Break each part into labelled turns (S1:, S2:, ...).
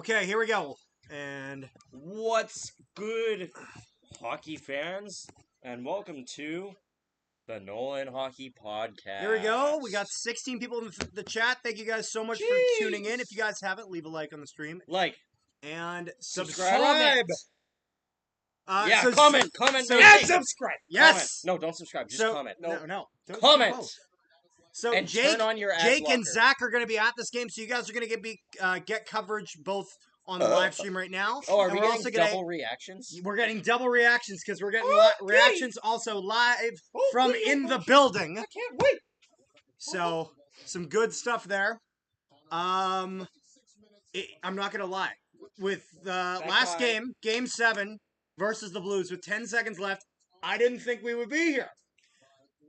S1: Okay, here we go. And
S2: What's good, hockey fans? And welcome to the Nolan Hockey Podcast.
S1: here we go. We got 16 people in the chat. Thank you guys so much for tuning in. If you guys haven't, leave a like on the stream.
S2: Like.
S1: And
S2: Subscribe.
S1: Comment,
S2: and subscribe.
S1: Yes.
S2: Comment. No, don't subscribe. Just comment.
S1: No. Don't
S2: comment.
S1: So
S2: and
S1: Jake,
S2: turn on your
S1: Jake
S2: blocker.
S1: and Zach are going to be at this game, so you guys are going to get coverage both on the live stream right now.
S2: Oh, are
S1: and
S2: we
S1: we're
S2: getting
S1: also
S2: double reactions?
S1: We're getting double reactions because we're getting reactions also live from in the building.
S2: I can't wait.
S1: So some good stuff there. I'm not gonna lie. With the last game, Game 7 versus the Blues, with 10 seconds left, I didn't think we would be here.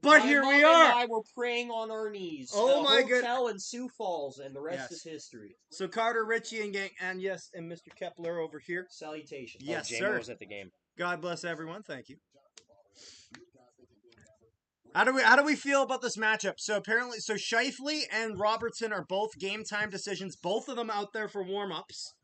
S1: But here we are.
S3: And I were praying on our knees.
S1: Oh my goodness!
S3: Hotel in Sioux Falls, and the rest is history.
S1: So Carter, Richie, and gang, and Mr. Kepler over here.
S3: Salutations.
S1: Yes,
S2: sir. Was at the game.
S1: God bless everyone. Thank you. How do we feel about this matchup? So apparently, Scheifele and Robertson are both game time decisions. Both of them out there for warm-ups.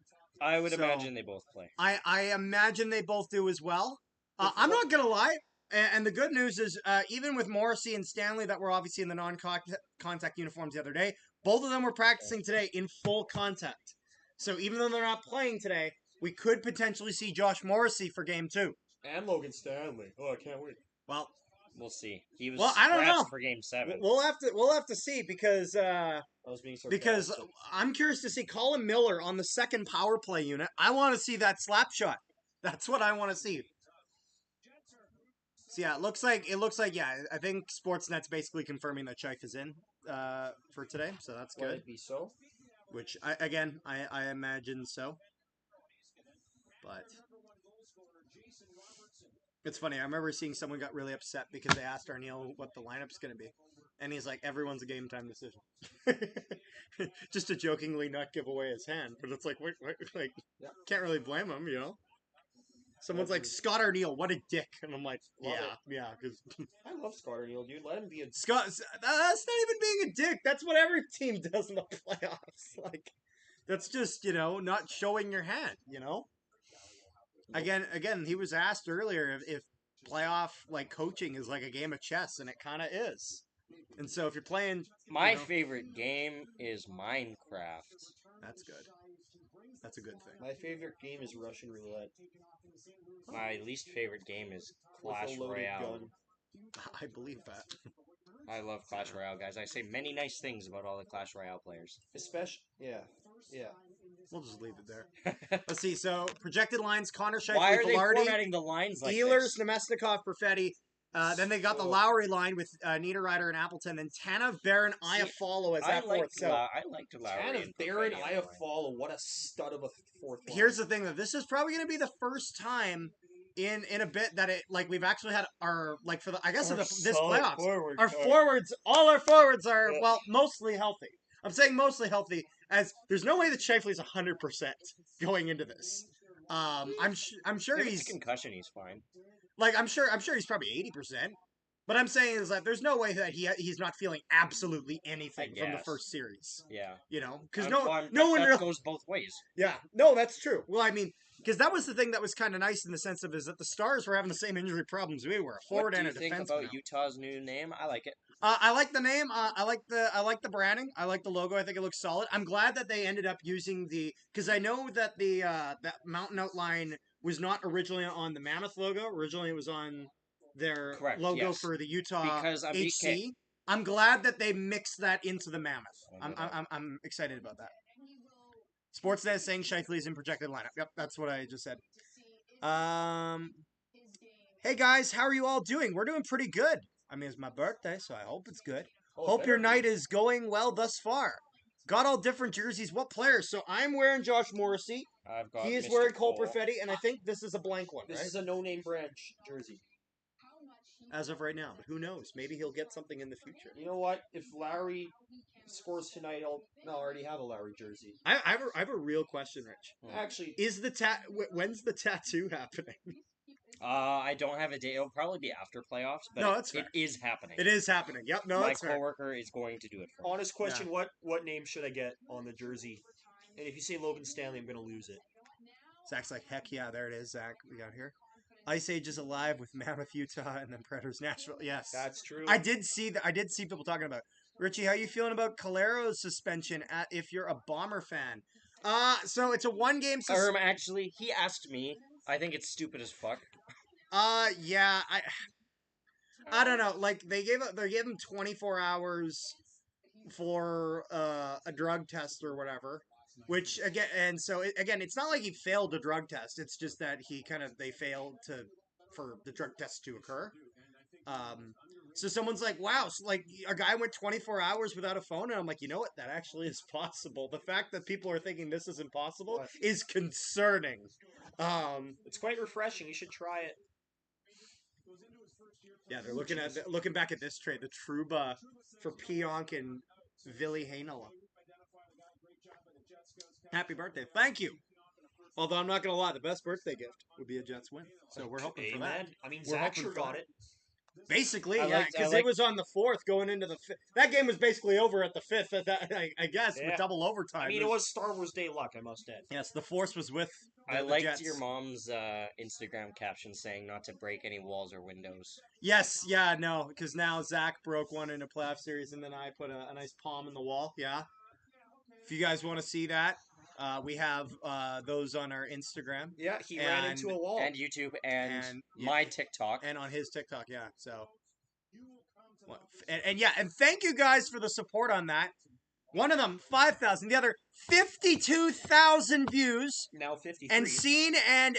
S2: I would imagine they both play.
S1: I imagine they both do as well. I'm not gonna lie. And the good news is, even with Morrissey and Stanley that were obviously in the non-contact uniforms the other day, both of them were practicing today in full contact. So even though they're not playing today, we could potentially see Josh Morrissey for Game 2.
S3: And Logan Stanley. Oh, I can't wait.
S1: Well,
S2: we'll see. He was
S1: I don't know
S2: for Game 7.
S1: We'll have to see because I'm curious to see Colin Miller on the second power play unit. I want to see that slap shot. That's what I want to see. So yeah, it looks like I think Sportsnet's basically confirming that Scheif is in for today, so that's good.
S3: Will it be so?
S1: Which I imagine so. But it's funny. I remember seeing someone got really upset because they asked Arneal what the lineup's going to be, and he's like, "Everyone's a game time decision." Just to jokingly not give away his hand, but it's like, wait, can't really blame him, you know. Someone's like, Scott Arneal, what a dick. And I'm like, yeah. Because
S3: I love Scott Arneal, dude. Let him be a...
S1: Scott, that's not even being a dick. That's what every team does in the playoffs. Like, that's just, not showing your hand, Again, he was asked earlier if playoff, coaching is like a game of chess, and it kind of is. And so if you're playing...
S2: My favorite game is Minecraft.
S1: That's good. That's a good thing.
S3: My favorite game is Russian Roulette.
S2: My least favorite game is Clash Royale.
S1: I believe that.
S2: I love Clash Royale, guys. I say many nice things about all the Clash Royale players.
S3: Especially, yeah.
S1: We'll just leave it there. Let's see. So projected lines: Connor Scheifele,
S2: Why are they
S1: Velarde,
S2: formatting the lines like
S1: Ehlers,
S2: this?
S1: Nemesnikov, Perfetti. Then they got the Lowry line with Niederreiter and Appleton. Then Tanev, Barron, Iafallo as that fourth.
S2: I liked Lowry.
S3: Tanev, Barron, Iafallo. What a stud of a fourth line.
S1: Here's the thing, though. This is probably going to be the first time in a bit that we've actually had our for the this playoffs. All our forwards are mostly healthy. I'm saying mostly healthy, as there's no way that Scheifele's 100% going into this. I'm sure
S2: he's concussion. He's fine.
S1: I'm sure he's probably 80%. But I'm saying is that there's no way that he's not feeling absolutely anything from the first series.
S2: Yeah.
S1: Because no one really
S2: goes both ways.
S1: Yeah. No, that's true. Well, I mean, because that was the thing that was kind of nice in the sense of is that the Stars were having the same injury problems we were. A forward and a defenseman.
S2: What do you think about Utah's new name? I like it.
S1: I like the name. I like the branding. I like the logo. I think it looks solid. I'm glad that they ended up using because I know that that mountain outline was not originally on the Mammoth logo. Originally, it was on their logo for the Utah HC. I'm glad that they mixed that into the Mammoth. I'm excited about that. Sportsnet is saying Scheifele is in projected lineup. Yep, that's what I just said. Hey guys, how are you all doing? We're doing pretty good. I mean, it's my birthday, so I hope it's good. Hope your night is going well thus far. Got all different jerseys. What players? So I'm wearing Josh Morrissey. He is wearing Cole Perfetti, and I think this is a blank one.
S3: This is a no-name brand jersey.
S1: As of right now, but who knows? Maybe he'll get something in the future.
S3: You know what? If Lowry scores tonight, I already have a Lowry jersey.
S1: I have a real question, Rich.
S3: Actually,
S1: is the when's the tattoo happening?
S2: I don't have a date. It'll probably be after playoffs, but
S1: no, that's fair.
S2: It is happening.
S1: It is happening. Yep. No,
S2: my
S1: that's
S2: coworker is going to do it for me.
S3: Honest question: What name should I get on the jersey? And if you say Logan Stanley, I'm going to lose it.
S1: Zach's like, heck yeah, there it is, Zach. We got here. Ice Age is alive with Mammoth, Utah, and then Predators, Nashville. Yes.
S3: That's true.
S1: I did see that. I did see people talking about it. Richie, how you feeling about Calero's suspension if you're a Bomber fan? So it's a one-game suspension.
S2: Actually, he asked me. I think it's stupid as fuck.
S1: Yeah, I don't know. Like they gave him 24 hours for a drug test or whatever. Which again, and so again, it's not like he failed a drug test. It's just that they failed for the drug test to occur. So someone's like, wow, so like a guy went 24 hours without a phone, and I'm like, you know what? That actually is possible. The fact that people are thinking this is impossible is concerning.
S3: It's quite refreshing. You should try it.
S1: Yeah, they're looking back at this trade, the Trouba for Pionk and Ville Heinola. Happy birthday. Thank you. Although I'm not going to lie, the best birthday gift would be a Jets win. So we're hoping for that.
S3: I mean, Zach sure got it.
S1: Basically, yeah, because it was on the 4th going into the 5th. That game was basically over at the 5th, I guess, with double overtime.
S3: I mean, it was Star Wars Day luck, I must add.
S1: Yes, the Force was with
S2: I
S1: the
S2: liked
S1: Jets.
S2: your mom's Instagram caption saying not to break any walls or windows.
S1: Yes, yeah, no, because now Zach broke one in a playoff series, and then I put a nice palm in the wall, yeah. If you guys want to see that, we have those on our Instagram.
S3: Yeah, he ran into a wall.
S2: And YouTube and my TikTok.
S1: And on his TikTok, yeah. So, and thank you guys for the support on that. One of them, 5,000. The other, 52,000 views.
S3: Now 53.
S1: And seen, and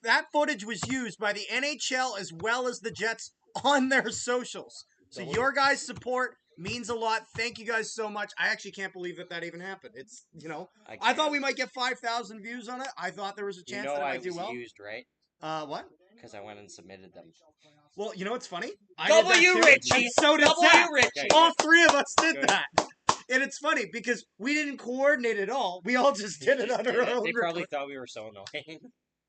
S1: that footage was used by the NHL as well as the Jets on their socials. So your guys' support means a lot. Thank you guys so much. I actually can't believe that even happened. It's, I thought we might get 5,000 views on it. I thought there was a chance that it might do well.
S2: Used, right?
S1: What?
S2: Because I went and submitted them.
S1: Well, you know what's funny?
S3: Richie!
S1: So did Zach.
S3: Richie!
S1: All three of us did that. And it's funny because we didn't coordinate at all. We all just did it on our own.
S2: They probably thought we were so annoying.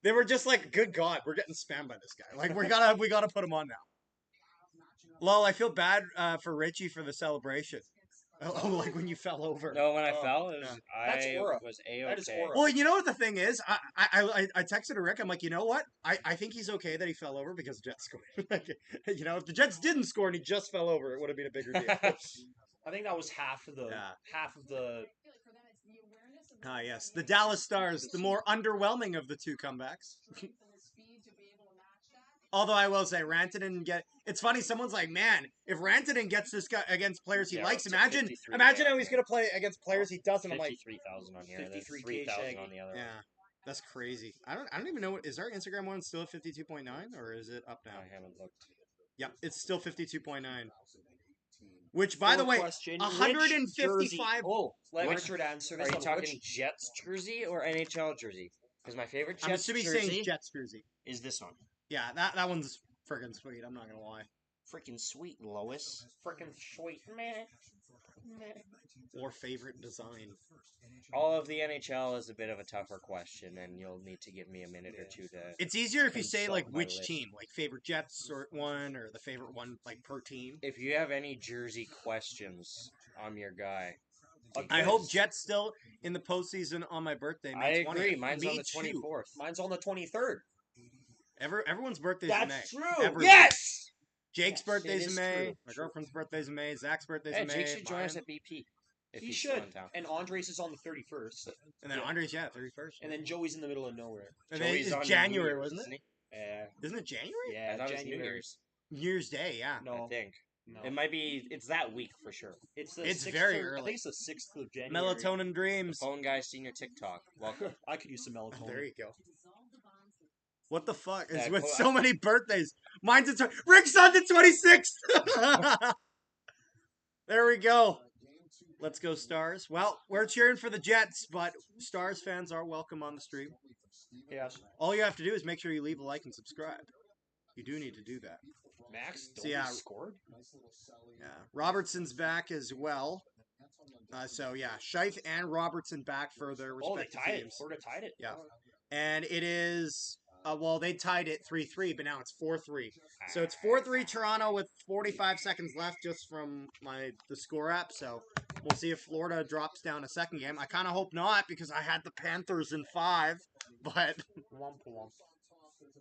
S1: They were just like, good God, we're getting spammed by this guy. Like, we gotta put him on now. Lol, I feel bad for Richie for the celebration. Oh, like when you fell over.
S2: No, when I fell,
S3: That's aura.
S2: Was A-okay.
S3: That is aura.
S1: Well, you know what the thing is? I texted Rick. I'm like, you know what? I think he's okay that he fell over because the Jets scored. If the Jets didn't score and he just fell over, it would have been a bigger deal.
S3: I think that was half of the.
S1: Ah, yes. The Dallas Stars, the more underwhelming of the two comebacks. Although I will say, Rantanen it's funny, someone's like, man, if Rantanen gets this guy against players he likes, imagine how he's going to play against players he doesn't. I'm like,
S2: 53,000 on here,
S3: 53,000
S2: on the other.
S1: Yeah, that's crazy. I don't even know, is our Instagram one still at 52.9 or is it up now?
S2: I haven't looked.
S1: Yep, it's still 52.9. Which, by the way, 155.
S3: Richard, answer this.
S2: Are you talking Jets jersey or NHL jersey? Because my favorite Jets
S1: jersey saying Jets jersey
S2: is this one.
S1: Yeah, that one's freaking sweet. I'm not gonna lie.
S2: Freaking sweet, Lois.
S3: Freaking sweet, man.
S1: Or favorite design.
S2: All of the NHL is a bit of a tougher question, and you'll need to give me a minute or two to.
S1: It's easier if you say like which team, like favorite Jets or one, or the favorite one like per team.
S2: If you have any jersey questions, I'm your guy.
S1: I hope Jets still in the postseason on my birthday. May 20th.
S2: I agree. Mine's on the 24th.
S3: Mine's on the 23rd.
S1: Everyone's birthday's in May.
S3: That's true.
S1: Everyone.
S3: Yes.
S1: Jake's birthday's in May.
S3: True.
S1: My girlfriend's birthday's in May. Zach's birthday's in May.
S2: Jake should join us at BP.
S3: He should. And Andres is on the 31st.
S1: And then Andres, 31st.
S3: And then Joey's in the middle of nowhere.
S1: And then it's January, wasn't it?
S3: Yeah.
S1: Isn't it January?
S2: Yeah, that was New
S3: Year's.
S1: New Year's Day, yeah.
S3: No.
S2: I think.
S3: No.
S2: It might be. It's that week for sure.
S3: It's
S1: very early.
S3: I think it's the 6th of January.
S1: Melatonin dreams.
S2: Phone guy senior TikTok. Welcome.
S3: I could use some melatonin.
S1: There you go. What the fuck is with so many birthdays? Mine's Rick's on the 26th. There we go. Let's go Stars. Well, we're cheering for the Jets, but Stars fans are welcome on the stream.
S3: Yes.
S1: All you have to do is make sure you leave a like and subscribe. You do need to do that.
S3: Max,
S1: scored. Yeah, Robertson's back as well. Scheif and Robertson back for their respective teams.
S3: Florida tied it.
S1: Yeah, and it is Well, they tied it 3-3, but now it's 4-3. So it's 4-3 Toronto with 45 seconds left just from the score app. So we'll see if Florida drops down a second game. I kind of hope not because I had the Panthers in 5, but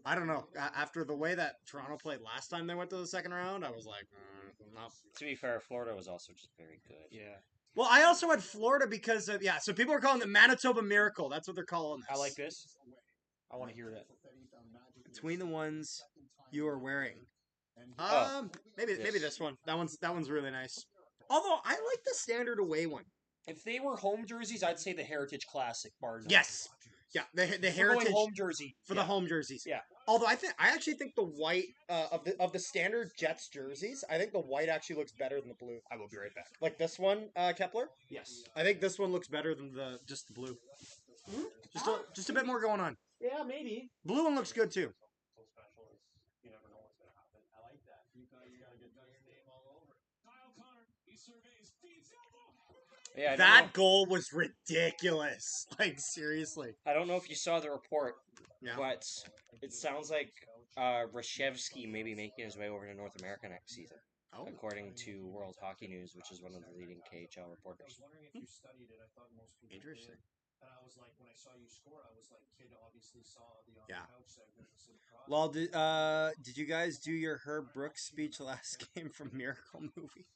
S1: I don't know. After the way that Toronto played last time they went to the second round, I was like, no.
S2: To be fair, Florida was also just very good.
S3: Yeah.
S1: Well, I also had Florida because of, so people are calling it Manitoba Miracle. That's what they're calling this.
S3: I like this. I want to hear that.
S1: Between the ones you are wearing. Maybe this one. That one's really nice. Although I like the standard away one.
S3: If they were home jerseys, I'd say the Heritage Classic bar none.
S1: Yes. Yeah, the Heritage
S3: home jersey
S1: for the home jerseys.
S3: Yeah.
S1: Although I actually think the white of the standard Jets jerseys, I think the white actually looks better than the blue.
S3: I will be right back.
S1: Like this one, Kepler.
S3: Yes.
S1: I think this one looks better than just the blue. Just a bit more going on.
S3: Yeah, maybe.
S1: Blue one looks good too.
S2: Yeah,
S1: that goal was ridiculous. Like, seriously.
S2: I don't know if you saw the report,
S1: Yeah.
S2: but it sounds like Rashevsky may be making his way over to North America next season, according to World Hockey News, which is one of the leading KHL reporters.
S1: Interesting. Yeah. Well, did you guys do your Herb Brooks speech last game from Miracle Movie?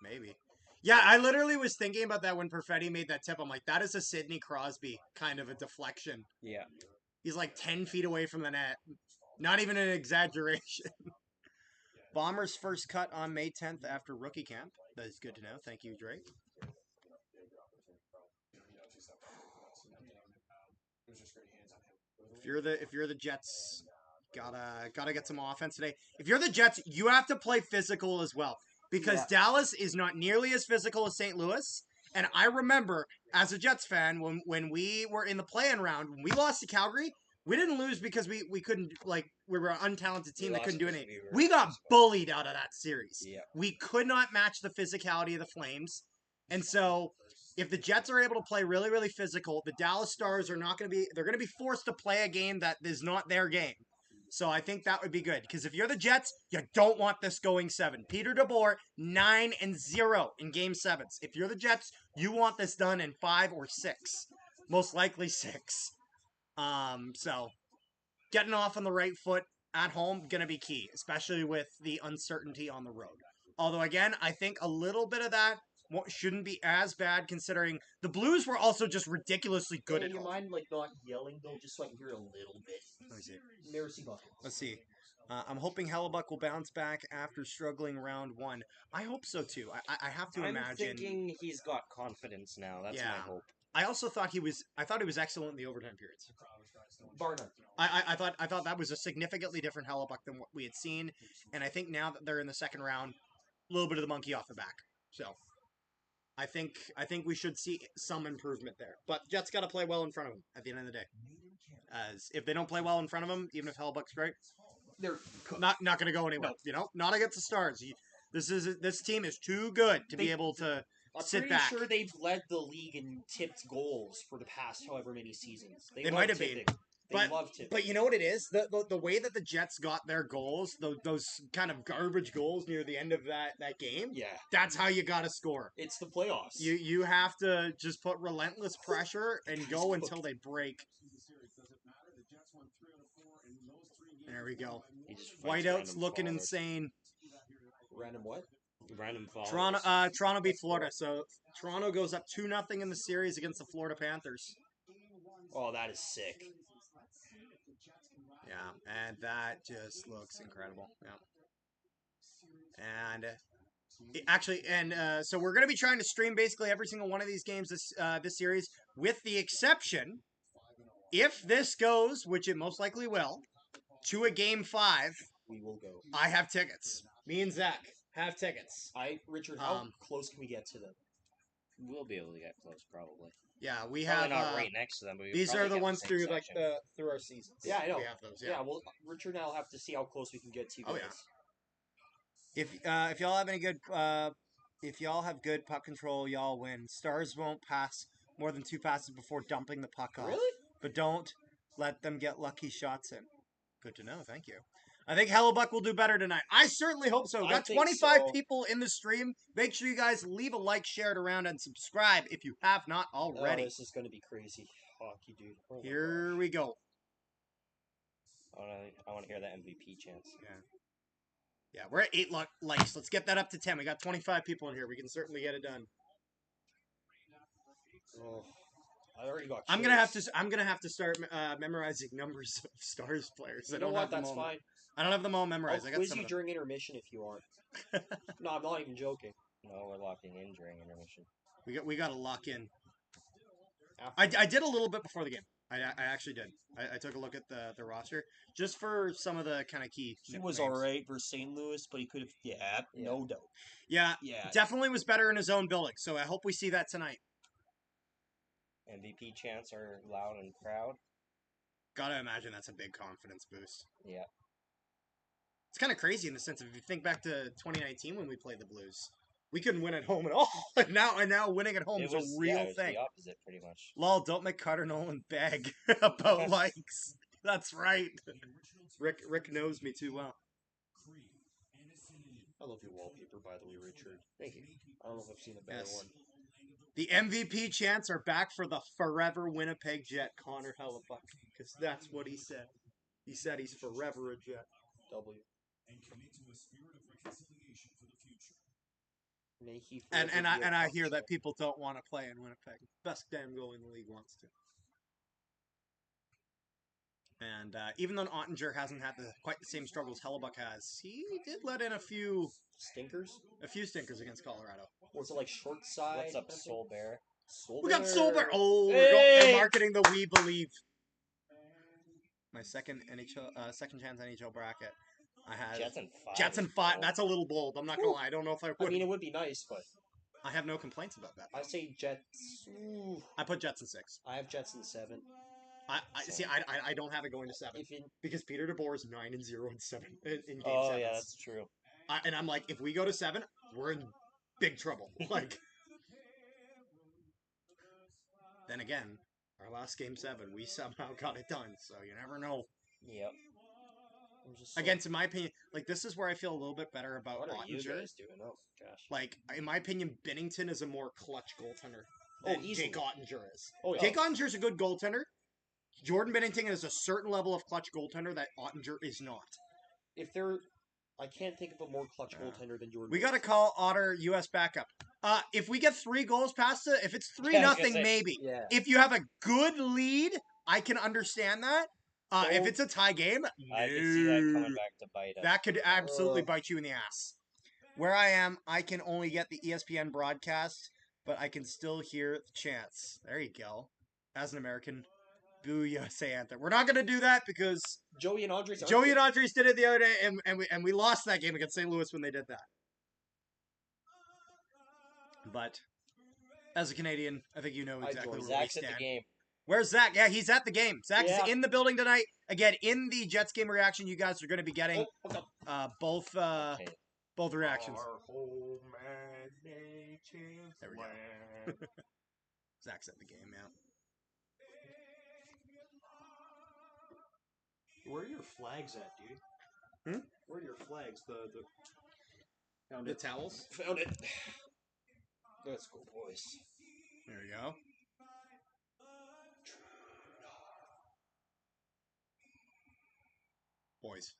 S1: Maybe. Yeah, I literally was thinking about that when Perfetti made that tip. I'm like, that is a Sidney Crosby kind of a deflection.
S2: Yeah.
S1: He's like 10 feet away from the net. Not even an exaggeration. Bombers first cut on May 10th after rookie camp. That is good to know. Thank you, Drake. If you're the Jets, gotta get some offense today. If you're the Jets, you have to play physical as well. Because Dallas is not nearly as physical as St. Louis. And I remember, as a Jets fan, when we were in the play-in round, when we lost to Calgary, we didn't lose because we couldn't, we were an untalented team that couldn't do anything. We got bullied out of that series.
S2: Yeah.
S1: We could not match the physicality of the Flames. And so, if the Jets are able to play really, really physical, the Dallas Stars are not going to be, they're going to be forced to play a game that is not their game. So I think that would be good. Because if you're the Jets, you don't want this going 7. Peter DeBoer, 9-0 in game 7s. If you're the Jets, you want this done in 5 or 6. Most likely 6. So getting off on the right foot at home, going to be key. Especially with the uncertainty on the road. Although, again, I think a little bit of that shouldn't be as bad considering the Blues were also just ridiculously good at home.
S3: You mind, not yelling, though, just hear a little bit.
S1: Let me see.
S3: Mercy buckets.
S1: Let's see. I'm hoping Hellebuck will bounce back after struggling round 1. I hope so, too. I have to imagine.
S2: I'm thinking he's got confidence now. That's my hope.
S1: I also thought he was excellent in the overtime periods.
S3: Bar none.
S1: I thought that was a significantly different Hellebuck than what we had seen. And I think now that they're in the second round, a little bit of the monkey off the back. So I think we should see some improvement there. But Jets got to play well in front of him at the end of the day. As if they don't play well in front of him, even if Hellebuck's great,
S3: they're
S1: not going to go anywhere. No. Not against the Stars. This team is too good to be able to sit back.
S3: I'm pretty sure they've led the league in tipped goals for the past however many seasons. They
S1: might have been.
S3: But
S1: you know what it is? The way that the Jets got their goals, those kind of garbage goals near the end of that game, that's how you got to score.
S3: It's the playoffs.
S1: You have to just put relentless pressure and go until they break. There we go. Whiteout's looking insane.
S3: Random what?
S2: Random fall.
S1: Toronto beat Florida, so Toronto goes up 2-0 in the series against the Florida Panthers.
S3: Oh, that is sick.
S1: Yeah, and that just looks incredible. Yeah. And so we're going to be trying to stream basically every single one of these games this series, with the exception, if this goes, which it most likely will, to a game 5,
S3: we will go.
S1: I have tickets. Me and Zach have tickets.
S3: Richard, how close can we get to them?
S2: We'll be able to get close, probably.
S1: Yeah, we
S2: probably
S1: have
S2: not right next to them. But
S1: these are the ones through through our seasons.
S3: Yeah, I know.
S1: We have those.
S3: Yeah, well, Richard and I'll have to see how close we can get to you guys.
S1: Yeah. If y'all have any good if y'all have good puck control, y'all win. Stars won't pass more than 2 passes before dumping the puck off.
S3: Really?
S1: But don't Let them get lucky shots in. Good to know. Thank you. I think Hellebuck will do better tonight. I certainly hope so. We've got 25 people in the stream. Make sure you guys leave a like, share it around, and subscribe if you have not already.
S3: Oh, this is going to be crazy hockey, dude. Oh
S1: Here we go.
S2: I want to hear the MVP chance.
S1: Yeah, we're at 8 likes. Let's get that up to 10. We got 25 people in here. We can certainly get it done.
S3: Oh, I already got.
S1: I'm gonna have to start memorizing numbers of Stars players.
S3: You know what? That's fine.
S1: I don't have them all memorized.
S3: I'll quiz you during intermission if you want. No, I'm not even joking.
S2: No, we're locking in during intermission.
S1: We got to lock in. I did a little bit before the game. I actually did. I took a look at the roster just for some of the kind of key.
S3: He was all right versus St. Louis, but he could have. Yeah, no doubt.
S1: Yeah, definitely was better in his own building. So I hope we see that tonight.
S2: MVP chants are loud and proud.
S1: Gotta imagine that's a big confidence boost.
S2: Yeah.
S1: It's kind of crazy in the sense of if you think back to 2019 when we played the Blues. We couldn't win at home at all. And now winning at home is a real thing.
S2: The opposite, pretty much.
S1: Lol, don't make Carter Nolan beg about likes. That's right. Rick knows me too well.
S3: I love your wallpaper, by the way, Richard.
S2: Thank you.
S3: I don't know if I've seen a better one.
S1: The MVP chants are back for the forever Winnipeg Jet, Connor Hellebuck, because that's what he said. He said he's forever a Jet.
S3: W.
S1: And I hear that people don't want to play in Winnipeg. Best damn goal in the league wants to. And even though Ottinger hasn't had quite the same struggles Hellebuck has, he did let in a few
S3: stinkers.
S1: A few stinkers against Colorado.
S3: Was it like short side?
S2: What's up, Soul Bear?
S1: We got Soul Bear. Oh,
S3: hey!
S1: We're marketing the We Believe. My second second chance NHL bracket. I had Jets and 5. That's a little bold. I'm not gonna lie. I don't know if I would.
S3: I mean, it would be nice, but
S1: I have no complaints about that.
S3: I say Jets. Ooh.
S1: I put Jets in 6.
S3: I have Jets in 7.
S1: I don't have it going to 7 because Peter DeBoer is 9-0 and 7 in game 7.
S2: Oh yeah, that's true.
S1: And I'm like, if we go to 7, we're in big trouble. Like, then again, our last game 7, we somehow got it done. So you never know.
S2: Yep.
S1: Again, in my opinion, like this is where I feel a little bit better about
S3: what are
S1: Ottinger.
S3: you guys doing? Oh gosh.
S1: Like in my opinion, Binnington is a more clutch goaltender than Jake Ottinger is.
S3: Oh, yeah.
S1: Jake Ottinger is a good goaltender. Jordan Binnington is a certain level of clutch goaltender that Ottinger is not.
S3: I can't think of a more clutch goaltender than Jordan.
S1: We got to call Otter U.S. backup. If we get 3 goals past it, if it's 3-0, maybe.
S3: Yeah.
S1: If you have a good lead, I can understand that. If it's a tie game,
S2: I can see that coming back to bite us.
S1: That could absolutely bite you in the ass. Where I am, I can only get the ESPN broadcast, but I can still hear the chants. There you go. As an American, boo USA anthem. We're not going to do that because
S3: Joey and Andres
S1: did it the other day, and we lost that game against St. Louis when they did that. But as a Canadian, I think you know exactly where we stand.
S2: At the game.
S1: Where's Zach? Yeah, he's at the game. Zach is in the building tonight. Again, in the Jets game reaction, you guys are going to be getting both reactions. There we go. Zach's at the game, yeah.
S3: Where are your flags at, dude? Where are your flags?
S1: The towels?
S3: Found it. Let's go, boys.
S1: There we go. Boys,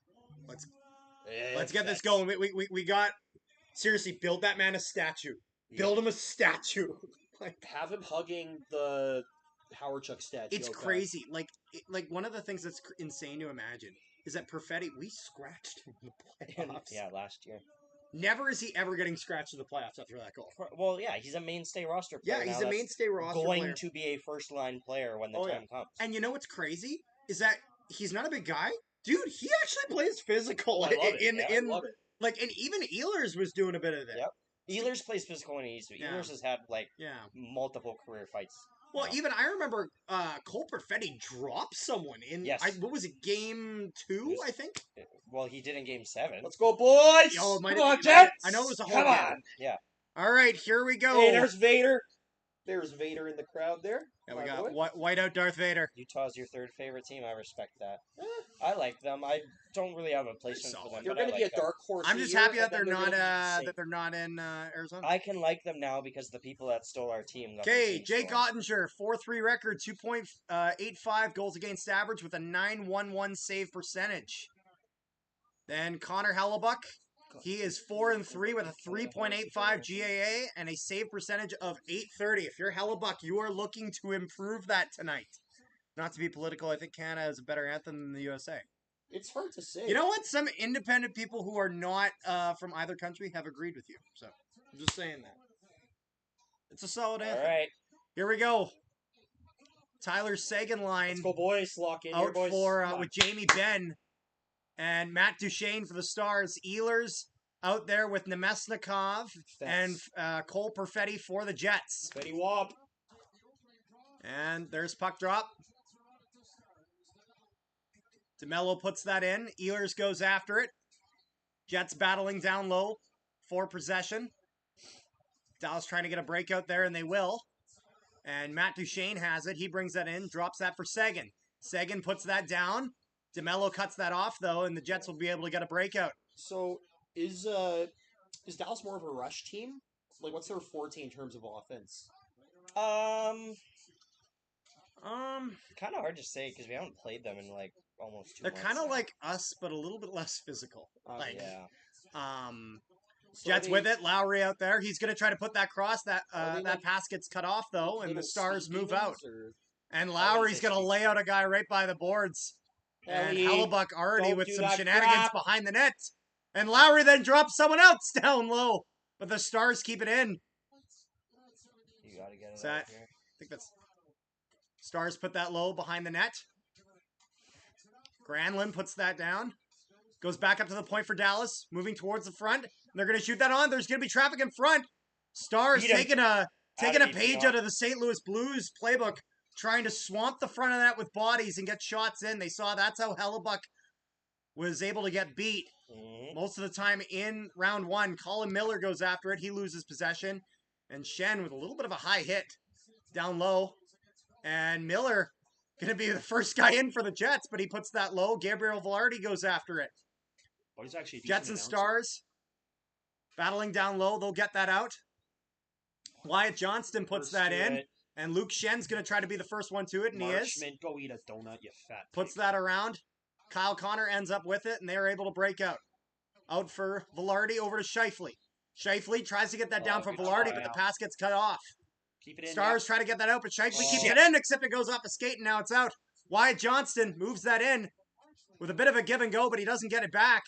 S1: let's get this going. We got seriously build that man a statue. Build him a statue.
S3: Have him hugging the Howard Chuck statue.
S1: It's crazy. Like one of the things that's insane to imagine is that Perfetti, we scratched him in the playoffs.
S2: Yeah, last year.
S1: Never is he ever getting scratched in the playoffs after that goal.
S2: Well, yeah, he's a mainstay roster player.
S1: Yeah, he's a mainstay roster
S2: player.
S1: Going
S2: to be a first-line player when the time comes.
S1: And you know what's crazy? Is that he's not a big guy. Dude, he actually plays physical.
S3: I love it.
S1: Like, and even Ehlers was doing a bit of that.
S2: Yep. Ehlers plays physical when he needs to. Ehlers has had, multiple career fights.
S1: Well, even I remember Cole Perfetti dropped someone in, what was it, game 2, I think?
S2: Well, he did in game 7.
S3: Let's go, boys!
S1: Oh,
S3: Come on, Jets!
S1: I know it was a
S3: Come
S1: whole
S3: on!
S1: Yeah. All right, here we go.
S3: Hey, there's Vader. There's Vader in the crowd there.
S1: Yeah, we got Whiteout Darth Vader.
S2: Utah's your third favorite team. I respect that. I like them. I don't really have a placement for them.
S3: You're
S2: going to
S3: be a dark horse.
S1: I'm just happy that they're not in Arizona.
S2: I can like them now because the people that stole our team.
S1: Okay, Jake Ottinger, 4-3 record, 2.85 goals against average with a 9.11 save percentage. Then Connor Hellebuck, he is 4-3 with a 3.85 GAA and a save percentage of .830. If you're Hellebuck, you are looking to improve that tonight. Not to be political, I think Canada has a better anthem than the USA.
S3: It's hard to say.
S1: You know what? Some independent people who are not from either country have agreed with you. So, I'm just saying that. It's a solid anthem.
S2: All right.
S1: Here we go. Tyler Seguin line.
S3: Let's go, boys. Lock in
S1: out
S3: here, boys.
S1: for with Jamie Benn and Matt Duchesne for the Stars. Ehlers out there with Nemesnikov and Cole Perfetti for the Jets.
S3: Betty Wop.
S1: And there's puck drop. DeMello puts that in. Ehlers goes after it. Jets battling down low for possession. Dallas trying to get a breakout there, and they will. And Matt Duchesne has it. He brings that in, drops that for Seguin. Seguin puts that down. DeMello cuts that off, though, and the Jets will be able to get a breakout.
S3: So, is Dallas more of a rush team? Like, what's their forte in terms of offense?
S2: Kind of hard to say because we haven't played them in like almost 2
S1: They're
S2: months.
S1: kind of like us, but a little bit less physical.
S2: Yeah.
S1: Jets with it. Lowry out there. He's going to try to put that cross. That pass gets cut off, though, and the Stars move out. And Lowry's going to lay out a guy right by the boards. And Hellebuck already with some shenanigans behind the net. And Lowry then drops someone else down low. But the Stars keep it in.
S2: You got to get it
S1: I think that's... Stars put that low behind the net. Granlund puts that down. Goes back up to the point for Dallas. Moving towards the front. They're going to shoot that on. There's going to be traffic in front. Stars taking a page out of the St. Louis Blues playbook. Trying to swamp the front of that with bodies and get shots in. They saw that's how Hellebuck was able to get beat. Most of the time in round one. Colin Miller goes after it. He loses possession. And Shen with a little bit of a high hit down low. And Miller going to be the first guy in for the Jets, but he puts that low. Gabriel Velarde goes after it.
S3: Oh, he's actually
S1: Jets and Stars battling down low. They'll get that out. Wyatt Johnston puts that in. And Luke Shen's going to try to be the first one to it, and he is.
S3: Go eat a donut, you fat pig.
S1: Puts that around. Kyle Connor ends up with it, and they are able to break out. Out for Velarde, over to Scheifele. Scheifele tries to get that down for Velarde, but the pass gets cut off.
S3: Keep it in.
S1: Stars try to get that out, but Scheifele keeps it in, except it goes off a skate, and now it's out. Wyatt Johnston moves that in with a bit of a give and go, but he doesn't get it back.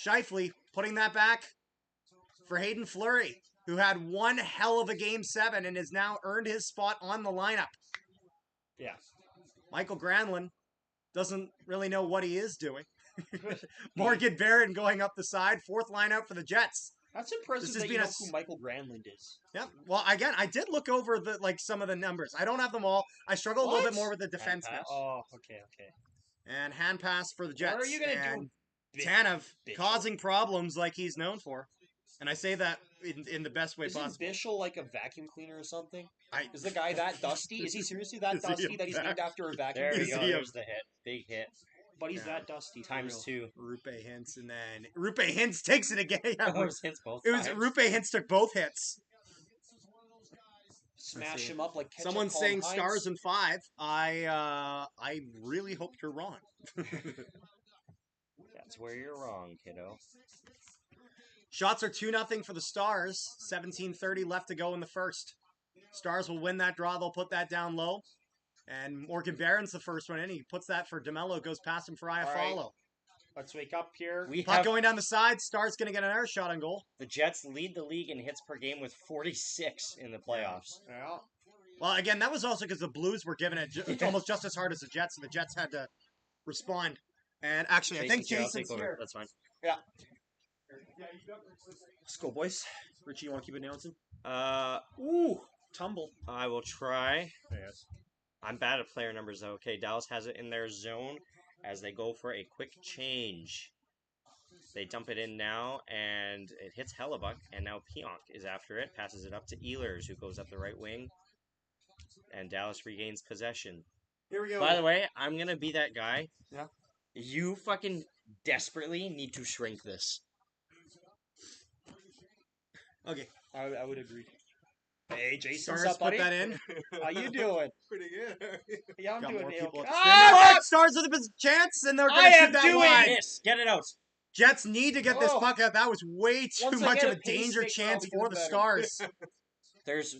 S1: Scheifele putting that back for Hayden Fleury, who had one hell of a Game 7 and has now earned his spot on the lineup.
S3: Yeah.
S1: Michael Granlund doesn't really know what he is doing. Morgan Barron going up the side, fourth line out for the Jets.
S3: That's impressive that you know who Michael Granlund is.
S1: Yeah. Well, again, I did look over some of the numbers. I don't have them all. I struggle a little bit more with the defensemen.
S3: Oh, okay.
S1: And hand pass for the Jets.
S3: What are you going to do?
S1: Tanev causing problems like he's known for. And I say that in the best way possible.
S3: Isn't Bischel like a vacuum cleaner or something? Is the guy that dusty? Is he seriously that dusty that he's named after a vacuum cleaner?
S2: There we go. There's the hit. Big hit.
S3: But he's that dusty.
S2: Times two.
S1: Rupe Hintz, and then Rupe Hintz takes it again. Yeah,
S2: it was Hintz both
S1: times. Rupe Hintz took both hits.
S3: Smash him up like ketchup.
S1: Someone's saying Heinz. Stars in 5. I really hope you're wrong.
S2: That's where you're wrong, kiddo.
S1: Shots are 2-0 for the Stars. 17:30 left to go in the first. Stars will win that draw. They'll put that down low. And Morgan Barron's the first one in. He puts that for DeMello. Goes past him for Iafallo.
S3: Right. Let's wake up here.
S1: Puck going down the side. Stars going to get another shot on goal.
S2: The Jets lead the league in hits per game with 46 in the playoffs.
S3: Yeah.
S1: Well, again, that was also because the Blues were giving it almost just as hard as the Jets. So the Jets had to respond. And actually, I think Jason's here.
S2: That's fine.
S3: Yeah. Let's go, boys. Richie, you want to keep announcing?
S2: Ooh.
S3: Tumble.
S2: I will try.
S3: Yes.
S2: I'm bad at player numbers, though. Okay, Dallas has it in their zone as they go for a quick change. They dump it in now, and it hits Hellebuck, and now Pionk is after it, passes it up to Ehlers, who goes up the right wing And Dallas regains possession.
S1: Here we go.
S2: By the way, I'm going to be that guy.
S1: Yeah.
S2: You fucking desperately need to shrink this.
S1: Okay.
S3: I would agree. Hey, Jason's
S1: Stars
S3: up, buddy.
S1: put that in.
S3: How you doing?
S1: Pretty good.
S3: Yeah, I'm
S1: Got
S3: doing
S1: more
S3: okay.
S1: people.
S3: Ah!
S1: Stars with a chance, and they're
S2: I
S1: going to
S2: am
S1: shoot that
S2: doing
S1: wide.
S2: this. Get it out.
S1: Jets need to get this
S3: Oh.
S1: puck out. That was way too
S3: Once I
S1: much
S3: get
S1: of
S3: a
S1: a danger
S3: pacemaker, I'll
S1: chance
S3: be
S1: for
S3: doing
S1: the
S3: better.
S1: Stars.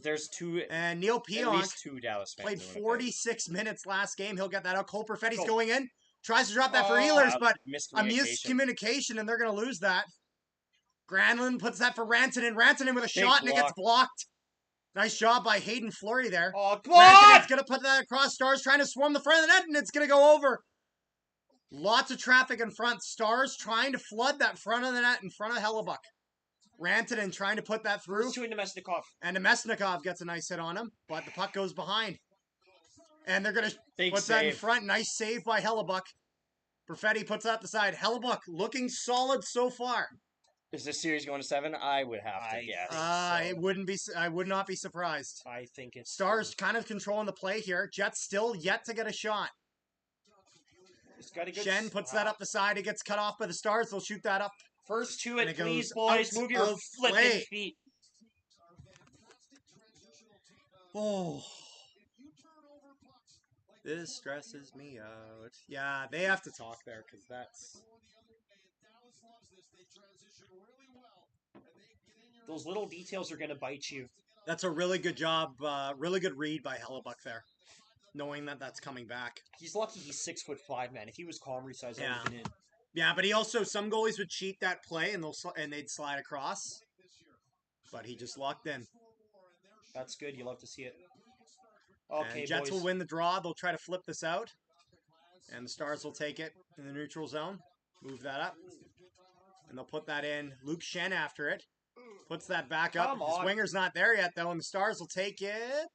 S2: There's two,
S1: And Neil
S2: at
S1: Pionk
S2: least two Dallas fans.
S1: played
S2: in Winnipeg.
S1: 46 minutes last game. He'll get that out. Cole Perfetti's
S3: Go.
S1: going in. Tries to drop that for
S3: Oh,
S1: Ehlers, but a
S2: Miscommunication.
S1: miscommunication, and they're going to lose that. Granlund puts that for Rantanen. Rantanen with a
S2: Big
S1: shot, and it gets
S2: block.
S1: blocked. Nice job by Hayden Fleury there.
S3: Oh, come on!
S1: Rantanen's going to put that across. Stars trying to swarm the front of the net, and it's going to go over. Lots of traffic in front. Stars trying to flood that front of the net in front of Hellebuck. Rantanen trying to put that through.
S3: To Nemesnikov.
S1: And Nemesnikov gets a nice hit on him, but the puck goes behind. And they're going to
S2: Big
S1: put that in
S2: save.
S1: front. Nice save by Hellebuck. Perfetti puts that to the side. Hellebuck looking solid so far.
S2: Is this series going to 7? I would have to guess.
S1: It wouldn't be. I would not be surprised.
S3: I think it's...
S1: Stars kind of controlling the play here. Jets still yet to get a shot.
S3: It's got a good...
S1: Shen puts that up the side. It gets cut off by the Stars. They'll shoot that up.
S3: First to
S1: And
S3: it,
S1: it
S3: please,
S1: goes
S3: boys.
S1: out
S3: Move your
S1: of
S3: flipping
S1: play.
S3: feet.
S1: Oh. This stresses me out. Yeah, they have to talk there because that's...
S3: Those little details are going to bite you.
S1: That's a really good job, really good read by Hellebuck there, knowing that that's coming back.
S3: He's lucky he's 6'5", man. If he was Comrie size,
S1: Yeah.
S3: I would have been in.
S1: Yeah, but he also, some goalies would cheat that play and they'd slide across, but he just locked in.
S3: That's good. You love to see it. Okay,
S1: and Jets
S3: boys.
S1: will win the draw. They'll try to flip this out, and the Stars will take it in the neutral zone. Move that up, and they'll put that in. Luke Shen after it. Puts that back up.
S3: Come
S1: The
S3: on.
S1: swinger's not there yet, though, and the Stars will take it.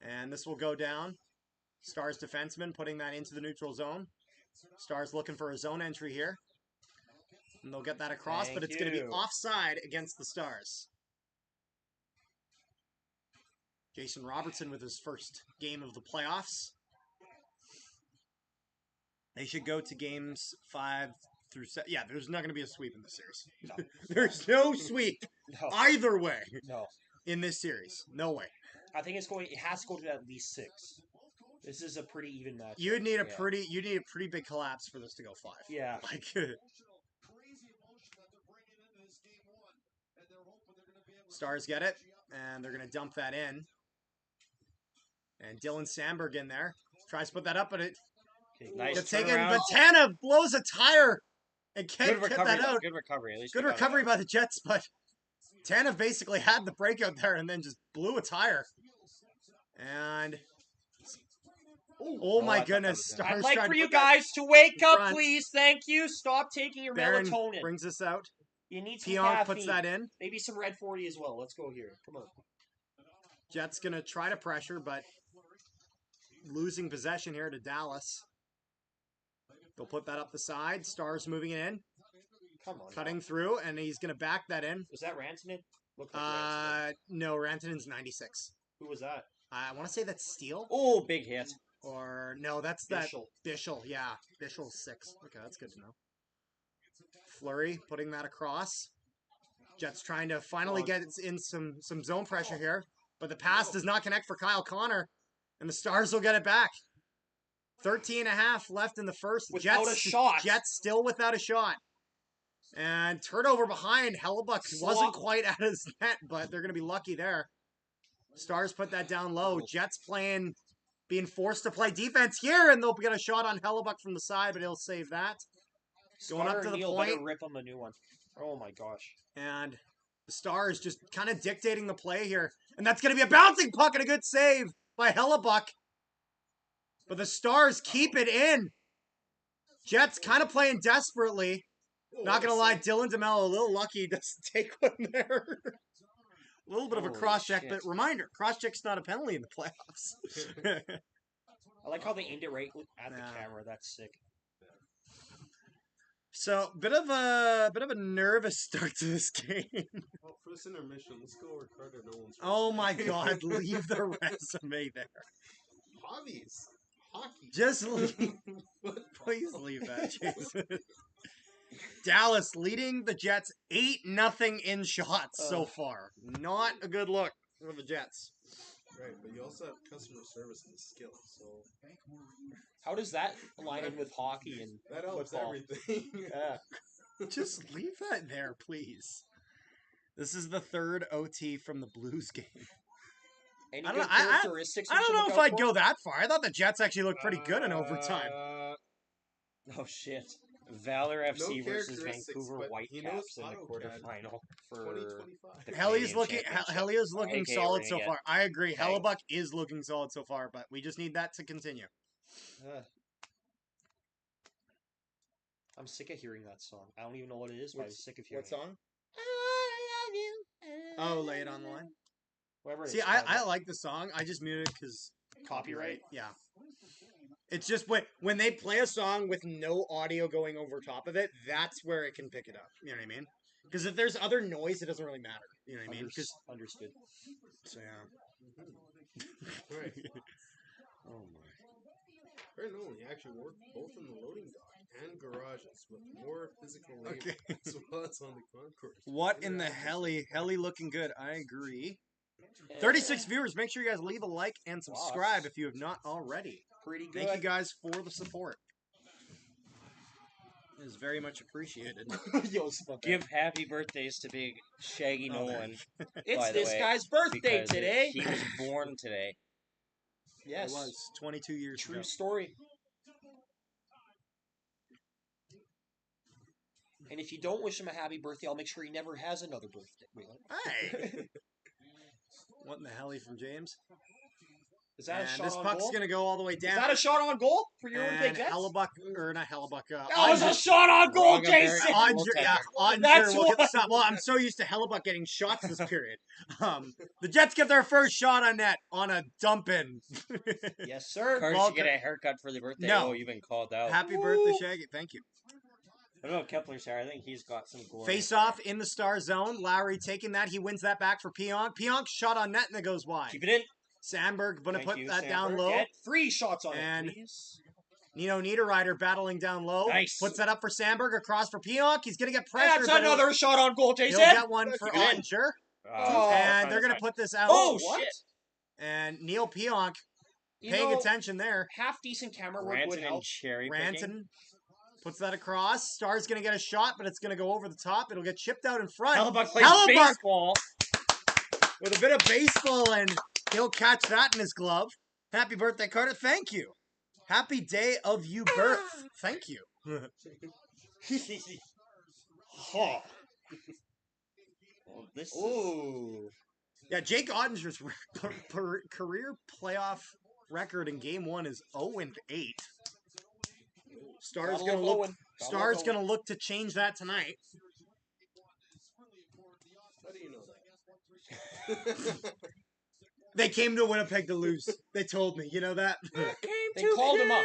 S1: And this will go down. Stars defenseman putting that into the neutral zone. Stars looking for a zone entry here. And they'll get that across, but it's going to be offside against the Stars. Jason Robertson with his first game of the playoffs. They should go to games 5 through 7. Yeah, there's not going to be a sweep in this series.
S3: No.
S1: There's no sweep
S3: No.
S1: either way
S3: No.
S1: in this series. No way.
S3: I think it has to go to at least 6. This is a pretty even match.
S1: You'd need a pretty big collapse for this to go 5.
S3: Yeah.
S1: Like Stars get it, and they're going to dump that in. And Dylan Sandberg in there. Tries to put that up, but it
S2: Nice
S1: gets taken.
S2: turnaround.
S1: But Tana blows a tire and
S2: Good
S1: can't get
S2: recovery.
S1: that out.
S2: Good recovery. At least
S1: Good
S2: we got it.
S1: recovery by the Jets, but Tanev basically had the breakout there and then just blew a tire. And oh my
S2: I thought that
S1: goodness,
S2: was it.
S1: Stars
S3: I'd like
S1: tried
S3: for
S1: to
S3: you
S1: put that
S3: guys to wake
S1: in
S3: up,
S1: front.
S3: please. Thank you. Stop taking your
S1: Barron
S3: melatonin.
S1: brings this out.
S3: You need some
S1: Pionk
S3: caffeine.
S1: puts that in.
S3: Maybe some Red 40 as well. Let's go here. Come on.
S1: Jets gonna try to pressure, but losing possession here to Dallas. They'll put that up the side. Stars moving it in,
S3: Come on.
S1: cutting through, and he's gonna back that in.
S3: Was that Rantanen? Looked like Rantanen.
S1: No, Rantanen's 96.
S3: Who was that?
S1: I want to say that's Steele.
S2: Oh, big hit.
S1: Or no, that's
S3: Bischel.
S1: that Bischel. Yeah, Bischel's 6. Okay, that's good to know. Fleury putting that across. Jets trying to finally get in some zone pressure here, but the pass does not connect for Kyle Connor, and the Stars will get it back. 13.5 left in the first.
S3: Without a shot.
S1: Jets still without a shot. And turnover behind. Hellebuck wasn't quite at his net, but they're going to be lucky there. Stars put that down low. Jets being forced to play defense here, and they'll get a shot on Hellebuck from the side, but he'll save that. Going up to the
S3: Neal
S1: point.
S3: better rip him a new one. Oh my gosh.
S1: And the Stars just kind of dictating the play here. And that's going to be a bouncing puck and a good save by Hellebuck. But the Stars keep it in. Jets kind of playing desperately. Not going to lie, Dylan DeMello, a little lucky he doesn't take one there. A little bit of a
S2: Holy
S1: cross-check,
S2: shit.
S1: but reminder, cross-check's not a penalty in the playoffs.
S3: I like how they aimed it right at the
S1: Yeah.
S3: camera. That's sick.
S1: So bit of a nervous start to this game.
S4: Well, for this intermission, let's go over Carter Nolan's.
S1: Oh my God! Leave the resume there.
S4: Hobbies, hockey.
S1: Just leave. Please leave that, Jason. Dallas leading the Jets 8-0 in shots so far. Not a good look for the Jets.
S4: Right, but you also have customer service and skill, so
S3: How does that align in with hockey and
S4: that helps
S3: football?
S4: everything.
S3: Yeah.
S1: Just leave that there, please. This is the third OT from the Blues game.
S3: Any
S1: I
S3: good
S1: don't know,
S3: characteristics?
S1: I don't know if I'd go that far. I thought the Jets actually looked pretty good in overtime.
S2: Oh shit! Valor FC versus
S4: characteristics,
S2: Vancouver
S4: but he knows
S2: Whitecaps in the
S4: AutoCAD
S2: quarterfinal for
S4: 2025.
S2: the
S1: Helly's
S2: Canadian
S1: looking.
S2: Championship.
S1: Helly's looking
S2: AKA
S1: solid
S2: we're
S1: so
S2: gonna
S1: far. I agree.
S2: Thanks.
S1: Hellebuck is looking solid so far, but we just need that to continue.
S3: I'm sick of hearing that song. I don't even know what it is, but I'm sick of hearing
S1: What song? Oh, lay it on the line.
S3: Whoever it
S1: See,
S3: is,
S1: I like the song. I just muted it because
S3: Copyright?
S1: Yeah. It's just when they play a song with no audio going over top of it, that's where it can pick it up. You know what I mean? Because if there's other noise, it doesn't really matter. You know what I mean?
S3: Understood.
S1: So yeah.
S4: Right.
S1: Oh my.
S4: Very normally, he actually worked both in the loading dock and garages with more physical labor
S1: Okay.
S4: as well as on the concourse.
S1: What in the Helly? Helly looking good. I agree. 36 viewers. Make sure you guys leave a like and subscribe if you have not already.
S3: Pretty good.
S1: Thank you guys for the support. It is very much appreciated.
S3: Yo, fuck
S2: Give happy birthdays to Big Shaggy Nolan.
S3: It's
S2: by the
S3: this
S2: way,
S3: guy's birthday
S2: because
S3: today.
S2: He was born today.
S3: Yes.
S1: It was 22 years
S3: True
S1: ago.
S3: story. And if you don't wish him a happy birthday, I'll make sure he never has another birthday. Wait, what?
S1: Hey! What in the Helly from James?
S3: Is that a
S1: And
S3: shot
S1: this
S3: on
S1: puck's
S3: goal?
S1: going to go all the way down.
S3: Is that a shot on goal for your
S1: and
S3: Winnipeg Jets?
S1: Hellebuck, or not Hellebuck.
S3: That was a shot on goal,
S2: Wrong American.
S3: Jason!
S1: Odger,
S3: That's
S1: look at the
S3: what-
S1: stop. Well, I'm so used to Hellebuck getting shots this period. The Jets get their first shot on net on a dump-in.
S3: Yes, sir.
S2: Carter
S1: Well,
S2: should get a haircut for the birthday.
S1: No.
S2: Oh, you've been called out.
S1: Happy birthday, Shaggy. Thank you.
S2: What about Kepler's hair? I think he's got some glory.
S1: Face off in the star zone. Lowry taking that. He wins that back for Pionk. Pionk shot on net and it goes wide.
S2: Keep it in.
S1: Sandberg going to
S2: Thank
S1: put
S2: you,
S1: that down
S2: Sandberg.
S1: low.
S3: Get 3 shots on
S1: And-
S3: it, please.
S1: Nino Niederreiter battling down low.
S2: Nice.
S1: Puts that up for Sandberg across for Pionk. He's going to get pressure.
S3: That's another shot on goal,
S1: He'll
S3: Jason!
S1: get one for
S2: Keep it in.
S1: Ottinger.
S3: Oh,
S1: And they're going to put this out.
S2: Oh,
S3: what?
S2: shit.
S1: And Neil Pionk
S3: You
S1: paying
S3: know,
S1: attention there.
S3: half-decent camera work would
S2: Ranton
S3: help.
S2: and cherry picking.
S1: Ranton puts that across. Star's going to get a shot, but it's going to go over the top. It'll get chipped out in front.
S2: Hellebuck plays
S1: Hellebuck
S2: baseball.
S1: with a bit of baseball, and he'll catch that in his glove. Happy birthday, Carter. Thank you. Happy day of you birth. Thank you.
S2: Huh. Well, this is...
S3: Ooh.
S1: Yeah, Jake Ottinger's career playoff record in Game 1 is 0-8. Stars
S3: Gotta
S1: gonna
S3: love
S1: look.
S3: Owen. Gotta
S1: Stars
S3: love
S1: gonna look to change that tonight.
S4: How do you know that?
S1: They came to Winnipeg to lose. They told me. You know that?
S3: They called him up.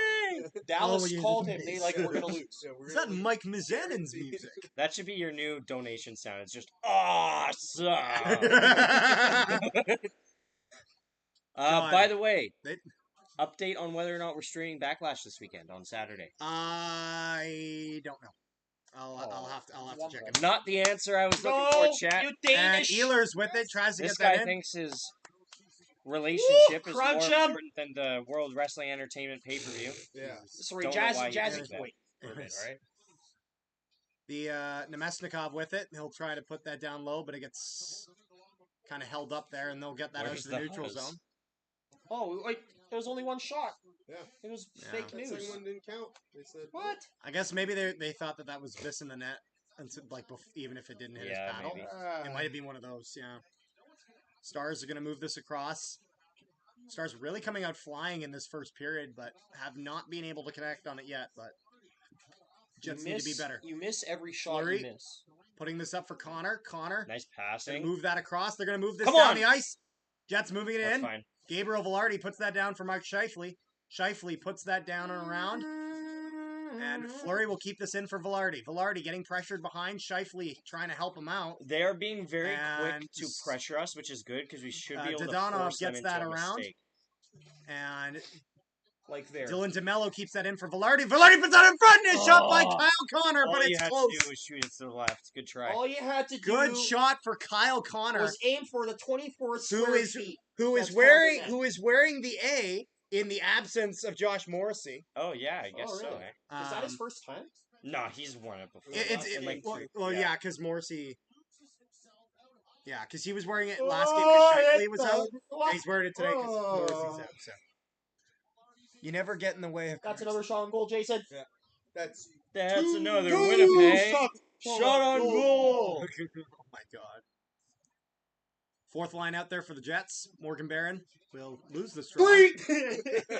S3: Dallas
S1: Oh, yeah.
S3: called him. They like, we're gonna lose.
S4: Yeah, we're
S1: Is
S4: gonna
S1: that
S4: leave.
S1: Mike Mizanen's music?
S2: That should be your new donation sound. It's just awesome.
S1: God.
S2: By the way,
S1: They-
S2: update on whether or not we're streaming Backlash this weekend on Saturday.
S1: I don't know. I'll have to check it.
S2: Not the answer I was looking
S3: No,
S2: for, chat.
S3: you
S1: And
S3: Danish.
S1: Ehlers with it, tries to
S2: This
S1: get that
S2: guy
S1: in.
S2: thinks his relationship is more
S3: crunch 'em.
S2: important than the World Wrestling Entertainment pay-per-view.
S4: Yeah.
S3: Sorry,
S2: Don't know why
S3: Jazzy,
S2: you
S3: Jazzy.
S2: think that.
S3: Wait.
S2: For a bit, right?
S1: The Nemesnikov with it. He'll try to put that down low, but it gets kind of held up there, and they'll get that out
S2: Where's
S1: to the
S2: the
S1: neutral
S2: hose?
S1: zone.
S3: Oh, wait, there was only one shot.
S4: Yeah.
S3: It was
S1: Yeah.
S3: fake
S4: That
S3: news.
S4: second one didn't count. They said
S3: What?
S1: I guess maybe they thought that was this in the net, and so, like even if it didn't hit
S2: Yeah,
S1: his paddle,
S2: maybe.
S1: it might have been one of those. Yeah. Stars are gonna move this across. Stars really coming out flying in this first period, but have not been able to connect on it yet. But Jets need to be better.
S3: You miss every shot
S1: Fleury.
S3: you miss.
S1: Putting this up for Connor. Connor
S2: Nice
S1: gonna
S2: passing.
S1: move that across. They're gonna move this
S2: Come
S1: down
S2: on.
S1: the ice. Jets moving it
S2: That's
S1: in.
S2: fine.
S1: Gabriel Velarde puts that down for Mike Scheifele. Scheifele puts that down and around. And Fleury will keep this in for Velarde. Velarde getting pressured behind. Shifley trying to help him out.
S2: They are being very quick to pressure us, which is good because we should be able to force them into a mistake.
S1: And
S3: like there.
S1: Dylan DeMello keeps that in for Velarde. Velarde puts that in front and it's shot by Kyle Connor, but it's close.
S2: All you had to do was shoot it to the left. Good try.
S3: All you had to do.
S1: Good shot for Kyle Connor.
S3: Was aim for the 24 square feet.
S1: Who is wearing the A in the absence of Josh Morrissey.
S2: Oh yeah, I guess so. Eh?
S3: Is that his first time?
S2: No, he's won it before.
S1: Yeah, because Morrissey. Yeah, because he was wearing it last game because Shifley was out. And he's wearing it today because Morrissey's out. So. You never get in the way of.
S3: That's another shot on goal, Jason.
S4: Yeah, that's
S2: another Winnipeg shot on goal.
S1: Oh my God. Fourth line out there for the Jets. Morgan Barron will lose this draw.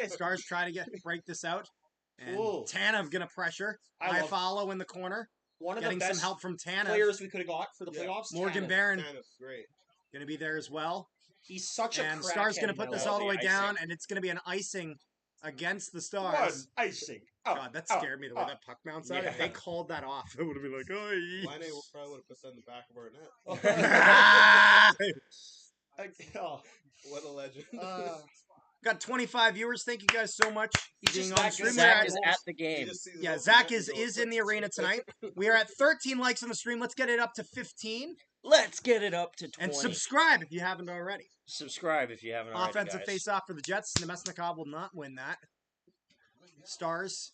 S1: Stars try to break this out. And Tanev gonna pressure. I follow in the corner. Getting some help from Tanev.
S3: Players we could have got for the playoffs.
S1: Morgan Barron.
S4: Great.
S1: Gonna be there as well.
S3: He's such a
S1: And Stars gonna put this all the way down, and it's gonna be an icing against the Stars.
S3: Icing.
S1: God, that scared me the way that puck mounts out. If they called that off, it would have been like, oh.
S4: Line probably would have put that in the back of our net. What a legend.
S1: Got 25 viewers. Thank you guys so much.
S2: Zach is at the game.
S1: Yeah, Zach is in the arena tonight. We are at 13 likes on the stream. Let's get it up to 15.
S2: Let's get it up to 20.
S1: And subscribe if you haven't already.
S2: Subscribe if you haven't already,
S1: Offensive face-off for the Jets. Nemesnikov will not win that. Stars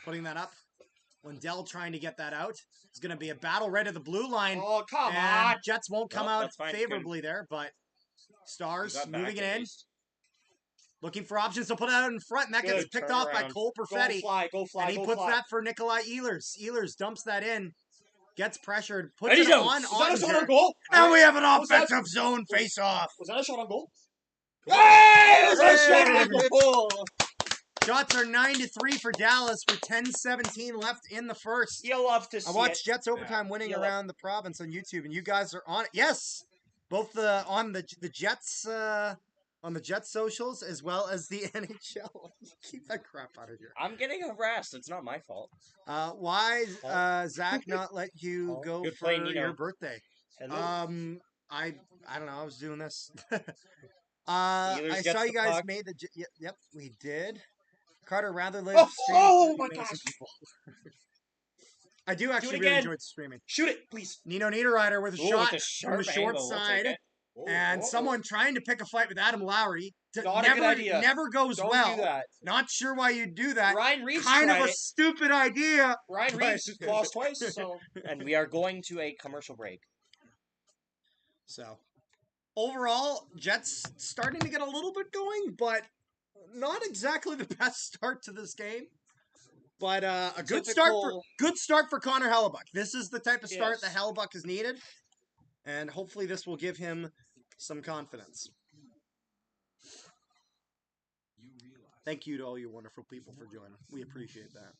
S1: putting that up. Lindell trying to get that out. It's going to be a battle right at the blue line.
S3: Oh, come on.
S1: Jets won't come out favorably there, but Stars moving it in. Looking for options to put it out in front, and that gets picked off by Cole Perfetti.
S3: Go fly,
S1: and he puts that for Nikolai Ehlers. Ehlers dumps that in, gets pressured, puts
S3: it on. Was that a shot on goal?
S1: And we have an offensive zone face-off.
S3: Was that a shot on goal?
S1: Hey! It was a shot on goal. Shots are 9-3 for Dallas with 10:17 left in the first.
S3: You'll love to see
S1: I watched Jets overtime winning around the province on YouTube, and you guys are on it. Yes, both on the Jets on the Jets socials as well as the NHL. Keep that crap out of here.
S2: I'm getting harassed. It's not my fault.
S1: Why Zach not let you go for your birthday?
S3: Hello.
S1: I don't know. I was doing this. I saw you guys made the. Yep, we did. Carter rather live.
S3: Oh my gosh!
S1: I do actually really enjoy streaming.
S3: Shoot it, please.
S1: Nino Niederreiter with a shot from the short
S2: angle.
S1: side. And someone trying to pick a fight with Adam Lowry.
S3: Not a good idea.
S1: Never goes
S3: Don't
S1: well.
S3: do that.
S1: Not sure why you'd do that.
S3: Ryan Reeves
S1: kind of a stupid idea.
S3: Ryan Reeves lost twice. So.
S2: And we are going to a commercial break.
S1: So, overall, Jets starting to get a little bit going, but not exactly the best start to this game. But a good start for Connor Hellebuck. This is the type of start that Hellebuck is needed. And hopefully this will give him some confidence. Thank you to all you wonderful people for joining. We appreciate that.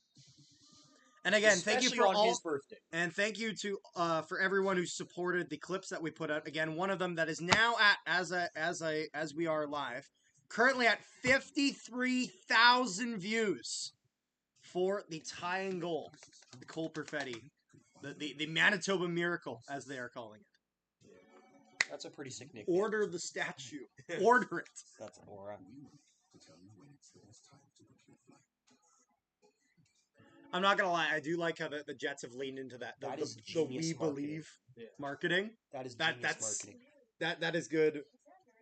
S1: And again, thank you for all.
S3: His birthday.
S1: And thank you to for everyone who supported the clips that we put out. Again, one of them that is now at as we are live, currently at 53,000 views for the tying goal, the Cole Perfetti, the Manitoba Miracle as they are calling it.
S3: That's a pretty significant.
S1: Order the statue. Order it.
S2: That's aura.
S1: I'm not gonna lie. I do like how the Jets have leaned into that. The we believe marketing.
S3: That is genius marketing.
S1: That is good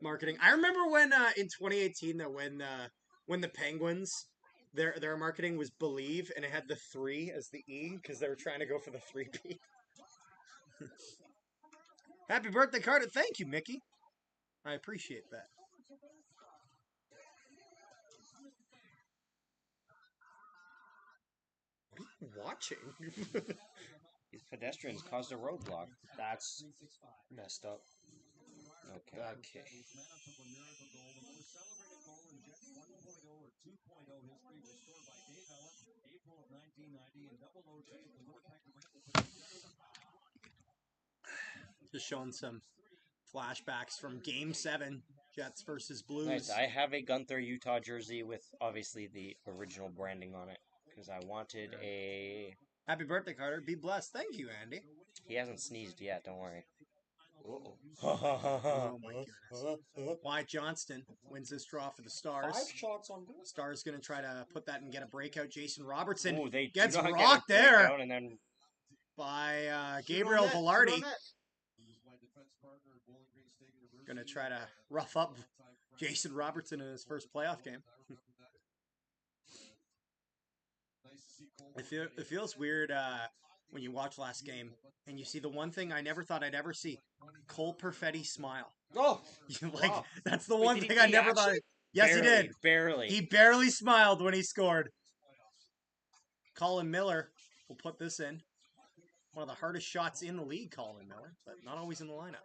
S1: marketing. I remember when in 2018 though when the Penguins their marketing was believe and it had the 3 as the E because they were trying to go for the 3P. Happy birthday, Carter. Thank you, Mickey. I appreciate that. What are you watching?
S2: These pedestrians caused a roadblock.
S3: That's messed up.
S2: Okay.
S1: Just showing some flashbacks from Game 7, Jets versus Blues.
S2: Nice. I have a Gunther Utah jersey with obviously the original branding on it Because I wanted a...
S1: Happy birthday, Carter. Be blessed. Thank you, Andy.
S2: He hasn't sneezed yet, don't worry.
S1: Oh my goodness. Wyatt Johnston wins this draw for the Stars.
S3: 5 shots on goal.
S1: Stars going to try to put that and get a breakout. Jason Robertson
S2: Ooh, they
S1: gets
S2: do not
S1: rocked
S2: get a
S1: there
S2: breakdown and then
S1: by Gabriel Velarde. Going to try to rough up Jason Robertson in his first playoff game. It feels weird when you watch last game and you see the one thing I never thought I'd ever see. Cole Perfetti smile.
S3: Oh!
S1: Like,
S3: wow.
S1: That's the one thing I never thought. Yes, he did.
S2: Barely.
S1: He barely smiled when he scored. Colin Miller will put this in. One of the hardest shots in the league, Colin Miller, but not always in the lineup.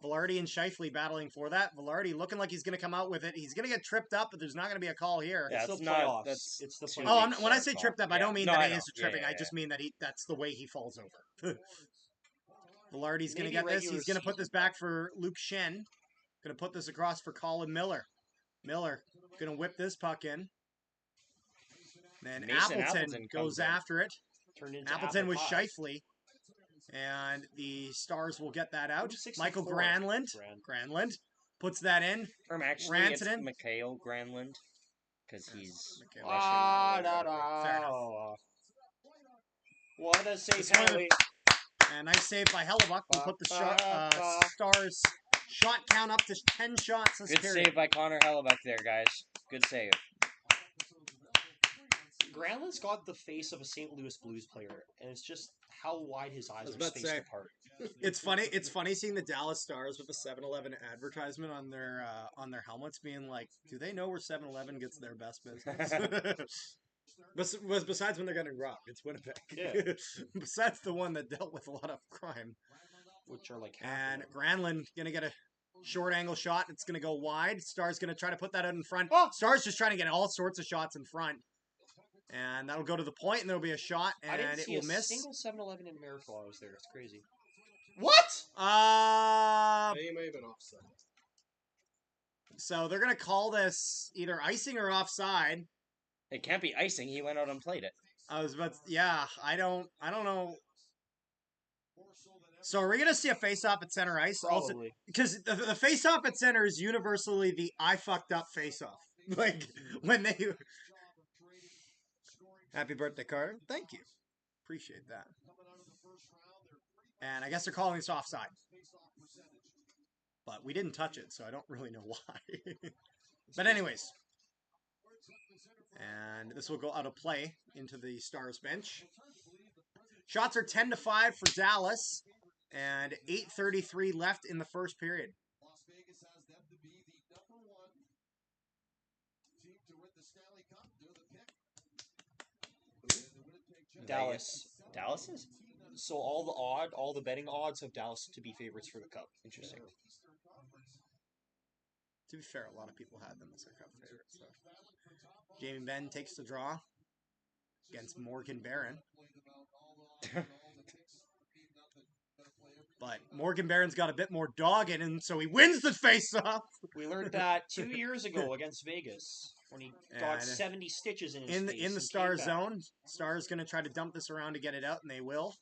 S1: Velarde and Scheifele battling for that. Velarde looking like he's going to come out with it. He's going to get tripped up, but there's not going to be a call here.
S2: Yeah,
S3: It's
S2: it's
S3: the
S2: not.
S3: playoffs.
S2: That's
S3: It's the
S2: too
S3: playoffs.
S2: big
S1: When I
S2: for
S1: say
S2: a call.
S1: tripped up, I don't mean
S2: No,
S1: that
S2: I
S1: he
S2: know.
S1: is tripping.
S2: Yeah,
S1: I just mean that that's the way he falls over. Velarde's going to
S3: Maybe
S1: get this.
S3: regular
S1: He's going to put
S3: season.
S1: this back for Luke Shen. Going to put this across for Colin Miller. Miller going to whip this puck in. Then
S2: Mason
S1: Appleton goes
S2: comes in.
S1: after it.
S3: Turned into
S1: Appleton
S3: apple
S1: with
S3: pie.
S1: Scheifele. And the Stars will get that out.
S3: Number 64.
S1: Michael Granlund. Granlund puts that in.
S2: Or actually, it's
S1: Rantanen.
S2: Mikhail Granlund. Because he's
S1: Mikhail.
S3: Ah,
S1: Fair enough.
S3: What a safe
S1: This one-
S3: penalty.
S1: And nice save by Hellebuck. We'll put the Stars shot count up to 10 shots this
S2: Good
S1: period.
S2: save by Connor Hellebuck there, guys. Good save.
S3: Granlund's got the face of a St. Louis Blues player, and it's just how wide his eyes
S1: was
S3: are
S1: about to
S3: spaced
S1: say.
S3: apart.
S1: It's funny seeing the Dallas Stars with the 7-Eleven advertisement on their helmets being like, do they know where 7-Eleven gets their best business? Besides when they're getting robbed, it's Winnipeg.
S3: Yeah.
S1: Besides the one that dealt with a lot of crime.
S3: Which are like half
S1: And
S3: of them.
S1: Granlund gonna get a short angle shot. It's gonna go wide. Stars gonna try to put that out in front.
S3: Oh!
S1: Stars just trying to get all sorts of shots in front. And that'll go to the point, and there'll be a shot,
S3: I didn't
S1: and it
S3: see
S1: will
S3: a
S1: miss.
S3: single 7-Eleven in America while I was there. It's crazy. What?
S4: He may have been offside.
S1: So they're gonna call this either icing or offside.
S2: It can't be icing. He went out and played it.
S1: I was about to, yeah, I don't know. So are we gonna see a face-off at center ice? Also,
S3: Probably.
S1: because the face-off at center is universally the I fucked up face-off. Like when they. Happy birthday, Carter. Thank you. Appreciate that. And I guess they're calling this offside. But we didn't touch it, so I don't really know why. But anyways. And this will go out of play into the Stars bench. Shots are 10-5 for Dallas. And 8:33 left in the first period.
S3: Dallas.
S2: Dallas is?
S3: So all the betting odds have Dallas to be favorites for the Cup. Interesting.
S1: To be fair, a lot of people had them as their cup favorites. So. Jamie Benn takes the draw against Morgan Barron. But Morgan Barron's got a bit more dog in him, so he wins the face-off.
S3: We learned that 2 years ago against Vegas when he got
S1: And
S3: 70 stitches in his face.
S1: In the
S3: and
S1: Star
S3: came back.
S1: zone, Star's going to try to dump this around to get it out, and they will.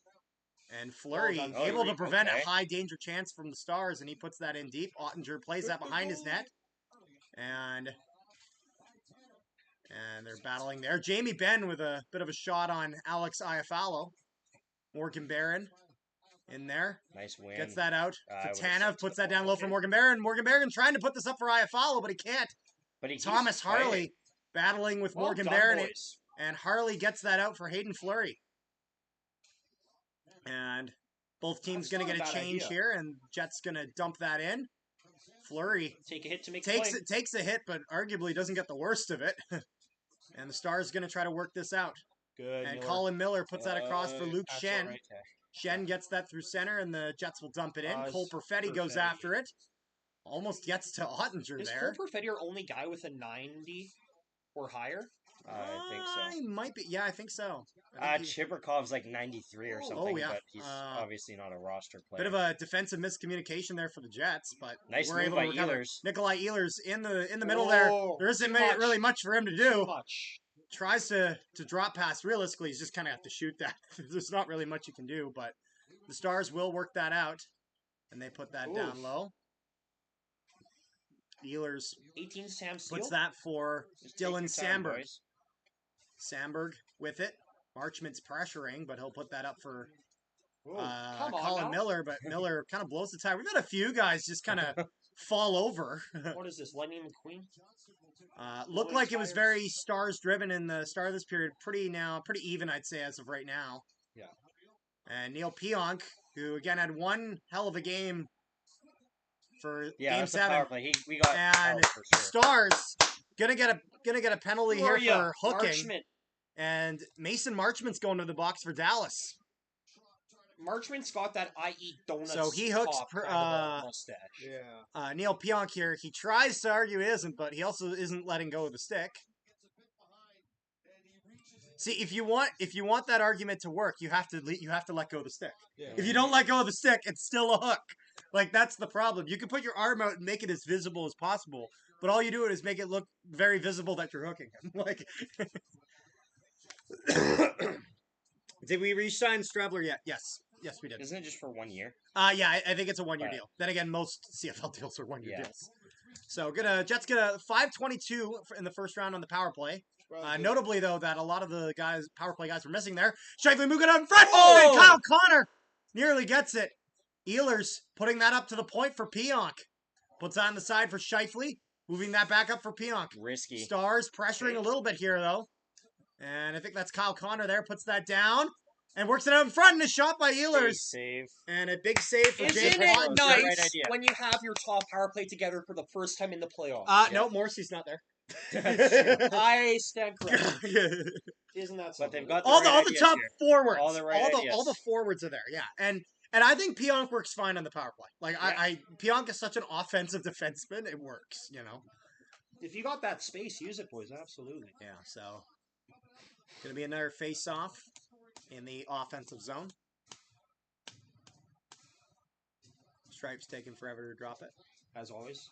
S1: And Fleury
S3: Well done,
S1: able to
S2: Fleury.
S1: prevent
S2: Okay.
S1: a high danger chance from the Stars, and he puts that in deep. Ottinger plays that behind his net, and they're battling there. Jamie Benn with a bit of a shot on Alex Iafallo. Morgan Barron in there.
S2: Nice win.
S1: Gets that out.
S2: I would've
S1: Tanev
S2: said
S1: puts
S2: so.
S1: that down low for Morgan Barron. Morgan Barron trying to put this up for Iafallo, but he can't.
S2: But he keeps
S1: Thomas
S2: playing.
S1: Harley battling with
S3: Well
S1: Morgan
S3: done,
S1: Barron,
S3: boys.
S1: and Harley gets that out for Hayden Fleury. And both teams
S3: That's
S1: going to
S3: not
S1: get a
S3: a bad
S1: change
S3: idea.
S1: here, and Jets going to dump that in. Fleury
S3: Take a hit to make
S1: takes
S3: the play.
S1: takes a hit, but arguably doesn't get the worst of it. And the Stars going to try to work this out.
S3: Good.
S1: And
S3: Miller.
S1: Colin Miller puts that across for Luke
S3: That's
S1: Shen.
S3: all right.
S1: Shen gets that through center, and the Jets will dump it in. Cole
S3: it's
S1: Perfetti goes
S3: Perfetti.
S1: after it. Almost gets to Ottinger
S3: Is
S1: there.
S3: Cole Perfetti our only guy with a 90 or higher?
S2: I think so.
S1: He might be. Yeah, I think so. I think he-
S2: Chibrikov's like 93 or something,
S1: yeah.
S2: but he's obviously not a roster player.
S1: Bit of a defensive miscommunication there for the Jets, but
S2: Nice
S1: we're
S2: move
S1: able
S2: by
S1: to recover.
S2: Ehlers.
S1: Nikolai Ehlers in the middle there.
S3: Whoa,
S1: There isn't
S3: too much.
S1: really much for him to
S3: Too
S1: do.
S3: much.
S1: tries to drop pass. Realistically, he's just kind of have to shoot that. There's not really much you can do, but the Stars will work that out, and they put that down low. Ehlers
S3: 18 Sam Steele.
S1: puts that for Dylan Sandberg.
S2: Boys.
S1: Sandberg with it. Marchment's pressuring, but he'll put that up for
S3: Colin
S1: Miller, but Miller kind of blows the tie. We've had a few guys just kind of fall over.
S3: What is this, Lightning McQueen?
S1: Looked like it was very Stars driven in the start of this period. Pretty even, I'd say, as of right now.
S3: Yeah.
S1: And Neil Pionk, who again had one hell of a game for Game 7.
S2: We got
S1: and
S2: for sure.
S1: Stars gonna get a penalty here for hooking.
S3: Marchment.
S1: And Mason Marchment's going to the box for Dallas.
S3: Marchment's got that I eat donuts.
S1: So he hooks
S3: mustache.
S4: Yeah.
S1: Neil Pionk here. He tries to argue he isn't, but he also isn't letting go of the stick. See, if you want that argument to work, you have to let go of the stick.
S4: Yeah.
S1: If you don't let go of the stick, it's still a hook. Like, that's the problem. You can put your arm out and make it as visible as possible, but all you do is make it look very visible that you're hooking him. Like, did we re-sign Strebler yet? Yes, we did.
S2: Isn't it just for 1 year?
S1: Yeah, I think it's a 1-year deal. Then again, most CFL deals are 1-year deals. So Jets get a 5:22 in the first round on the power play. Notably, though, that a lot of the power play guys were missing there. Shifley moving out in front. Oh! And Kyle Connor nearly gets it. Ehlers putting that up to the point for Pionk. Puts that on the side for Shifley. Moving that back up for Pionk.
S2: Risky.
S1: Stars pressuring a little bit here, though. And I think that's Kyle Connor there. Puts that down. And works it out in front. And a shot by Ehlers.
S2: Save.
S1: And a big save for Jake
S3: Isn't it nice
S2: right
S3: when you have your top power play together for the first time in the playoffs?
S1: No, Morrissey's not there.
S3: I stand corrected. Isn't that something?
S2: But they've got
S1: all the top forwards.
S2: All the right ideas.
S1: All the forwards are there, yeah. And I think Pionk works fine on the power play. Like, Pionk is such an offensive defenseman, it works, you know.
S3: If you got that space, use it, boys. Absolutely.
S1: Yeah, so going to be another face-off in the offensive zone. Stripes taking forever to drop it.
S3: As always.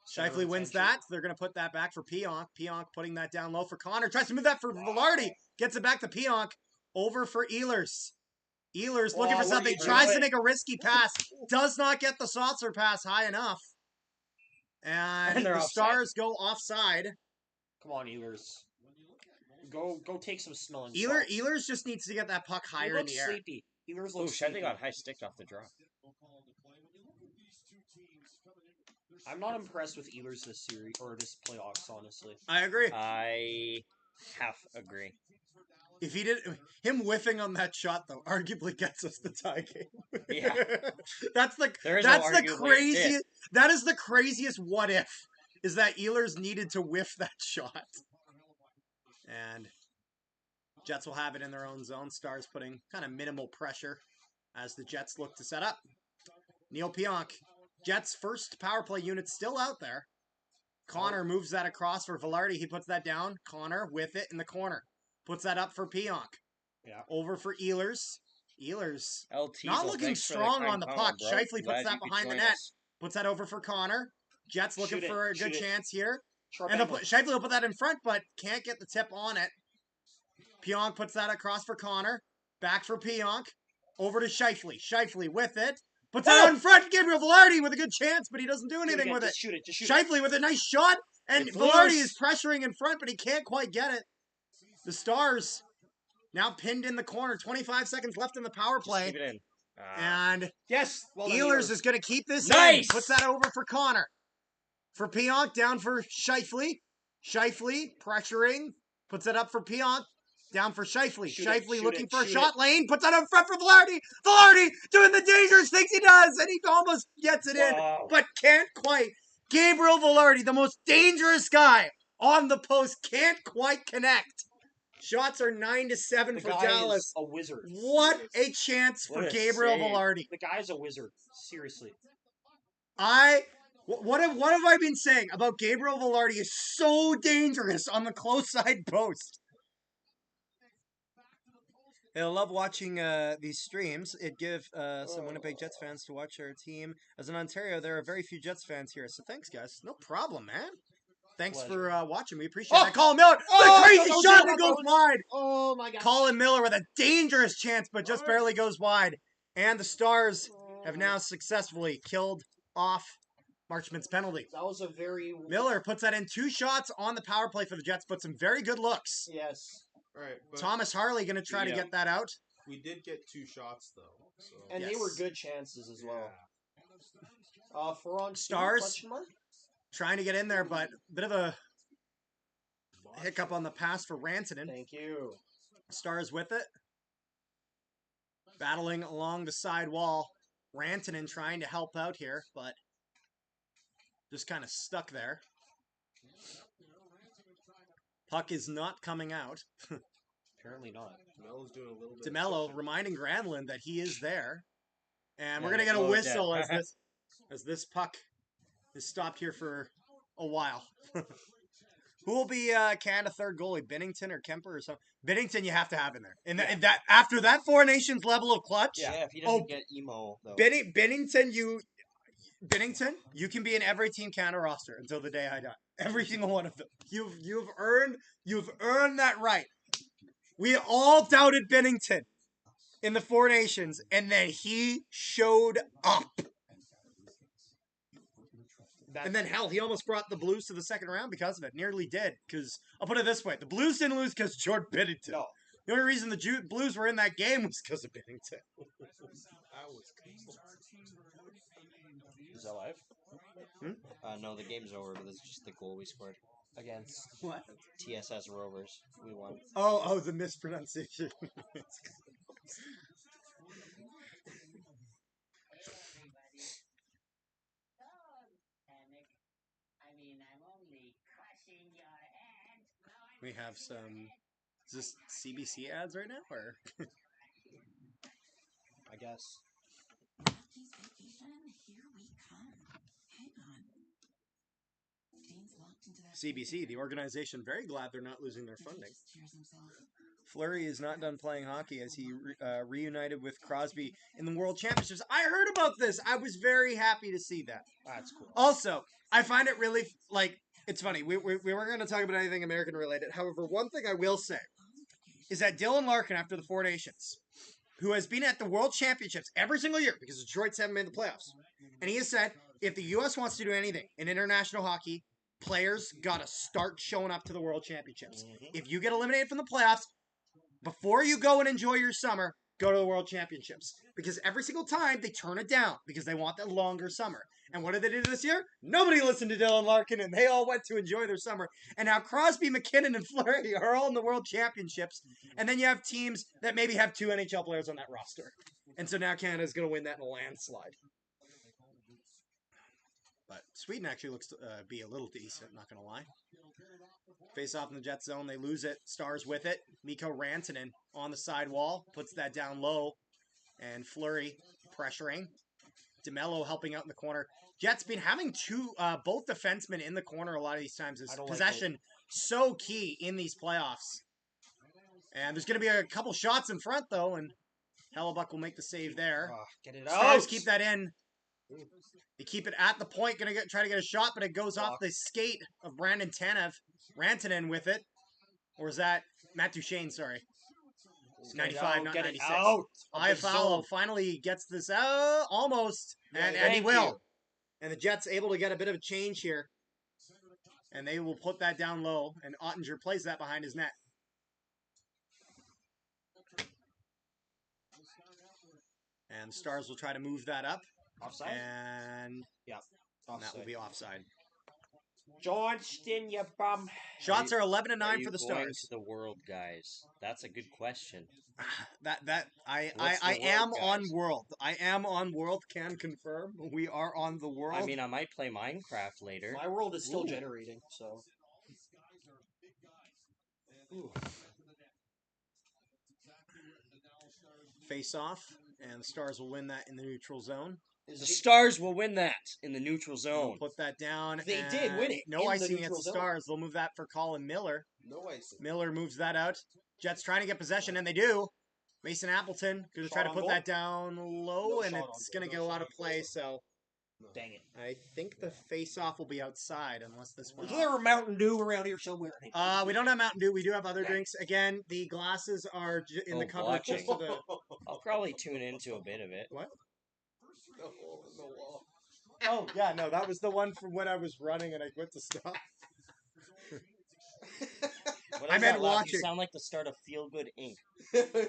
S1: Shifley wins that. They're going to put that back for Pionk. Pionk putting that down low for Connor. Tries to move that for Velarde. Gets it back to Pionk. Over for Ehlers. Ehlers looking for something. Tries to make a risky pass. Does not get the saucer pass high enough. And the Stars go offside.
S3: Come on, Ehlers. Go take some smelling.
S1: Ehlers just needs to get that puck higher in the air.
S3: Sleepy. Ehlers looks sleepy.
S2: Shifley got high sticked off the draw.
S3: I'm not impressed with Ehlers this series or this playoffs, honestly.
S1: I agree.
S2: I half agree.
S1: If he did, him whiffing on that shot though, arguably gets us the tie game.
S2: Yeah,
S1: that's the craziest. That is the craziest. What if is that Ehlers needed to whiff that shot, and Jets will have it in their own zone. Stars putting kind of minimal pressure as the Jets look to set up. Neil Pionk. Jets' first power play unit still out there. Connor moves that across for Velarde. He puts that down. Connor with it in the corner. Puts that up for Pionk.
S3: Yeah.
S1: Over for Ehlers. Ehlers
S2: LT's
S1: not looking strong on the puck. Shifley puts that behind the net. Puts that over for Connor. Jets looking for a good chance here. And Shifley will put that in front, but can't get the tip on it. Pionk puts that across for Connor. Back for Pionk. Over to Shifley. Shifley with it. Puts that out in front. Gabriel Velarde with a good chance, but he doesn't do anything with it.
S3: Just shoot it.
S1: Shifley with a nice shot. And Velarde is pressuring in front, but he can't quite get it. The Stars now pinned in the corner. 25 seconds left in the power play.
S2: Keep it in.
S1: And
S3: yes,
S1: Ehlers is going to keep this in. Puts that over for Connor. For Pionk, down for Shifley. Shifley pressuring. Puts it up for Pionk. Down for Shifley. Shifley looking for a shot lane. Puts that up front for Velarde. Velarde doing the dangerous things he does. And he almost gets it in. But can't quite. Gabriel Velarde, the most dangerous guy on the post, can't quite connect. Shots are 9-7 for Dallas.
S3: Is a wizard.
S1: What a chance for Gabriel Velarde.
S3: The guy's a wizard. Seriously.
S1: What have I been saying about Gabriel Velarde is so dangerous on the close side post. I love watching these streams. It gives some Winnipeg Jets fans to watch our team. As in Ontario, there are very few Jets fans here. So thanks, guys. No problem, man. thanks
S3: Pleasure.
S1: for watching. We appreciate that. Colin Miller, the crazy shot that goes wide.
S3: Oh my God!
S1: Colin Miller with a dangerous chance, but just barely goes wide. And the Stars have now successfully killed off Marchment's penalty.
S3: That was a very...
S1: Miller puts that in 2 shots on the power play for the Jets, but some very good looks.
S3: Yes.
S4: All right, but
S1: Thomas Harley going to try to get that out.
S4: we did get 2 shots though, so.
S3: And they were good chances as well.
S4: Yeah.
S3: Ferron
S1: Stars trying to get in there, but a bit of a hiccup on the pass for Rantanen.
S3: Thank you.
S1: Stars with it. Battling along the side wall. Rantanen trying to help out here, but just kind of stuck there. Puck is not coming out.
S3: Apparently not.
S4: DeMello's doing a little bit.
S1: DeMello reminding Granlund that he is there. And we're going to get a whistle as this puck is stopped here for a while. Who will be Canada third goalie? Binnington or Kemper or something? Binnington you have to have in there. And that after that Four Nations level of clutch.
S3: Yeah, if he doesn't get emo though.
S1: Binnington, you can be in every Team Canada roster until the day I die. Every single one of them. You've earned that right. We all doubted Binnington in the Four Nations, and then he showed up. And then, hell, he almost brought the Blues to the second round because of it. Nearly did. Because, I'll put it this way. The Blues didn't lose because of Jordan Binnington.
S3: No.
S1: The only reason the Blues were in that game was because of Binnington.
S3: Is that live? No, the game's over, but this is just the goal we scored. Against
S1: What?
S3: TSS Rovers. We won.
S1: Oh, the mispronunciation. We have some... Is this CBC ads right now, or...?
S3: I guess.
S1: CBC, the organization, very glad they're not losing their funding. Fleury is not done playing hockey as he reunited with Crosby in the World Championships. I heard about this. I was very happy to see that.
S3: That's cool.
S1: Also, I find it really, it's funny. We weren't going to talk about anything American related. However, one thing I will say is that Dylan Larkin, after the Four Nations, who has been at the World Championships every single year because Detroit's haven't made the playoffs, and he has said, if the U.S. wants to do anything in international hockey, players got to start showing up to the World Championships. If you get eliminated from the playoffs, before you go and enjoy your summer, go to the World Championships. Because every single time, they turn it down because they want the longer summer. And what did they do this year? Nobody listened to Dylan Larkin, and they all went to enjoy their summer. And now Crosby, McKinnon, and Fleury are all in the World Championships. And then you have teams that maybe have 2 NHL players on that roster. And so now Canada's going to win that in a landslide. But Sweden actually looks to be a little decent, not going to lie. Face off in the Jet zone. They lose it. Stars with it. Mikko Rantanen on the side wall. Puts that down low. And Fleury pressuring. DeMello helping out in the corner. Jets been having both defensemen in the corner a lot of these times. Is possession so key in these playoffs. And there's going to be a couple shots in front, though. And Hellebuck will make the save there.
S3: Get it out.
S1: Stars keep that in. They keep it at the point, try to get a shot, but it goes off the skate of Brandon Tanev. Rantanen with it. Or is that Matt Duchene, sorry. 95, not 96. Iafallo finally gets this out, almost, and he will. And the Jets able to get a bit of a change here. And they will put that down low, and Ottinger plays that behind his net. And the Stars will try to move that up.
S3: Offside?
S1: And
S3: offside.
S1: That will be offside.
S3: Johnston, you bum.
S1: Shots are 11-9 for the
S2: Going
S1: Stars.
S2: to the world, guys. That's a good question.
S1: I am on world. I am on world. Can confirm we are on the world.
S2: I mean, I might play Minecraft later.
S3: My world is still generating, so.
S1: Face off, and the Stars will win that in the neutral zone.
S2: The Stars will win that in the neutral zone.
S1: We'll put that down.
S3: They did win it.
S1: No icing against the Stars. They'll move that for Colin Miller.
S4: No icing.
S1: Miller moves that out. Jets trying to get possession, and they do. Mason Appleton going to try to put that down low, and it's going to get a lot of play, so
S3: Dang it.
S1: I think the face-off will be outside unless this one.
S3: Is there a Mountain Dew around here somewhere?
S1: We don't have Mountain Dew. We do have other drinks. Again, the glasses are in the cupboard
S2: watching.
S1: just to the.
S2: I'll probably tune into a bit of it.
S1: What?
S4: The hole in the wall.
S1: Oh yeah, no, that was the one from when I was running and I went to stop.
S2: What
S1: I
S2: is
S1: meant
S2: that laugh?
S1: watching.
S2: You sound like the start of Feel Good Inc.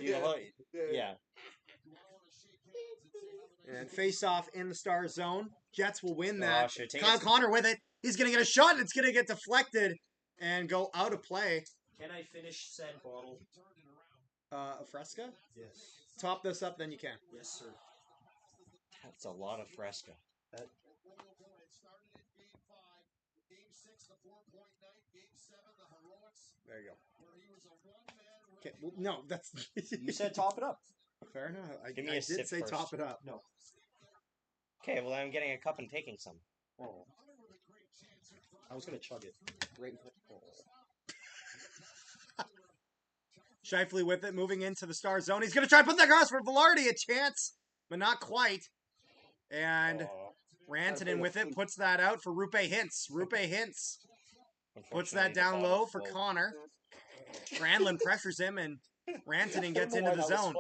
S2: You know what? Yeah.
S1: And face off in the star zone. Jets will win that. Kyle
S2: it.
S1: Connor with it. He's going to get a shot and it's going to get deflected and go out of play.
S3: Can I finish said bottle?
S1: A Fresca?
S4: Yes.
S1: Top this up, then you can.
S3: Yes, sir.
S2: That's a lot of Fresca.
S1: There you go. Okay, well, no, that's...
S3: You said top it up.
S1: Fair enough. I
S2: Give me a
S1: did
S2: sip
S1: say
S2: first.
S1: top it up.
S3: No.
S2: Okay, well, I'm getting a cup and taking some.
S3: Oh. I was going to chug it. Right in front. Oh.
S1: Shifley with it, moving into the star zone. He's going to try to put that across for Velarde. A chance, but not quite. And Rantanen with it, puts that out for Rupe Hintz. Rupe Hintz puts that down low for Connor. Granlund pressures him, and Rantanen gets into the zone.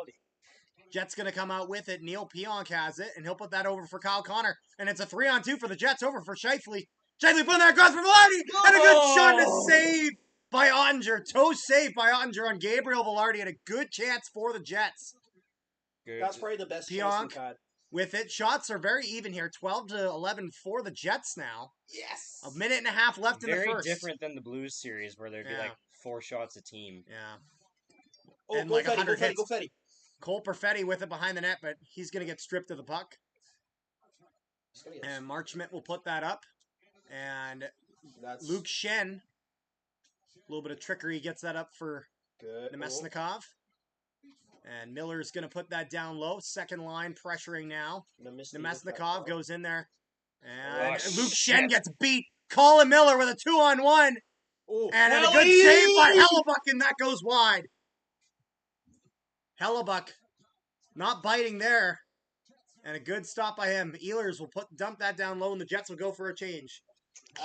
S1: Jets going to come out with it. Neil Pionk has it, and he'll put that over for Kyle Connor. And it's a 3-on-2 for the Jets over for Shifley. Shifley putting that across for Velarde, and a good shot to save by Ottinger. Toe save by Ottinger on Gabriel Velarde, and a good chance for the Jets.
S2: Good.
S3: That's probably the best chance
S1: Pionk
S3: we've had.
S1: with it. Shots are very even here. 12-11 for the Jets now.
S3: Yes!
S1: A minute and a half left in the first.
S2: Very different than the Blues series where there'd be like 4 shots a team.
S1: Yeah.
S3: Oh,
S1: and
S3: go
S1: like
S3: Fetty,
S1: 100
S3: go Fetty,
S1: hits.
S3: go Fetty.
S1: Cole Perfetti with it behind the net, but he's going to get stripped of the puck. And Mark Schmidt will put that up. And
S3: That's
S1: Luke Shen, a little bit of trickery, gets that up for
S3: good.
S1: Nemesnikov. And Miller's going to put that down low. Second line pressuring now. Nemesnikov goes in there. And Luke Shen gets beat. Colin Miller with a 2-on-1.
S3: Oh,
S1: and a good save by Hellebuck, and that goes wide. Hellebuck not biting there. And a good stop by him. Ehlers will dump that down low, and the Jets will go for a change.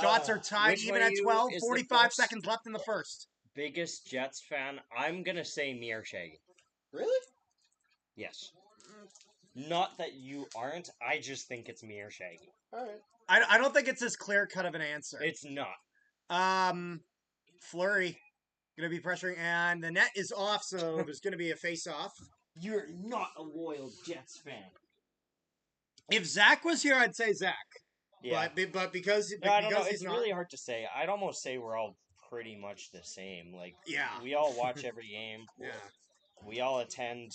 S1: Shots are tied even at 12. 45 seconds left in the first.
S2: Biggest Jets fan? I'm going to say Mir Shaggy.
S3: Really?
S2: Yes. Not that you aren't. I just think it's Mir Shaggy.
S3: All right.
S1: I don't think it's as clear-cut of an answer.
S2: It's not.
S1: Fleury going to be pressuring, and the net is off, so there's going to be a face-off.
S3: You're not a loyal Jets fan.
S1: If Zach was here, I'd say Zach.
S2: Yeah.
S1: But because
S2: I don't know.
S1: he's
S2: It's
S1: not,
S2: really hard to say. I'd almost say we're all pretty much the same. Like,
S1: yeah,
S2: we all watch every game.
S1: Yeah.
S2: We all attend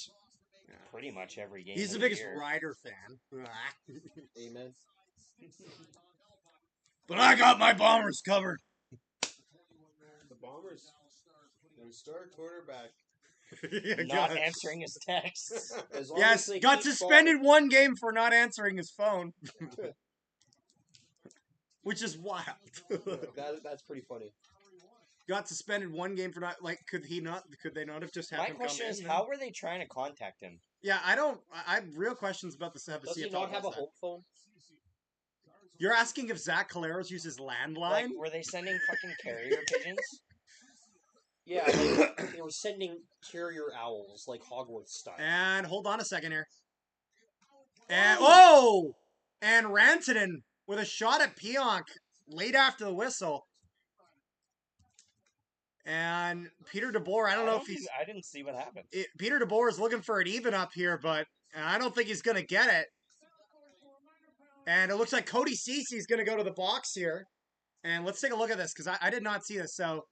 S2: pretty much every game.
S1: He's the biggest Ryder fan.
S3: Amen.
S1: But I got my Bombers covered.
S4: The Bombers, their star quarterback.
S2: Not answering his texts.
S1: Yes, got suspended one game for not answering his phone. Which is wild.
S3: That's pretty funny.
S1: Got suspended one game for not, could they not have just had him come in?
S2: My question is, how were they trying to contact him?
S1: Yeah, I have real questions about the
S3: Does he not have a home phone?
S1: You're asking if Zach Caleros uses landline?
S2: Like, were they sending fucking carrier pigeons?
S3: Yeah, they were sending carrier owls, like Hogwarts style.
S1: And hold on a second here. And and Rantanen with a shot at Pionk late after the whistle. And Peter DeBoer, I don't know if he's...
S2: I didn't see what happened.
S1: Peter DeBoer is looking for an even up here, but I don't think he's going to get it. And it looks like Cody Cece's going to go to the box here. And let's take a look at this, because I did not see this. So,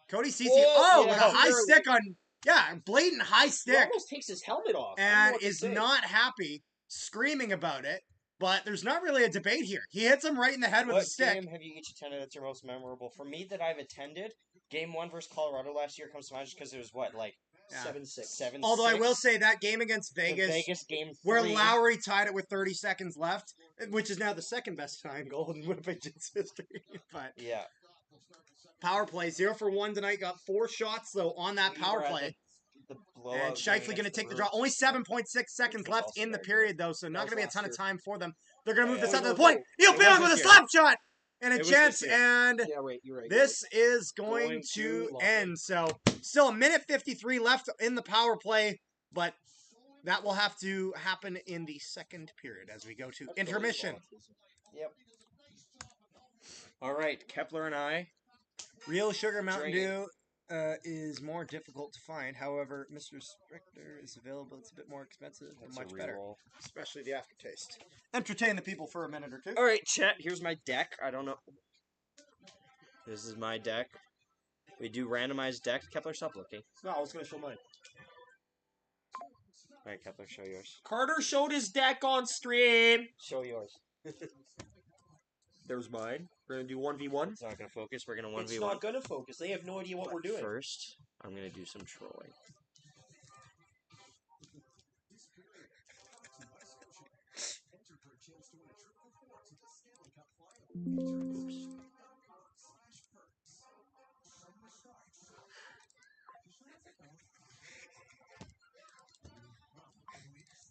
S1: Cody Cece, with a high stick on... Yeah, blatant high stick.
S3: He almost takes his helmet off.
S1: And is not happy, screaming about it. But there's not really a debate here. He hits him right in the head with a stick.
S2: What game have you each attended that's your most memorable? For me, that I've attended, Game 1 versus Colorado last year comes to mind just because it was, 7-6.
S1: Although I will say that game against Vegas,
S2: game 3,
S1: where Lowry tied it with 30 seconds left, which is now the second best tying goal in Winnipeg Jets history. But
S2: yeah.
S1: Power play, 0 for 1 tonight. Got 4 shots, though, on that power play.
S3: The
S1: And Scheifele going to take the draw. Only 7.6 seconds left in the period, though, so not going to be a ton of time for them. They're going to move this out to the point. Neil Pionk with a slap shot! And a chance, and this is going to end. So, still a minute 53 left in the power play, but that will have to happen in the second period as we go to intermission.
S3: Yep. All right, Kepler and I.
S1: Real Sugar Mountain Dew is more difficult to find. However, Mr. Spectre is available. It's a bit more expensive, but much better. Especially the aftertaste. Entertain the people for a minute or two.
S3: All right, chat. Here's my deck. I don't know. This is my deck. We do randomized deck. Kepler, stop looking.
S4: No, I was going to show mine.
S3: All right, Kepler, show yours.
S2: Carter showed his deck on stream.
S3: Show yours.
S4: There's mine. We're going to do 1v1.
S3: It's not going to focus. We're going to 1v1.
S2: It's not going to focus. They have no idea what we're doing.
S3: First, I'm going to do some trolling. Oops.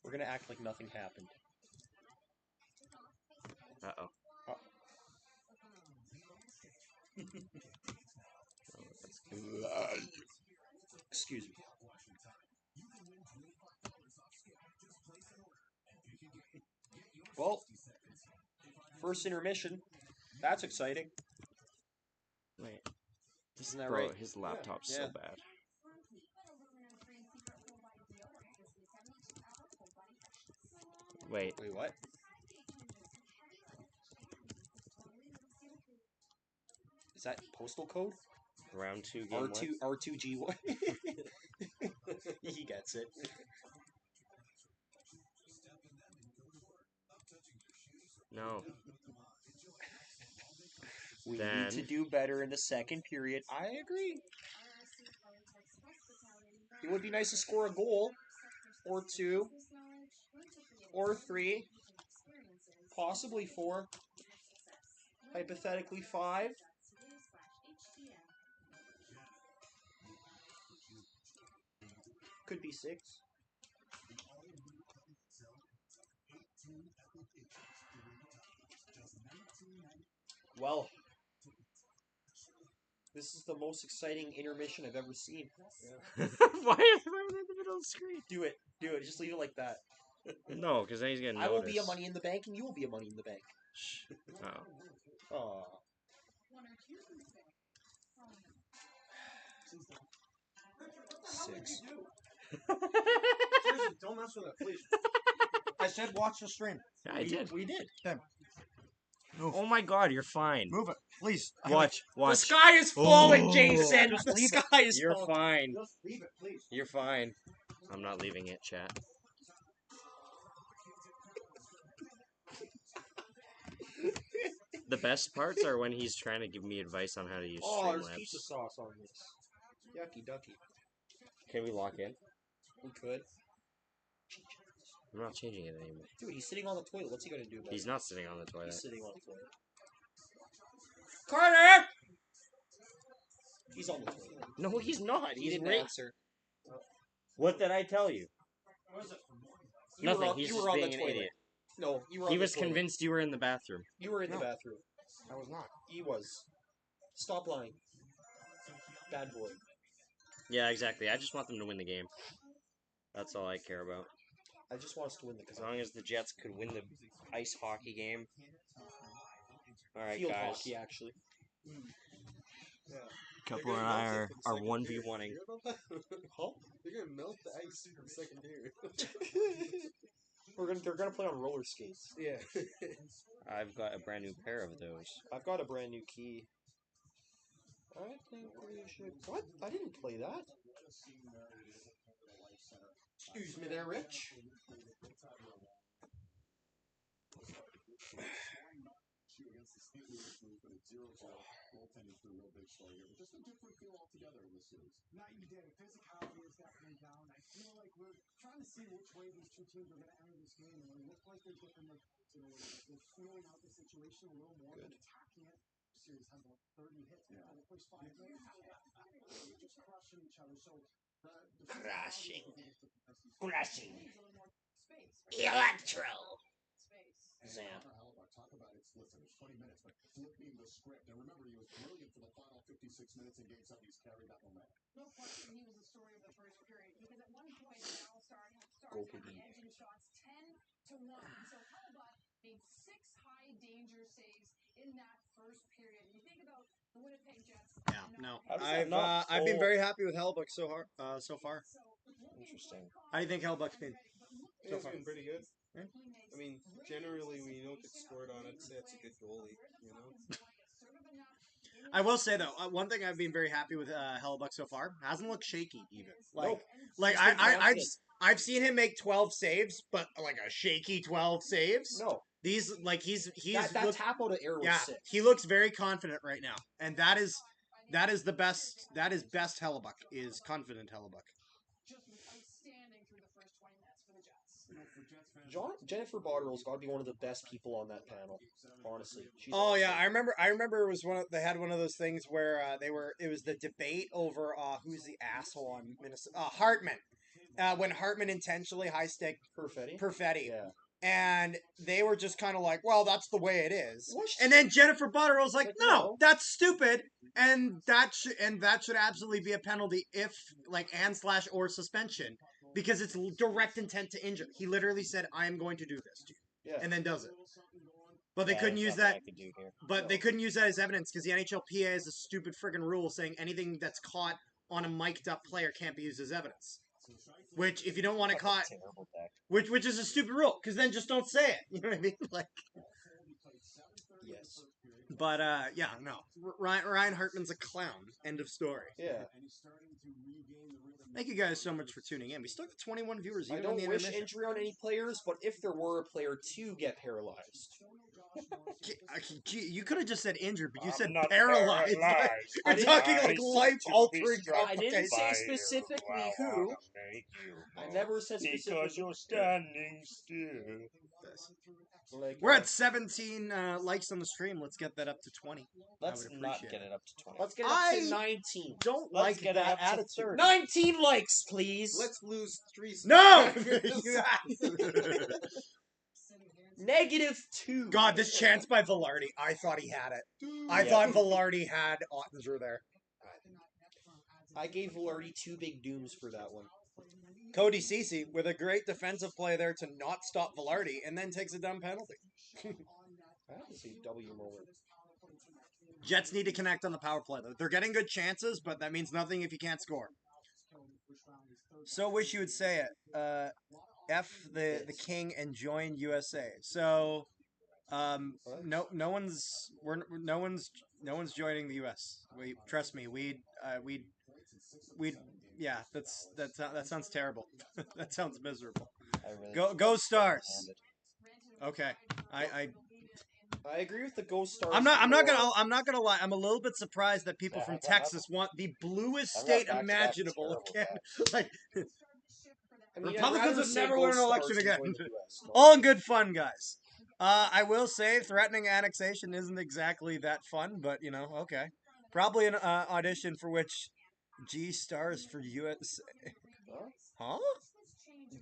S2: We're going to act like nothing happened.
S3: Uh-oh.
S2: Excuse me. Well, first intermission. That's exciting.
S3: Wait.
S2: Isn't that
S3: Bro,
S2: right?
S3: his laptop's so bad. Wait.
S2: Wait, what? Is that postal code?
S3: Round 2 game
S2: R2G1. He gets it.
S3: No.
S2: We need to do better in the second period. I agree. It would be nice to score a goal. Or 2. Or 3. Possibly 4. Hypothetically 5. Could be 6. Well, this is the most exciting intermission I've ever seen.
S3: Yeah. Why is it in the middle of the screen?
S2: Do it. Do it. Just leave it like that.
S3: No, because then he's going to notice.
S2: I will be a Money in the Bank, and you will be a Money in the Bank.
S3: Shh. Oh.
S2: Aww. Six.
S1: Seriously, don't mess with it, please. I said watch the stream.
S3: Yeah, I did.
S2: We did.
S1: Then. Move.
S3: Oh my god, you're fine.
S1: Move it, please.
S3: Watch.
S2: The sky is falling, Jason!
S1: Just
S2: The
S1: leave it.
S2: sky is
S3: You're
S2: falling.
S3: fine.
S1: Just leave it, please.
S3: You're fine. I'm not leaving it, chat. The best parts are when he's trying to give me advice on how to use
S2: there's
S3: Streamlabs.
S2: pizza sauce on this. Yucky ducky.
S3: Can we lock in?
S2: We could.
S3: I'm not changing it anymore.
S2: Dude, he's sitting on the toilet. What's he gonna do about
S3: He's
S2: it?
S3: not sitting on the toilet.
S2: He's sitting on the toilet. Carter! He's on the toilet.
S3: No, he's not.
S2: He
S3: He's
S2: didn't
S3: right.
S2: answer.
S3: What did I tell you? Nothing. He's
S2: you
S3: just
S2: were on
S3: being
S2: the
S3: an
S2: toilet.
S3: idiot.
S2: No, you were on
S3: He
S2: the
S3: was
S2: toilet.
S3: convinced you were in the bathroom.
S2: You were in the
S1: No.
S2: bathroom.
S1: I was not.
S2: He was. Stop lying. Bad boy.
S3: Yeah, exactly. I just want them to win the game. That's all I care about.
S2: I just want us to win the
S3: As long as the Jets could win the ice hockey game. Alright,
S2: field
S3: guys.
S2: hockey, actually.
S4: Yeah.
S3: Kepler and I are 1v1ing.
S2: Huh?
S4: They're gonna melt the ice in the second period.
S2: They're gonna play on roller skates.
S4: Yeah.
S3: I've got a brand new pair of those.
S2: I've got a brand new key. I think we should. What? I didn't play that.
S1: Excuse me there, Rich.
S5: Night and day, physicality is definitely down. I feel like we're trying to see which way these two teams are going to enter this game, and they look like they're different. They're feeling out the situation a little more than attacking it. Series has about 30 hits in the first 5 minutes. Just crushing each other. So
S3: Crashing. Electro. Zam.
S5: Talk about it. Listen, it's 20 minutes, but flipping the script. And remember, he was brilliant for the final 56 minutes in Game 7. He's carried that momentum.
S6: No question, he was the story of the first period because at one point the Battle Stars
S3: Go
S6: had
S3: Piggy.
S6: edging shots 10-1. So Hellebuck made 6 high danger saves in that first period. You think about the Winnipeg Jets.
S1: Yeah, no.
S3: How does that
S1: I've been
S3: not
S1: very happy with Hellebuck so far.
S2: Interesting.
S1: How do you think Hellebuck's been?
S4: It's been pretty good.
S1: Yeah.
S4: I mean, generally, when you don't get scored on, I'd say it's a good goalie, you know?
S1: I will say though, one thing I've been very happy with Hellebuck so far hasn't looked shaky even.
S3: Nope.
S1: Like
S3: He's been confident.
S1: I've seen him make 12 saves, but like a shaky 12 saves.
S3: No.
S1: These like he's
S3: That tap out of air was
S1: yeah,
S3: sick.
S1: he looks very confident right now, and that is the best. That is best Hellebuck is confident Hellebuck.
S6: Just outstanding through the first 20 minutes for the Jets.
S3: Jennifer Botterill's got to be one of the best people on that panel. Honestly. She's
S1: Oh
S3: awesome.
S1: yeah, I remember it was they had one of those things where it was the debate over who's the asshole on Minnesota Hartman. When Hartman intentionally high stick Perfetti.
S3: Yeah.
S1: And they were just kind of like, well, that's the way it is.
S3: What?
S1: And then Jennifer Butterill's like, no,
S3: no.
S1: that's stupid. And that should absolutely be a penalty if like or suspension because it's direct intent to injure. He literally said, I am going to do this to you.
S3: Yeah.
S1: And then does it. But they
S2: Yeah,
S1: couldn't
S2: there's
S1: use
S2: nothing
S1: that.
S2: I could do here.
S1: But they couldn't use that as evidence because the NHLPA has a stupid friggin' rule saying anything that's caught on a mic'd up player can't be used as evidence. Which, if you don't want to caught,
S2: Terrible deck.
S1: which is a stupid rule, because then just don't say it. You know what I mean? Like,
S3: Yes.
S1: but yeah, no. Ryan Hartman's a clown. End of story.
S3: Yeah.
S1: Thank you guys so much for tuning in. We still got 21 viewers.
S3: I
S1: Even on
S3: don't
S1: the
S3: wish
S1: intermission.
S3: injury on any players, but if there were a player to get paralyzed,
S1: You could have just said injured, but you
S2: I'm
S1: said
S2: not
S1: paralyzed.
S2: paralyzed.
S1: You're
S3: I
S1: talking
S3: didn't-
S1: like life-altering
S3: I didn't say
S1: complications.
S3: specifically who. I never said specifically.
S2: Because you're standing still.
S3: Like,
S1: We're at 17 likes on the stream. Let's get that up to 20.
S2: Let's
S1: would
S2: not
S1: appreciate
S2: get
S1: it.
S2: it up to 20.
S3: Let's get it up
S1: I
S3: to 19.
S1: Don't
S2: Let's
S1: like
S2: get it
S1: that
S2: up to
S1: attitude.
S2: 30.
S3: 19 likes, please.
S4: Let's lose 3
S1: No!
S3: -2.
S1: God, this chance by Velarde. I thought he had it. I thought Velarde had Ottinger there.
S3: I gave Velarde 2 big dooms for that one.
S1: Cody Ceci with a great defensive play there to not stop Velarde and then takes a dumb penalty.
S3: I have to say W moment.
S1: Jets need to connect on the power play though. They're getting good chances, but that means nothing if you can't score. So wish you would say it. F the king and join USA. So no one's joining the US. Trust me, yeah, that sounds terrible. That sounds miserable. Go Stars. Okay.
S3: I agree with the Ghost Stars.
S1: I'm not gonna lie. I'm a little bit surprised that people from Texas want the bluest state imaginable of Canada. Like
S3: I mean,
S1: Republicans would never win an election again.
S3: No.
S1: All in good fun, guys. I will say threatening annexation isn't exactly that fun, but you know, okay. Probably an audition for which G stars for USA. Huh?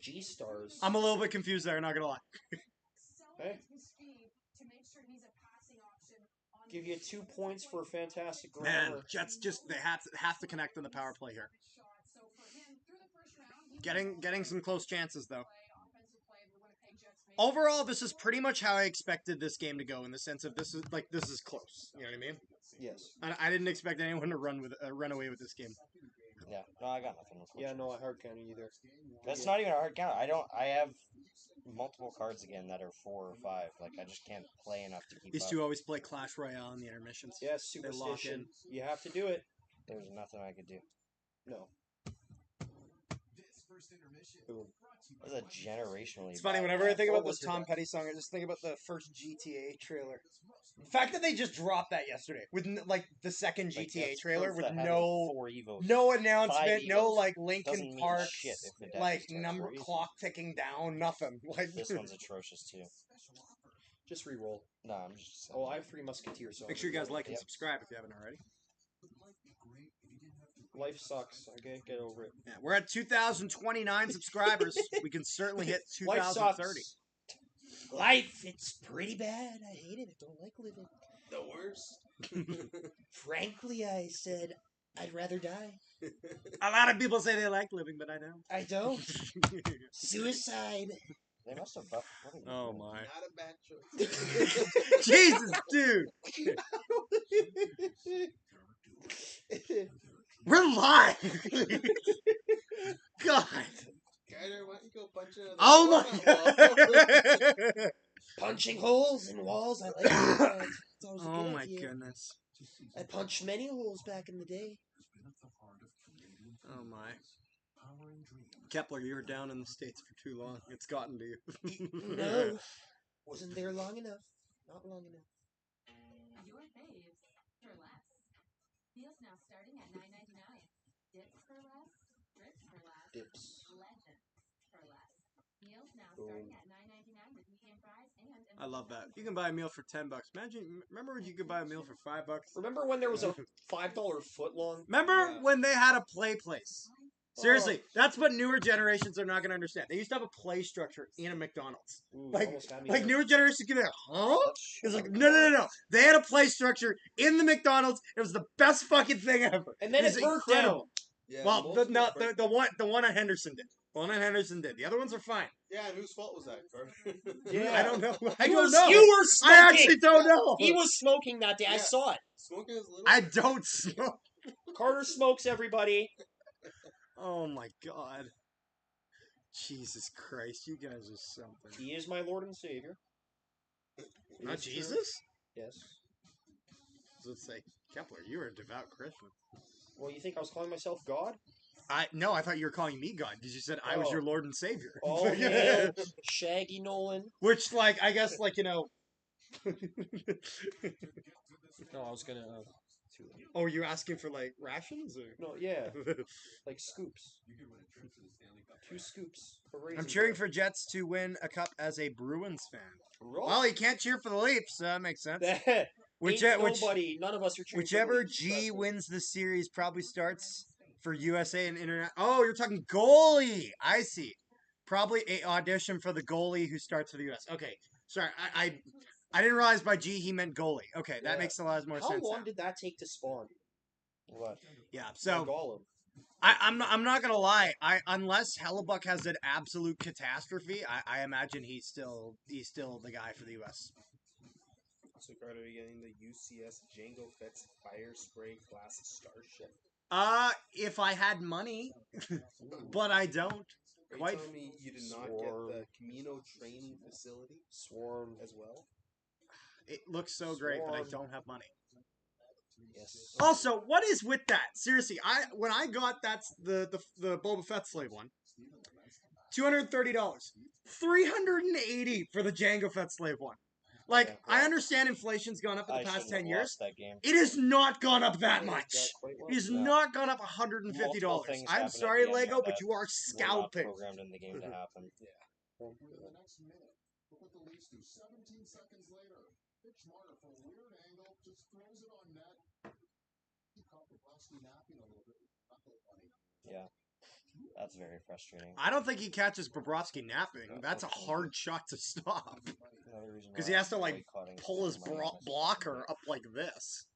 S3: G stars.
S1: I'm a little bit confused there. Not gonna lie.
S3: Hey. Give you 2 points for a fantastic goal.
S1: Man, Jets they have to connect on the power play here. Getting some close chances though. Overall, this is pretty much how I expected this game to go in the sense of this is close. You know what I mean?
S3: Yes.
S1: I didn't expect anyone to run away with this game.
S2: Yeah, no, I got nothing.
S3: Yeah, no, I hard counting either.
S2: That's not even a hard count. I have multiple cards again that are 4 or 5. Like I just can't play enough to keep
S1: These
S2: up.
S1: two always play Clash Royale in the intermissions.
S3: Yes,
S1: They lock
S3: superstition.
S1: in.
S3: You have to do it.
S2: There's nothing I could do.
S3: No. Boom.
S2: That was a generationally.
S1: It's funny,
S2: bad
S1: whenever I
S2: deck.
S1: think
S3: What
S1: about
S3: was
S1: this
S3: your
S1: Tom
S3: deck?
S1: Petty song, I just think about the first GTA trailer. The fact that they just dropped that yesterday with like the second
S2: Like,
S1: GTA
S2: that's
S1: trailer
S2: proof
S1: with
S2: that having
S1: no
S2: 4 evos,
S1: no announcement,
S2: 5
S1: no
S2: evos
S1: like
S2: doesn't
S1: Lincoln
S2: mean
S1: Park,
S2: shit if the deck
S1: like
S2: is terrible.
S1: number clock ticking down, nothing. Like
S2: This one's atrocious too.
S3: Just re-roll.
S2: No, I'm just.
S3: Oh, I have 3 Musketeers. So
S1: make sure you guys like and
S2: Yep.
S1: subscribe if you haven't already.
S3: Life sucks. I can't get over it.
S1: Yeah, we're at 2,029 subscribers. We can certainly hit
S3: Life
S1: 2,030.
S3: sucks. Life, it's pretty bad. I hate it. I don't like living.
S4: The worst.
S3: Frankly, I said I'd rather die.
S1: A lot of people say they like living, but I don't.
S3: I don't. Suicide. They must have.
S1: Oh my.
S4: Not a bad choice.
S1: Jesus, dude. We're live. God.
S4: Carter, why don't you go punch another
S1: Oh
S4: hole
S1: my
S4: in that wall?
S1: God.
S3: Punching holes in walls. I like that. It's always a
S1: Oh
S3: good
S1: my
S3: idea.
S1: goodness.
S3: I punched many holes back in the day.
S1: Oh my. Kepler, you were down in the States for too long. It's gotten to you.
S3: No. Wasn't there long enough. Not long enough.
S7: Your faves for less. Meals now starting at $9.99. Dips for less. Strips for less.
S3: Dips.
S7: Legends for less. Meals now
S3: Boom.
S7: starting at $9.99 with medium fries and.
S1: I love that. You can buy a meal for $10. Remember when you could buy a meal for $5?
S3: Remember when there was a $5 footlong?
S1: Remember
S4: Yeah.
S1: when they had a play place? Seriously, that's what newer generations are not going to understand. They used to have a play structure in a McDonald's.
S3: Ooh,
S1: Like,
S3: almost had me
S1: like
S3: there.
S1: newer generations can be like, huh? It's like, no. They had a play structure in the McDonald's. It was the best fucking thing ever.
S3: And then
S1: was
S3: it burnt
S1: incredible.
S4: Yeah,
S1: Well,
S4: most
S1: the
S4: people burn-
S1: one on Henderson did. The one on Henderson did. The other ones are fine.
S4: Yeah, and whose fault was that, Carter?
S3: Yeah.
S1: I don't know. I
S3: You
S1: don't
S3: were,
S1: know.
S3: you were smoking.
S1: I actually don't know.
S3: He was smoking that day. I
S4: Yeah.
S3: saw it.
S4: Smoking is little.
S1: I don't smoke.
S3: Carter smokes, everybody.
S1: Oh my god. Jesus Christ, you guys are something.
S3: He is my Lord and Savior.
S1: Not
S3: It's true.
S1: Jesus?
S3: Yes.
S1: Let's say, Kepler, you are a devout Christian.
S3: Well, you think I was calling myself God?
S1: No, I thought you were calling me God because you said I was
S3: Oh.
S1: your Lord and Savior.
S3: Oh, yeah. Shaggy Nolan.
S1: Which, like, I guess, like, you know.
S3: No, I was gonna.
S1: Oh, you're asking for like rations or?
S3: No, yeah, like scoops. 2 scoops. For
S1: I'm cheering for Jets to win a cup as a Bruins fan.
S3: Roll.
S1: Well, you can't cheer for the Leafs, so that makes sense.
S3: That nobody. None of us are cheering.
S1: Whichever
S3: for the Leafs,
S1: G
S3: trust me.
S1: wins the series probably starts for USA and internet. Oh, you're talking goalie. I see. Probably a audition for the goalie who starts for the US. Okay, sorry, I didn't realize by G he meant goalie. Okay, that
S3: Yeah.
S1: makes a lot more
S3: How
S1: sense.
S3: long
S1: now.
S3: did that take to spawn? What?
S1: Yeah, so
S3: Gollum.
S1: I'm not gonna lie. Unless Hellebuck has an absolute catastrophe, I imagine he's still the guy for the US.
S4: So Carter, are you getting the UCS Jango Fett's Fire Spray class Starship?
S1: If I had money, but I don't.
S4: Are you
S1: Quite.
S4: telling me you did not
S3: Swarm.
S4: get the Camino training facility
S3: Swarm.
S4: as well?
S1: It looks so great, but I
S3: Swarm.
S1: don't have money.
S3: Yes.
S1: Also, what is with that? Seriously, when I got that's the Boba Fett slave one, $230, $380 for the Jango Fett slave one. Like,
S3: Yeah.
S1: I understand inflation's gone up in the past
S3: shouldn't
S1: 10
S3: have
S1: years.
S3: lost that game.
S1: It has not gone up that
S3: It
S1: much.
S3: got quite well.
S1: It has
S3: Yeah.
S1: not gone up
S3: Multiple
S1: $150.
S3: things
S1: I'm
S3: happened at
S1: sorry,
S3: the end
S1: Lego,
S3: there
S1: but
S3: that
S1: you are
S3: Were not
S1: scalping.
S3: programmed in the game to happen.
S5: For the next minute, look what the Leafs do. 17 seconds later, Mitch Marner from a weird angle just throws it on net. He caught Bobrovsky napping a little bit. Not that funny.
S3: Yeah. That's very frustrating.
S1: I don't think he catches Bobrovsky napping. That's a hard shot to stop.
S3: Another reason
S1: Because
S3: why
S1: he has to,
S3: I'm
S1: like,
S3: boycotting
S1: pull his
S3: my honest
S1: blocker up like this.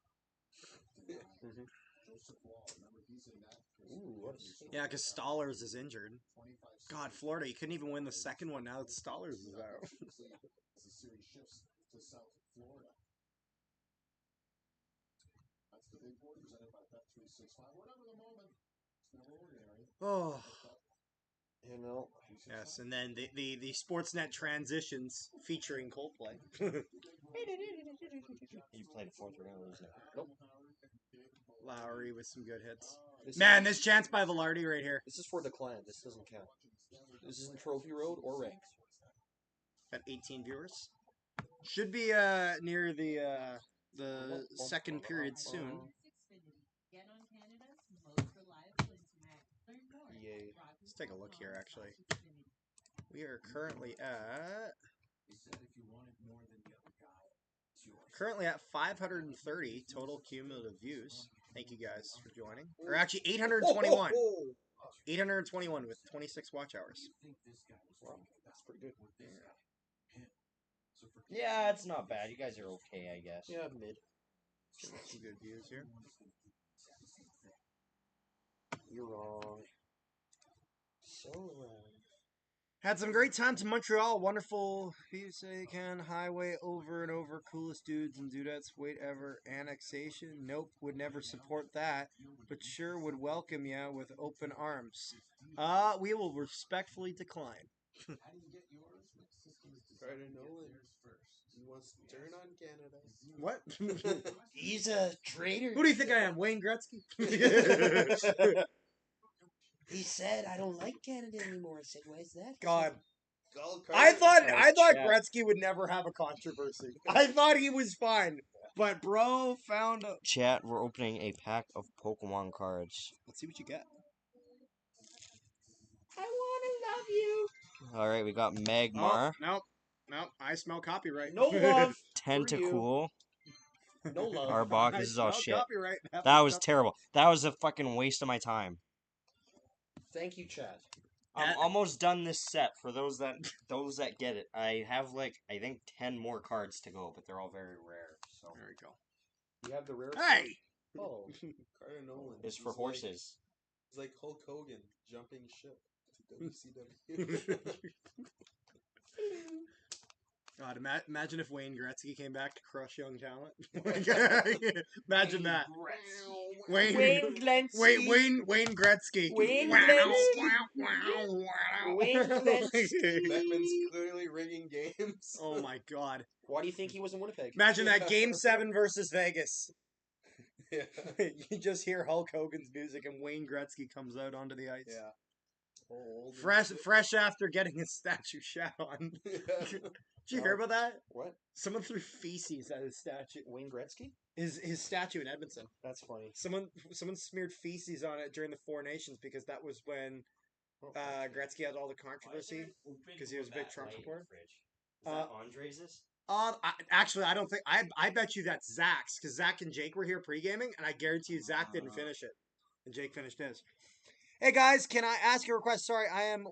S5: Joseph Wall, remember he's in that.
S3: Ooh, what a save.
S1: Yeah, because Stollers is injured.
S5: 25
S1: God, Florida, you couldn't even win the second one now that Stollers is out.
S5: as the series shifts to South Florida. That's the big board presented by Bet365. Whatever the moment, it's been ordinary.
S1: Oh,
S3: You know,
S1: yes, and then the Sportsnet transitions featuring Coldplay.
S3: you played 4th, we're gonna lose now. Nope.
S1: Lowry with some good hits.
S3: This
S1: Man,
S3: is,
S1: this chance by Velarde right here.
S3: this is for the clan. This doesn't count. This isn't Trophy Road or ranked.
S1: Got 18 viewers. Should be near the second period soon.
S7: Get on Canada's most reliable internet. Learn more.
S3: Yay.
S1: Let's take a look here, actually. We are currently at 530 total cumulative views, Thank you guys for joining. Or actually, 821.
S4: Oh,
S1: 821 with 26 watch hours.
S4: wow, that's pretty good.
S3: Yeah, it's not bad. You guys are okay, I guess.
S4: Yeah, mid.
S1: Some good views here.
S4: You're wrong. So wrong.
S1: Had some great times in Montreal. Wonderful can highway over and over. Coolest dudes and dudettes. Wait ever. Annexation? Nope. Would never support that. But sure would welcome ya with open arms. We will respectfully decline.
S4: Carter Nolan. He wants to turn on Canada.
S1: What?
S3: He's a traitor.
S1: Who do you think I am? Wayne Gretzky?
S3: He said, "I don't like Canada anymore." I said, "Why is that?"
S1: God.
S4: Call
S1: I thought
S3: chat.
S1: Gretzky would never have a controversy. I thought he was fine. But bro found a...
S3: Chat, we're opening a pack of Pokemon cards.
S1: Let's see what you get.
S3: I want to love you. All right, we got Magmar,
S1: Nope. I smell copyright.
S4: No love.
S3: Tentacool,
S4: No love.
S3: Arbok.
S1: I
S3: This is all
S1: smell
S3: shit.
S1: Copyright.
S3: That was terrible. That was a fucking waste of my time.
S4: Thank you, Chad.
S3: I'm almost done this set. For those that get it, I have I think 10 more cards to go, but they're all very rare. So
S1: There we go.
S4: You have the rare.
S1: Hey!
S4: Oh, Carter Nolan.
S3: it's for
S4: He's
S3: horses.
S4: He's like Hulk Hogan jumping ship to WCW.
S1: God, imagine if Wayne Gretzky came back to crush young talent. Imagine that. Wayne Gretzky.
S3: Wayne
S1: Wow,
S3: Gretzky.
S1: wow.
S3: Wayne Gretzky.
S4: Batman's clearly rigging games.
S1: Oh my God.
S4: Why do you think he was in Winnipeg?
S1: Imagine that Game 7 versus Vegas.
S4: Yeah.
S1: You just hear Hulk Hogan's music and Wayne Gretzky comes out onto the ice.
S4: Yeah. Old
S1: Fresh after getting his statue shat on. Did you hear about that?
S4: What?
S1: Someone threw feces at his statue.
S4: Wayne Gretzky?
S1: His statue in Edmonton.
S4: That's funny.
S1: Someone smeared feces on it during the Four Nations because that was when Gretzky had all the controversy because he was a big Trump supporter.
S3: Is that Andres's?
S1: Actually, I don't think I bet you that's Zach's because Zach and Jake were here pre-gaming, and I guarantee you Zach didn't finish it, and Jake finished his. Hey guys, can I ask you a request? Sorry, I am.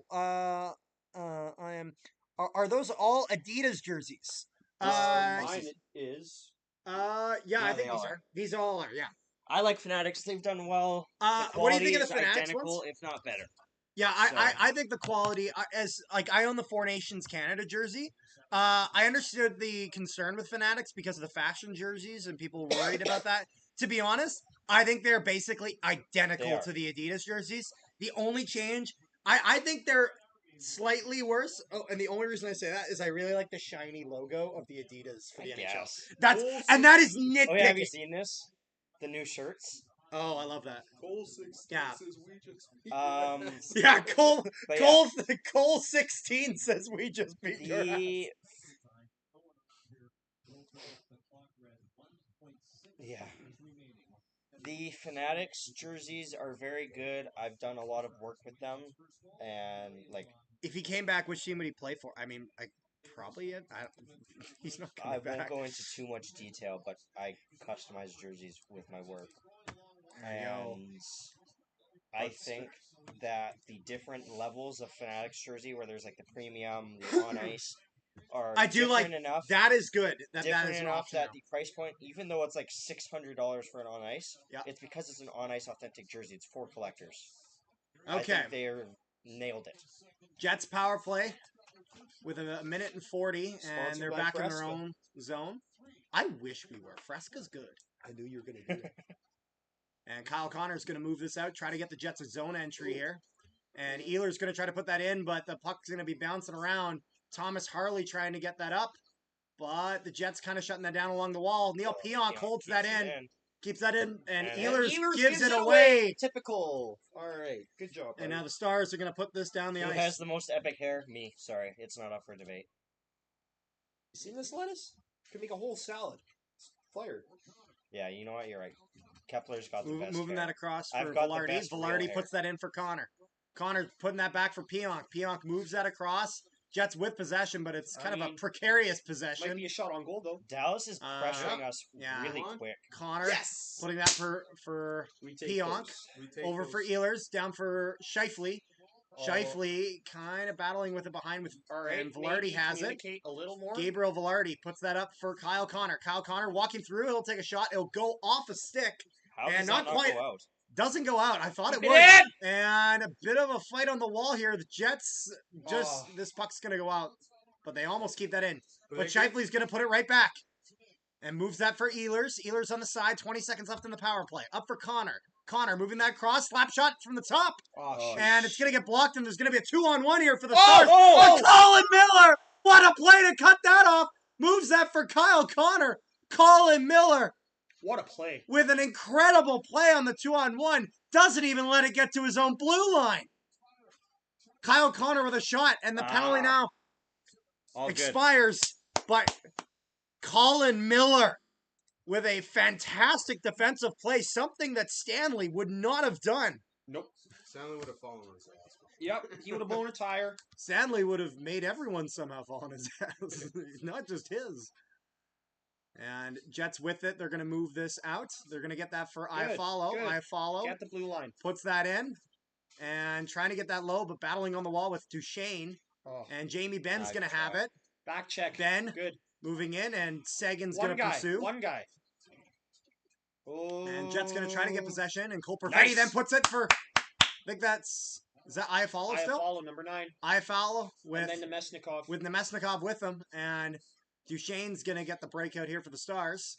S1: Are those all Adidas jerseys?
S4: Mine is.
S1: Yeah, I think
S3: they are.
S1: these all are. Yeah.
S3: I like Fanatics. They've done well.
S1: What do you think of the
S3: Quality is
S1: Fanatics
S3: identical,
S1: ones?
S3: if not better.
S1: Yeah, I think the quality I own the Four Nations Canada jersey. I understood the concern with Fanatics because of the fashion jerseys and people were worried about that. To be honest, I think they're basically identical to the Adidas jerseys. The only change, I think they're slightly worse. Oh, and the only reason I say that is I really like the shiny logo of the Adidas for the NHL. That is nitpicking.
S3: Oh yeah, have you seen this? The new shirts.
S1: Oh, I love that.
S4: Cole 16
S1: Yeah.
S4: says we just beat
S1: Yeah, Cole
S3: But
S1: Cole 16 says we just beat your ass.
S3: The Fanatics jerseys are very good. I've done a lot of work with them, and
S1: if he came back, which team would he play for? I mean, probably he's not coming back.
S3: I won't go into too much detail, but I customize jerseys with my work. And I think that the different levels of Fanatics jersey, where there's the premium, the on ice, are different enough.
S1: That is good. That is
S3: enough that the price point, even though it's $600 for an on ice, it's because it's an on ice authentic jersey. It's for collectors.
S1: Okay,
S3: I think they're nailed it.
S1: Jets power play with a minute and 40, and they're back in their own zone. I wish we were. Fresca's good.
S4: I knew you were going to do that.
S1: And Kyle Connor's going to move this out, try to get the Jets a zone entry here. And Ehlers going to try to put that in, but the puck's going to be bouncing around. Thomas Harley trying to get that up, but the Jets kind of shutting that down along the wall. Neil Pionk holds that in, keeps that in, and Ehlers gives it away.
S4: Typical. All right, good job.
S1: And now the Stars are going to put this down the ice.
S3: Who has the most epic hair? Me. Sorry, it's not up for debate.
S4: You seen this lettuce? Could make a whole salad. It's fire.
S3: Yeah, you know what? You're right. Kepler's got the best
S1: Moving
S3: hair.
S1: that across for
S3: I've got the
S1: Velarde.
S3: best real
S1: Velarde
S3: hair.
S1: puts that in for Connor. Connor's putting that back for Pionk. Pionk moves that across. Jets with possession, but it's kind of a
S2: mean,
S1: precarious
S8: Might
S1: possession.
S8: be a shot on goal though.
S3: Dallas is pressuring us
S1: yeah.
S3: really
S4: Come on.
S3: quick.
S1: Connor
S4: Yes.
S1: putting that for
S4: We take
S1: Pionk.
S4: those. We take
S1: over
S4: those.
S1: for Ehlers, down for Scheifele.
S8: Oh.
S1: Scheifele kind of battling with it behind with,
S8: All right,
S1: and Velarde
S8: maybe
S1: has it.
S8: communicate a little more.
S1: Gabriel Velarde puts that up for Kyle Connor. Kyle Connor walking through, he'll take a shot. It'll go off a stick.
S3: How
S1: And
S3: does
S1: not
S3: that
S1: quite-
S3: go out?
S1: Doesn't go out. I thought it
S2: Keep
S1: would.
S2: it
S1: And a bit of a fight on the wall here. The Jets just
S8: Oh.
S1: this puck's gonna go out, but they almost keep that in. But
S4: Blake-
S1: Scheifele's gonna put it right back and moves that for Ehlers. Ehlers on the side. 20 seconds left in the power play. Up for Connor. Connor moving that cross, slap shot from the top,
S8: Oh, shit.
S1: and it's gonna get blocked. And there's gonna be a 2-on-1 here for the
S2: Oh,
S1: Stars.
S2: oh,
S1: But Colin Miller, what a play to cut that off! Moves that for Kyle Connor. Colin Miller
S8: What a play.
S1: with an incredible play on the 2-on-1. Doesn't even let it get to his own blue line. Kyle Connor with a shot, and the penalty now
S2: All good.
S1: expires. But Colin Miller with a fantastic defensive play, something that Stanley would not have done.
S8: Nope.
S4: Stanley would have fallen on his ass.
S8: Yep. He would have blown a tire.
S1: Stanley would have made everyone somehow fall on his ass, not just his. And Jets with it. They're going to move this out. They're going to get that for
S8: Good,
S1: Iafallo.
S8: good.
S1: Iafallo
S8: Get the blue line.
S1: puts that in and trying to get that low, but battling on the wall with Duchesne.
S8: Oh.
S1: And Jamie Ben's
S3: Back
S1: going to have
S3: check.
S1: it.
S8: Back check.
S1: Ben
S8: Good.
S1: moving in, and Sagan's
S8: One
S1: going to
S8: guy.
S1: pursue.
S8: One guy. Oh.
S1: And Jets going to try to get possession, and Cole Perfetti
S8: Nice.
S1: then puts it for, I think that's, is that Iafallo
S8: I
S1: still?
S8: follow number 9.
S1: Iafallo with,
S8: And then Nemesnikov.
S1: with Nemesnikov with him, and Duchesne's going to get the breakout here for the Stars.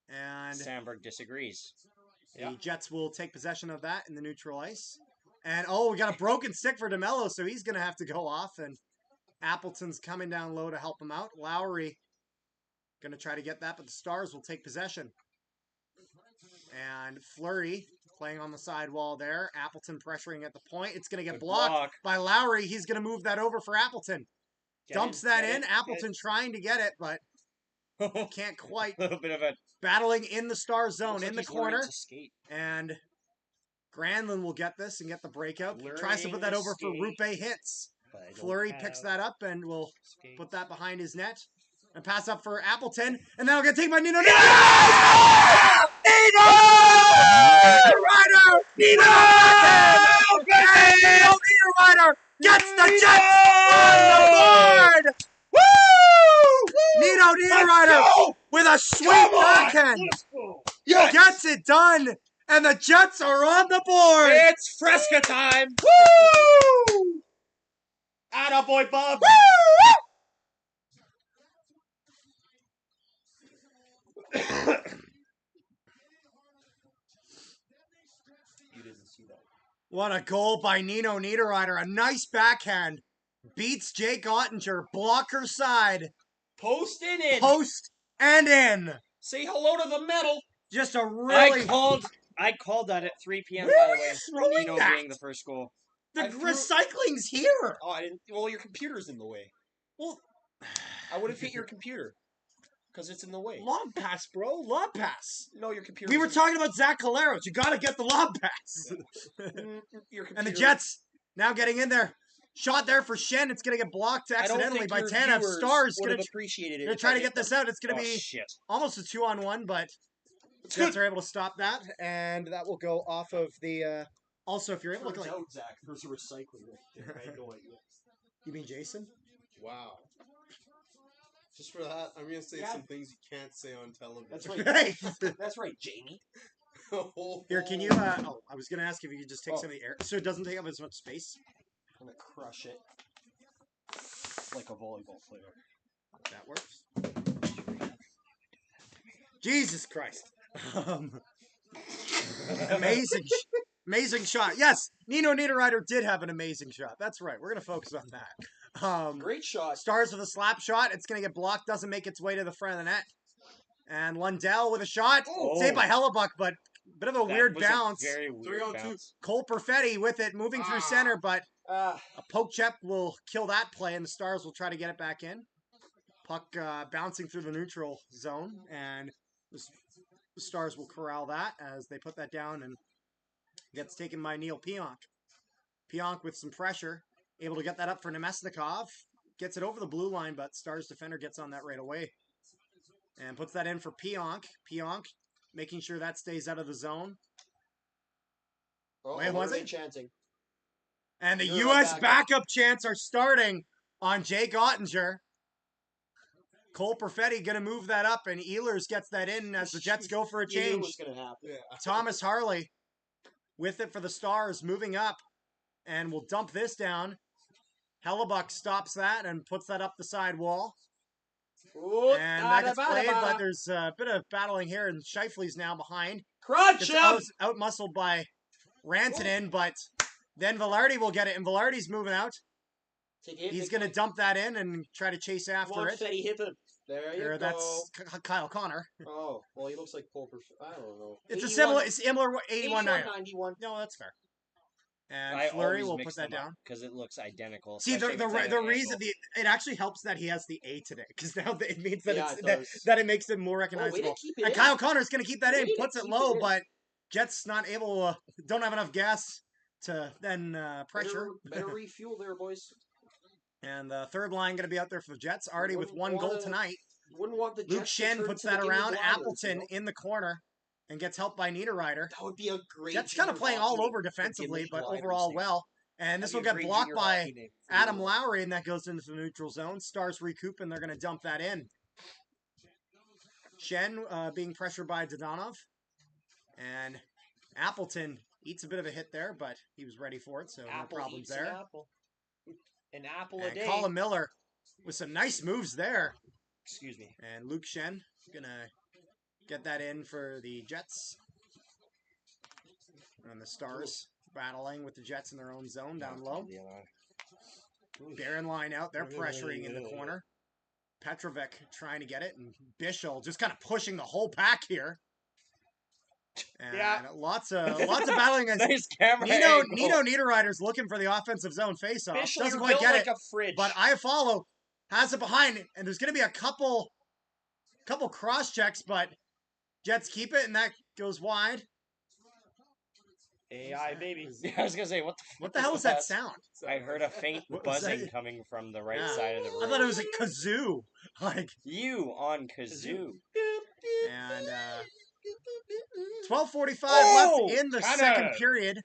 S1: And
S2: Sandberg disagrees.
S1: the Jets will take possession of that in the neutral ice. And, we got a broken stick for DeMello, so he's going to have to go off, and Appleton's coming down low to help him out. Lowry going to try to get that, but the Stars will take possession. And Fleury playing on the side wall there. Appleton pressuring at the point. It's going to get
S2: Good
S1: blocked
S2: block.
S1: by Lowry. He's going to move that over for Appleton.
S8: Get
S1: Dumps
S8: it,
S1: that
S8: get
S1: in.
S8: it,
S1: Appleton trying to get it, but
S2: A
S1: can't quite.
S2: little bit of a
S1: Battling in the Star zone,
S8: Looks
S1: in
S8: like
S1: the
S8: he's learning
S1: corner.
S8: to skate.
S1: And Granlund will get this and get the breakout. Tries to put
S2: Learning
S1: that
S2: to
S1: over for
S2: skate.
S1: Rupe Hits.
S2: but I don't
S1: Fleury picks
S2: have
S1: that up and will
S2: skates.
S1: put that behind his net. And pass up for Appleton. And then I'll get taken by Nino.
S2: Nino!
S1: Ryder! Nino! Nino Ryder gets the Jets on the board! Woo! Nino Ryder with a sweet backhand
S2: Yes!
S1: gets it done, and the Jets are on the board.
S2: It's Fresca time!
S1: Woo!
S2: Attaboy, Bob!
S8: You didn't see that.
S1: What a goal by Nino Niederreiter. A nice backhand. Beats Jake Ottinger. Blocker side.
S8: Post it in.
S1: Post and in.
S8: Say hello to the metal.
S1: Just a really...
S2: I called that at 3 p.m.
S1: Where
S2: by
S1: are
S2: the
S1: you
S2: way.
S1: throwing
S2: Nino
S1: that?
S2: being the first goal.
S1: The
S8: I threw-
S1: recycling's here.
S8: Oh, I didn't. Well, your computer's in the way.
S1: Well,
S8: I would have hit your computer because it's in the way.
S1: lob pass, bro. Lob pass.
S8: No, your computer.
S1: We were talking about Zach Caleros. You got to get the lob pass.
S8: Your computer.
S1: And the Jets now getting in there. Shot there for Shen. It's going to get blocked
S8: I don't
S1: accidentally
S8: think
S1: by
S8: your
S1: Tanev.
S8: viewers
S1: Stars
S8: would
S1: going
S8: have
S1: to
S8: appreciated it.
S1: try to get this out. It's going to
S2: Oh,
S1: be
S2: shit.
S1: almost a 2-on-1, but Jets are able to stop that, and that will go off of the. Also, if you're able to
S8: Turns
S1: like,
S8: out, Zach, there's a recycling right there. I had no idea.
S1: you mean Jason?
S4: Wow. Just for that, I'm gonna say
S8: Yeah.
S4: some things you can't say on television.
S8: That's right.
S1: Hey,
S8: That's right, Jamie.
S1: here, can you? I was gonna ask if you could just take some of the air, so it doesn't take up as much space.
S8: I'm gonna crush it like a volleyball player.
S1: That works. Jesus Christ! Amazing, amazing shot. Yes, Nino Niederreiter did have an amazing shot. That's right. We're gonna focus on that.
S8: Great shot.
S1: Stars with a slap shot. It's going to get blocked. Doesn't make its way to the front of the net. And Lundell with a shot.
S2: Oh.
S1: Saved by Hellebuck, but bit of a
S2: That
S1: weird
S2: was a
S1: bounce.
S2: very weird
S4: 3-on-2.
S2: bounce.
S1: Cole Perfetti with it, moving through center, but a poke check will kill that play, and the Stars will try to get it back in. Puck bouncing through the neutral zone, and the Stars will corral that as they put that down and gets taken by Neil Pionk. Pionk with some pressure. Able to get that up for Nemesnikov. gets it over the blue line, but Stars defender gets on that right away. And puts that in for Pionk. Pionk making sure that stays out of the zone.
S8: Oh,
S1: Wait,
S8: what
S1: was
S8: are they
S1: it?
S8: chanting?
S1: And the
S8: You're a
S1: U.S.
S8: backup.
S1: backup chants are starting on Jake Ottinger. Cole Perfetti going to move that up, and Ehlers gets that in as the Jets go for a
S8: You knew it
S1: change.
S8: was going to happen.
S4: Yeah.
S1: Thomas Harley with it for the Stars, moving up, and will dump this down. Hellebuck stops that and puts that up the side wall.
S8: Ooh,
S1: And that gets played, but there's a bit of battling here, and Scheifele's now behind.
S8: Crunch
S1: Gets
S8: him!
S1: out-muscled by Rantanen, but then Velarde will get it, and Velarde's moving out. He's going to dump that in and try to chase after it.
S8: Fetty, hit him. There you go.
S1: That's Kyle Connor.
S8: Oh, well, he looks like Pulper. I don't know.
S1: It's
S8: 81,
S1: a similar 81
S8: 91.
S1: No, that's fair. And
S2: I
S1: Fleury
S2: always
S1: will
S2: mix
S1: put that
S2: them up
S1: down.
S2: because it looks identical.
S1: See,
S2: especially if it's at
S1: the
S2: an
S1: reason
S2: angle.
S1: it actually helps that he has the A today, because now it means that
S8: Yeah,
S1: it's
S8: it
S1: that,
S8: does.
S1: that it makes him more
S8: Oh, way to
S1: recognizable.
S8: keep it
S1: And
S8: in.
S1: Kyle Connor's going to keep that in,
S8: Way to
S1: puts it
S8: keep
S1: low,
S8: it in.
S1: but Jets not able, don't have enough gas to then pressure.
S8: Better refuel there, boys.
S1: And the third line going to be out there for the Jets, already with one goal tonight.
S8: Wouldn't want the
S1: Luke
S8: Jets to
S1: Shen
S8: turn
S1: puts
S8: to the
S1: that
S8: Game of
S1: around.
S8: Blathers,
S1: Appleton
S8: you know?
S1: in the corner and gets helped by Niederreiter.
S8: That would be a great.
S1: Jets kind of
S8: junior
S1: playing
S8: hockey
S1: all
S8: name.
S1: over defensively,
S8: Game
S1: but
S8: of Blathers
S1: overall
S8: name.
S1: well. And this will
S8: That'd be
S1: get
S8: a great
S1: blocked
S8: junior
S1: by
S8: hockey name for
S1: Adam
S8: you.
S1: Lowry, and that goes into the neutral zone. Stars recoup, and they're going to dump that in. Shen being pressured by Dodonov. And Appleton eats a bit of a hit there, but he was ready for it, so no problems
S8: eats
S1: there.
S8: An apple a
S1: And
S8: day.
S1: Colin Miller with some nice moves there.
S8: Excuse me.
S1: And Luke Shen going to get that in for the Jets. And the Stars battling with the Jets in their own zone down low. Barron line out. They're pressuring in the corner. Petrovic trying to get it. And Bischel just kind of pushing the whole pack here. And lots of battling against
S2: Nice camera
S1: Nino
S2: angle.
S1: Niederreiter's looking for the offensive zone faceoff.
S8: Bischel,
S1: Doesn't
S8: you're
S1: quite
S8: built
S1: get
S8: like
S1: it.
S8: a fridge.
S1: But I follow has it behind, and there's going to be a couple cross checks, but Jets keep it, and that goes wide.
S8: AI baby.
S2: Yeah, I was gonna say,
S1: What the hell was that sound?
S2: I heard a faint
S1: What was
S2: buzzing
S1: that?
S2: coming from the right
S1: Yeah.
S2: side of the room.
S1: I thought it was a kazoo. Like,
S2: You on kazoo.
S1: and 12:45
S2: Oh,
S1: left in the
S2: kinda.
S1: second period.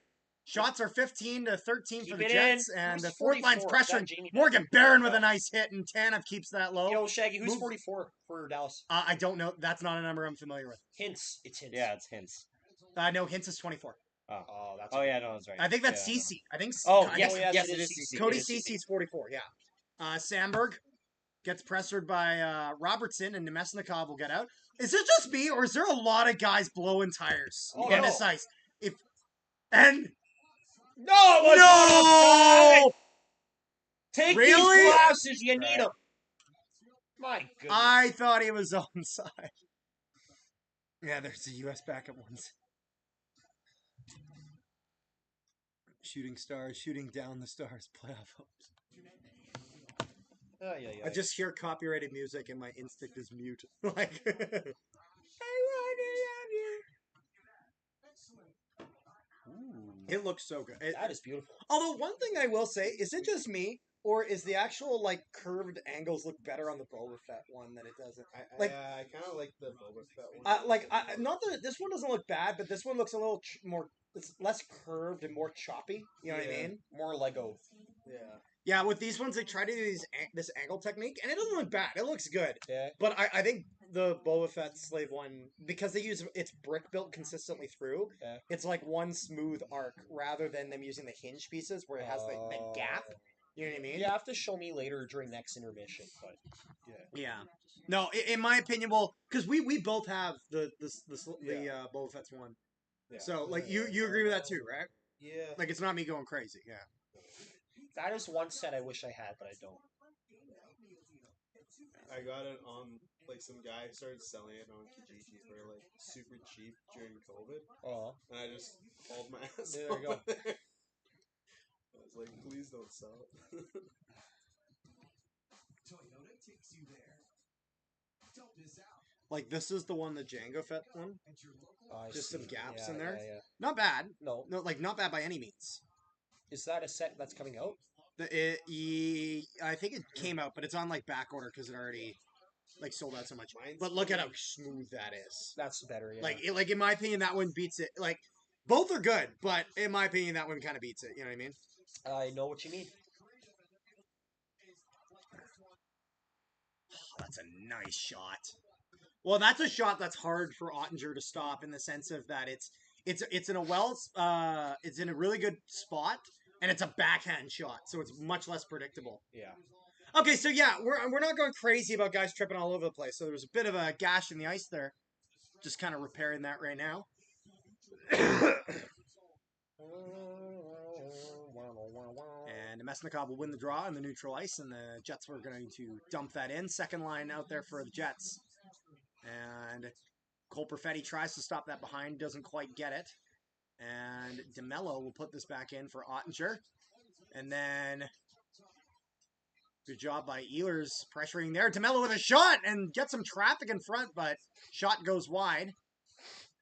S1: Shots are 15-13 for
S8: Keep
S1: the
S8: it
S1: Jets,
S8: in.
S1: and
S8: Who's
S1: the fourth line's
S8: 44? Is that
S1: pressuring.
S8: Jamie
S1: Morgan Barron with a nice hit, and Tanev keeps that low.
S8: Yo, Shaggy, who's
S1: Move.
S8: 44 for Dallas?
S1: I don't know. That's not a number I'm familiar with.
S8: Hints. It's hints.
S2: Yeah, it's hints.
S1: No, Hintz is 24.
S8: Oh, that's.
S2: Oh yeah, no, that's right.
S1: I think that's
S2: Yeah,
S1: CC. I think.
S2: Oh
S1: I
S2: yes,
S1: think
S8: yes,
S2: yes,
S8: it
S2: it
S8: is
S2: is CC.
S1: Cody
S2: It is CC.
S1: CC's 44. Yeah. Sandberg gets pressured by Robertson, and Nemesnikov will get out. Is it just me, or is there a lot of guys blowing tires
S8: Oh,
S1: on
S8: no.
S1: this ice?
S8: No! Take
S1: Really?
S8: these glasses. You need them. My goodness.
S1: I thought he was onside. Yeah, there's the U.S. backup ones. Shooting Stars, shooting down the Stars, playoff hopes. I just hear copyrighted music and my instinct is mute. Like, it looks so good.
S8: That is beautiful.
S1: Although one thing I will say, is it just me, or is the actual like curved angles look better on the Boba Fett one than it doesn't?
S4: I kind of like the Boba Fett one.
S1: Not that this one doesn't look bad, but this one looks a little more. It's less curved and more choppy. You know what I
S4: Yeah.
S1: mean?
S8: More Lego.
S4: Yeah.
S1: Yeah, with these ones, they try to do this angle technique, and it doesn't look bad. It looks good.
S8: Yeah.
S1: But I think the Boba Fett Slave one, because they use it's brick built consistently through,
S8: Yeah.
S1: it's like one smooth arc rather than them using the hinge pieces where it has the gap. You know what I mean?
S8: You have to show me later during next intermission, but
S1: Yeah. No, in my opinion, well, because we both have the Boba Fett's one.
S4: Yeah.
S1: So like you agree with that too, right?
S4: Yeah.
S1: Like it's not me going crazy. Yeah.
S8: that is one set I wish I had, but I don't.
S4: I got it on, like, some guy started selling it on Kijiji for, like, super cheap during COVID.
S8: Oh.
S4: And I just hauled my ass
S8: There you go.
S4: over there. I was like, please don't sell it.
S5: Toyota takes you there. Don't miss out.
S1: Like this is the one, the Django Fett one.
S5: At your local
S8: I
S1: Just some
S8: see.
S1: gaps
S8: Yeah,
S1: in there.
S8: Yeah.
S1: Not bad.
S8: No.
S1: No, like not bad by any means.
S8: Is that a set that's coming out?
S1: I think it came out, but it's on like back order because it already like sold out so much.
S4: Mine's
S1: But look at how smooth that is.
S8: That's better. Yeah.
S1: Like in my opinion, that one beats it. Like both are good, but in my opinion, that one kind of beats it. You know what I mean?
S8: I know what you mean.
S1: Oh, that's a nice shot. Well, that's a shot that's hard for Ottinger to stop in the sense of that it's in a really good spot and it's a backhand shot, so it's much less predictable.
S8: Yeah.
S1: Okay, so yeah, we're not going crazy about guys tripping all over the place. So there's a bit of a gash in the ice there. Just kind of repairing that right now. And Mesnikov will win the draw on the neutral ice, and the Jets were going to dump that in. Second line out there for the Jets. And Cole Perfetti tries to stop that behind, doesn't quite get it. And DeMello will put this back in for Ottinger. And then, good job by Ehlers pressuring there. DeMello with a shot and get some traffic in front, but shot goes wide.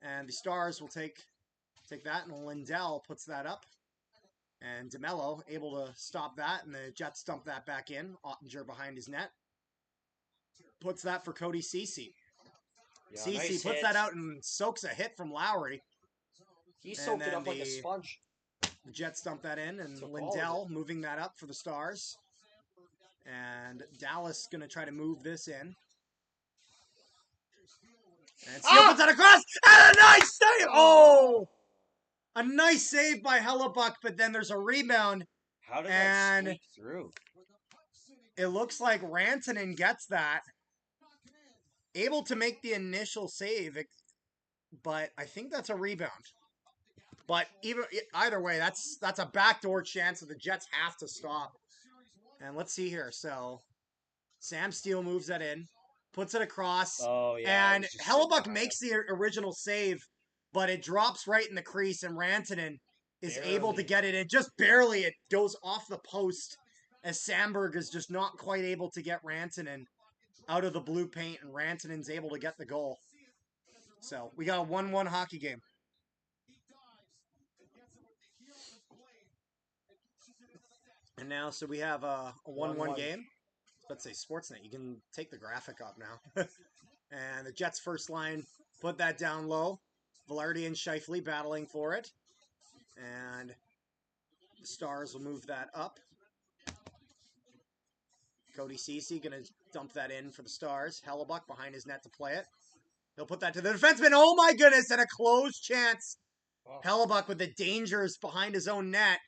S1: And the Stars will take that, and Lindell puts that up. And DeMello able to stop that, and the Jets dump that back in. Ottinger behind his net. Puts that for Cody Ceci.
S8: Yeah,
S1: Ceci
S8: nice
S1: puts
S8: hit.
S1: that out and soaks a hit from Lowry.
S8: He
S1: And
S8: soaked it
S1: then
S8: up like a sponge.
S1: The Jets dump that in, and
S8: Took all of
S1: Lindell moving that up for the Stars. And Dallas going to try to move this in. And Steele puts that across, and a nice save! Oh! A nice save by Hellebuck, but then there's a rebound.
S2: How did
S1: And-
S2: that sneak through?
S1: It looks like Rantanen gets that. Able to make the initial save, but I think that's a rebound. But either way, that's a backdoor chance that the Jets have to stop. And let's see here. So Sam Steele moves that in, puts it across,
S2: Oh, yeah.
S1: and
S2: it was just
S1: Hellebuck
S2: sitting
S1: makes the original save, but it drops right in the crease, and Rantanen is able to
S2: Barely.
S1: get it in. Just barely, it goes off the post as Sandberg is just not quite able to get Rantanen out of the blue paint, and Rantanen's able to get the goal. So we got a 1-1 hockey game. And now, so we have a 1-1
S8: 1-1.
S1: game. Let's say Sportsnet. You can take the graphic up now. And the Jets' first line put that down low. Velarde and Scheifele battling for it. And the Stars will move that up. Cody Ceci going to dump that in for the Stars. Hellebuck behind his net to play it. He'll put that to the defenseman. Oh my goodness, and a closed chance.
S8: Oh.
S1: Hellebuck with the dangers behind his own net.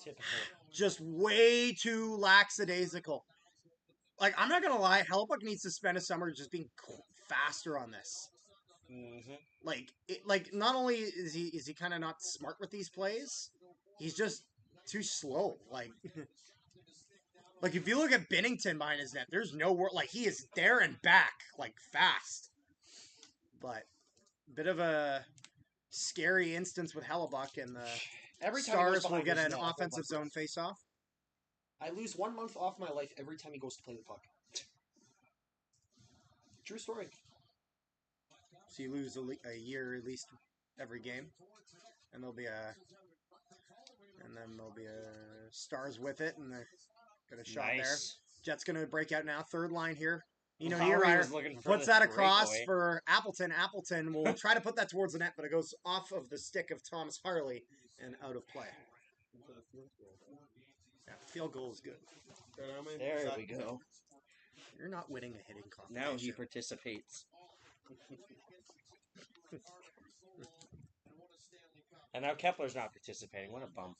S8: Typical.
S1: Just way too lackadaisical. Like, I'm not going to lie, Hellebuck needs to spend a summer just being faster on this.
S2: Mm-hmm.
S1: Like not only is he kind of not smart with these plays, he's just too slow. Like like if you look at Binnington behind his net, there's no word. Like he is there and back like fast. But bit of a scary instance with Hellebuck, and the
S8: Every time he goes
S1: Stars will
S8: behind
S1: get
S8: his
S1: an
S8: net, I hold
S1: offensive
S8: my
S1: zone faceoff.
S8: I lose 1 month off my life every time he goes to play the puck. True story.
S1: So you lose a year at least every game, and there'll be a Stars with it, and they're got a shot there.
S2: Nice.
S1: Jets gonna break out now. Third line here.
S2: Lowry
S1: Niederreiter
S2: was looking for
S1: puts
S2: the
S1: that across
S2: breakaway.
S1: for Appleton. Appleton will try to put that towards the net, but it goes off of the stick of Thomas Harley and out of play. Yeah, field goal is good.
S2: There we go.
S1: You're not winning a hitting
S2: Now
S1: competition.
S2: he participates. And now Kepler's not participating. What a bum.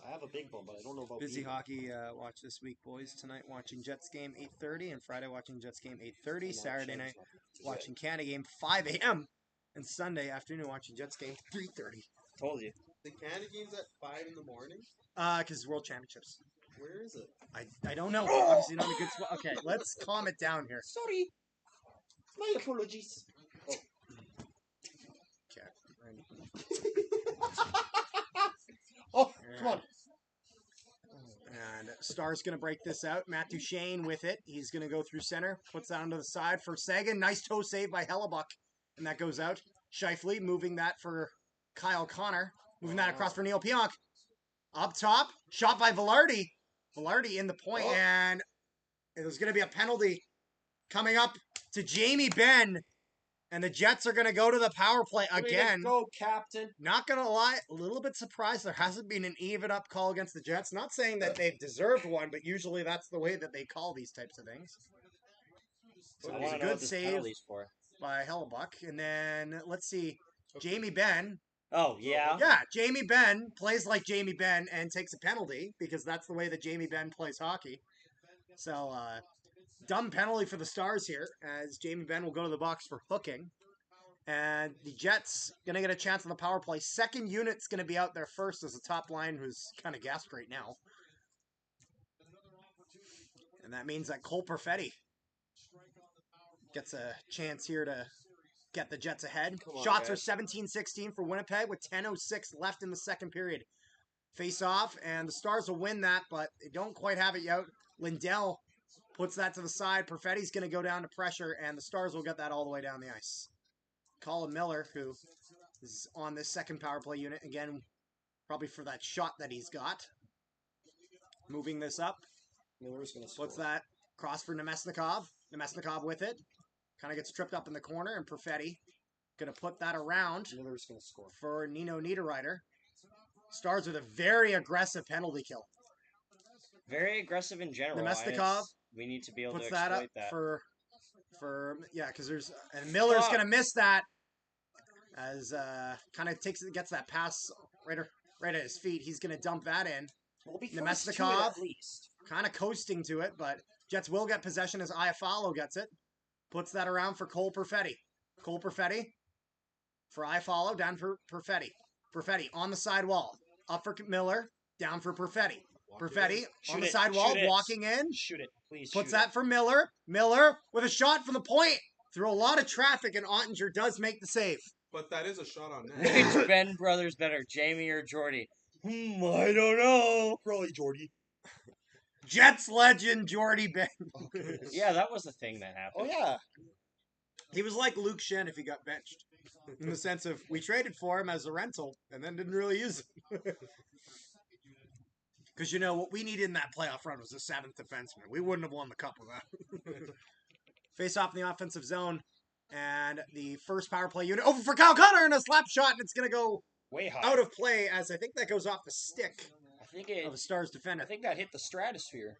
S8: I have a big bone, but I don't know about
S1: Busy
S8: you.
S1: hockey watch this week, boys. Tonight watching Jets game 8:30, and Friday watching Jets game 8:30. Saturday night watching Canada game 5 a.m. and Sunday afternoon watching Jets game 3:30.
S2: Told you.
S4: The Canada game's at 5 in the morning.
S1: Because World Championships.
S4: Where is it?
S1: I don't know. Obviously not a good spot. Okay, let's calm it down here.
S8: Sorry. My apologies.
S1: Okay.
S8: Oh, come on.
S1: And Star's going to break this out. Matt Duchene with it. He's going to go through center. Puts that onto the side for Sagan. Nice toe save by Hellebuck. And that goes out. Scheifele moving that for Kyle Connor. Moving that across for Neil Pionk. Up top, shot by Velarde. Velarde in the point,
S3: Oh.
S1: and there's going to be a penalty coming up to Jamie Benn. And the Jets are going to go to the power play again.
S8: Go, Captain.
S1: Not going to lie, a little bit surprised there hasn't been an even up call against the Jets. Not saying that they've deserved one, but usually that's the way that they call these types of things. So
S2: I
S1: it was
S2: want
S1: a
S2: to know
S1: good
S2: what this
S1: save
S2: penalty's for.
S1: by Hellebuck. And then, let's see, Jamie Benn.
S2: Oh, yeah?
S1: Yeah, Jamie Benn plays like Jamie Benn and takes a penalty because that's the way that Jamie Benn plays hockey. So, dumb penalty for the Stars here as Jamie Benn will go to the box for hooking. And the Jets going to get a chance on the power play. Second unit's going to be out there first as the top line who's kind of gassed right now. And that means that Cole Perfetti gets a chance here to get the Jets ahead. Shots are 17-16 for Winnipeg with 10:06 left in the second period. Face off, and the Stars will win that, but they don't quite have it yet. Lindell puts that to the side. Perfetti's going to go down to pressure, and the Stars will get that all the way down the ice. Colin Miller, who is on this second power play unit, again, probably for that shot that he's got. Moving this up.
S8: Miller's going to score.
S1: What's that? Cross for Nemesnikov. Nemesnikov with it. Kind of gets tripped up in the corner, and Perfetti going to put that around
S8: Miller's going to score.
S1: for Nino Niederreiter. Stars with a very aggressive penalty kill.
S2: Very aggressive in general. and
S1: Nemesnikov
S2: we need to be able
S1: puts
S2: to
S1: that
S2: exploit
S1: up
S2: that.
S1: for yeah, because there's and Miller's going to miss that as kind of gets that pass right at his feet. He's going to dump that in.
S8: We'll be
S1: Nemesnikov
S8: at least.
S1: kind of coasting to it, but Jets will get possession as Iafallo gets it. Puts that around for Cole Perfetti. Cole Perfetti for Iafallo, down for Perfetti. Perfetti on the side wall. Up for Miller, down for Perfetti. Perfetti on the side wall, walking in.
S8: Shoot it, please.
S1: Puts that for Miller. Miller with a shot from the point. Through a lot of traffic, and Ottinger does make the save.
S4: But that is a shot on net.
S2: Which Ben brothers better, Jamie or Jordy? I don't know.
S8: Probably Jordy.
S1: Jets legend Jordy Ben.
S2: Yeah, that was the thing that happened.
S8: Oh, yeah.
S1: He was like Luke Shen if he got benched. In the sense of, we traded for him as a rental, and then didn't really use him. Because, what we needed in that playoff run was a seventh defenseman. We wouldn't have won the cup with that. Face off in the offensive zone. And the first power play unit over for Kyle Connor and a slap shot, and it's going to go
S8: way high.
S1: Out of play, as I think that goes off the stick of a Stars defender.
S8: I think that hit the stratosphere.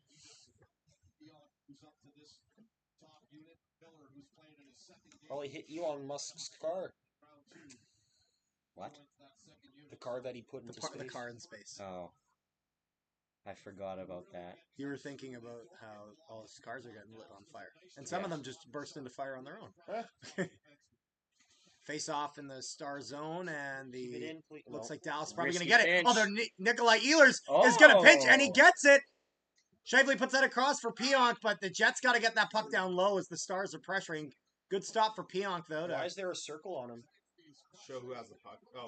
S8: Probably hit Elon Musk's car.
S2: What?
S8: The car that he put into space.
S1: The car in space.
S2: Oh. I forgot about that.
S1: You were thinking about how all his cars are getting lit on fire. And some of them just burst into fire on their own. Face off in the Star zone, and looks like Dallas is probably going to get it. Oh, Nikolai Ehlers is going to pitch, and he gets it. Shively puts that across for Pionk, but the Jets got to get that puck down low as the Stars are pressuring. Good stop for Pionk, though.
S8: Why is there a circle on him?
S4: Show who has the puck. Oh.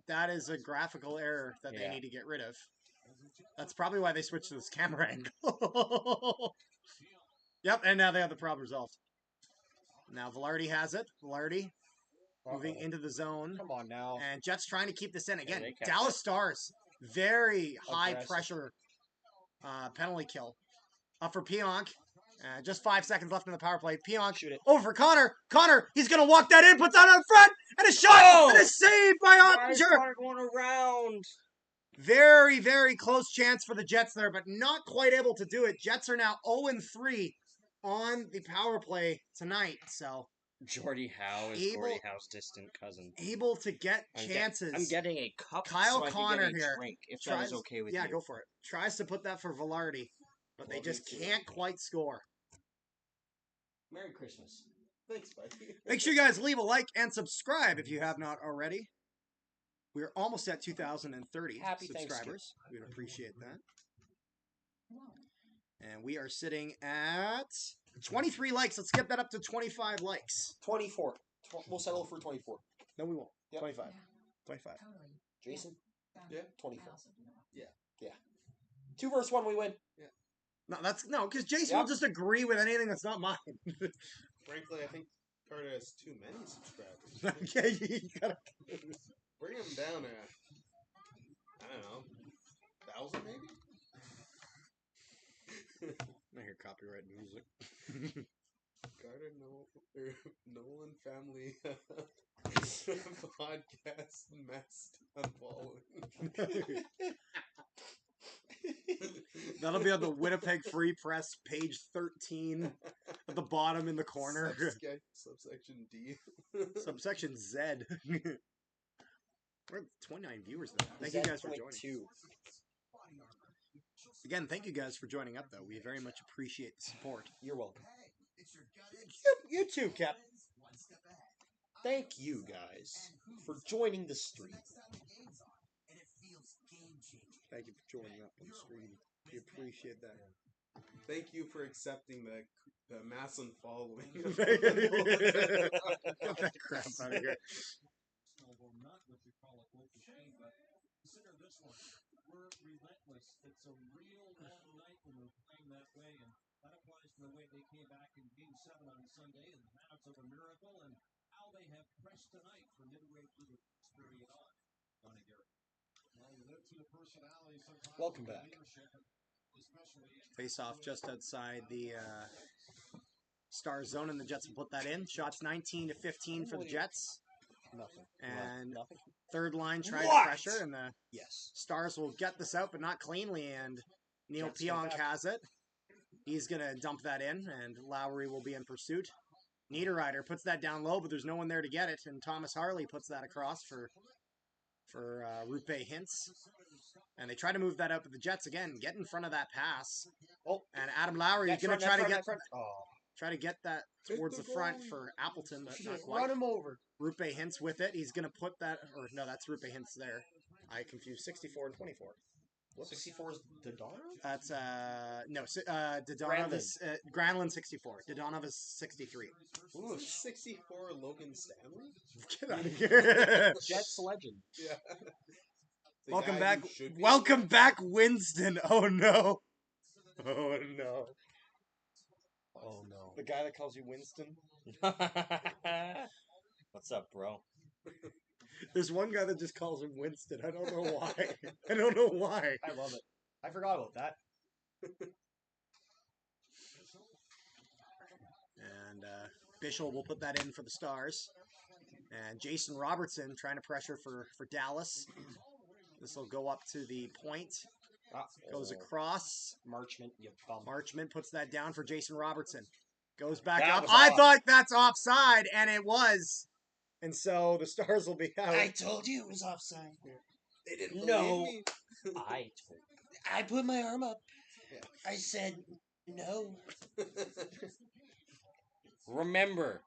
S1: That is a graphical error that they need to get rid of. That's probably why they switched to this camera angle. Yep, and now they have the problem resolved. Now Velarde has it. Velarde moving into the zone.
S8: Come on now.
S1: And Jets trying to keep this in. Again, Dallas Stars, very high pressure penalty kill. Up for Pionk. Just 5 seconds left in the power play. Pionk over for Connor. Connor, he's going to walk that in, puts that out front, and a shot, and a save by Ottinger.
S2: Connor going around.
S1: Very, very close chance for the Jets there, but not quite able to do it. Jets are now 0-3 on the power play tonight, so...
S2: Gordie Howe is Gordie Howe's distant cousin.
S1: Able to get chances.
S2: I'm getting a cup
S1: Kyle
S2: so
S1: Connor
S2: I can get a
S1: here.
S2: drink, if that is okay with you.
S1: Yeah, go for it. Tries to put that for Velarde, but they just can't quite score.
S2: Merry Christmas.
S4: Thanks, buddy.
S1: Make sure you guys leave a like and subscribe if you have not already. We're almost at 2,030 subscribers. We'd appreciate that. And we are sitting at 23 likes. Let's get that up to 25 likes.
S8: 24. We'll settle for 24.
S1: No, we won't.
S8: Yep.
S1: 25. 25.
S8: Jason?
S4: Yeah.
S8: 24.
S4: Yeah.
S8: 2 versus 1, we win.
S1: Yeah. No, because Jason will just agree with anything that's not mine.
S4: Frankly, I think Carter has too many subscribers.
S1: Yeah, you gotta
S4: bring him down. don't know, 1,000 maybe.
S1: I hear copyright music.
S4: Carter Nolan family podcast messed unfollowing.
S1: That'll be on the Winnipeg Free Press, page 13, at the bottom in the corner.
S4: Subsection D.
S1: Subsection Z. We're at 29 viewers though. Thank you guys for joining. Again, thank you guys for joining up, though. We very much appreciate the support.
S8: You're welcome. You too, Cap. Thank you guys for joining the stream.
S1: Thank you for joining up on the stream. We appreciate that.
S4: Thank you for accepting the mass unfollowing.
S1: Get that crap out of here.
S5: Although not what you call a local chain, but consider this one. We're relentless. It's a real long night when we're playing that way, and that applies to the way they came back in Game 7 on Sunday, and the Mavs of a miracle, and how they have pressed tonight from midway through the period on. Donnie Garrett. Well, you live to the personality sometimes.
S8: Welcome back.
S1: Face off just outside the star zone, and the Jets will put that in. Shots 19 to 15 for the Jets.
S8: Nothing.
S1: And
S8: nothing.
S1: third line tried
S8: What?
S1: pressure, and the
S8: Yes.
S1: Stars will get this out, but not cleanly, and Neil
S8: Jets come
S1: Pionk
S8: back.
S1: has it. He's going to dump that in, and Lowry will be in pursuit. Niederreiter puts that down low, but there's no one there to get it, and Thomas Harley puts that across for Rupe Hintz. And they try to move that up, but the Jets, again, get in front of that pass.
S8: Oh,
S1: And Adam Lowry is
S8: net
S1: going to
S8: front,
S1: try to
S8: net
S1: get
S8: front, net front. Oh,
S1: try to get that towards the front for Appleton, but not quite.
S8: run him over.
S1: Rupe Hintz with it. He's going to put that, or no, that's Rupe Hintz there. I confused 64 and 24.
S8: What? 64 is Dodonov?
S1: That's, Dodonov is, Granlund 64. Dodonov is 63.
S4: Ooh, 64 Logan Stanley?
S1: Get out of here.
S8: Jets legend.
S4: Yeah. The
S1: Welcome
S4: guy
S1: back.
S4: who should be-
S1: Welcome back, Winston. Oh, no. Oh, no.
S8: Oh, no.
S1: The guy that calls you Winston?
S3: What's up, bro?
S1: There's one guy that just calls him Winston. I don't know why. I don't know why.
S8: I love it. I forgot about that.
S1: And Bischel will put that in for the Stars. And Jason Robertson trying to pressure for Dallas. This will go up to the point. Goes across.
S8: Marchment, you bum.
S1: Marchment puts that down for Jason Robertson. Goes back
S3: That
S1: up.
S3: was
S1: I
S3: off.
S1: thought that's offside, and it was. And so the Stars will be out.
S3: I told you it was offside.
S4: They didn't
S3: No.
S4: believe me.
S8: I told
S3: I put my arm up.
S4: Yeah.
S3: I said no. Remember,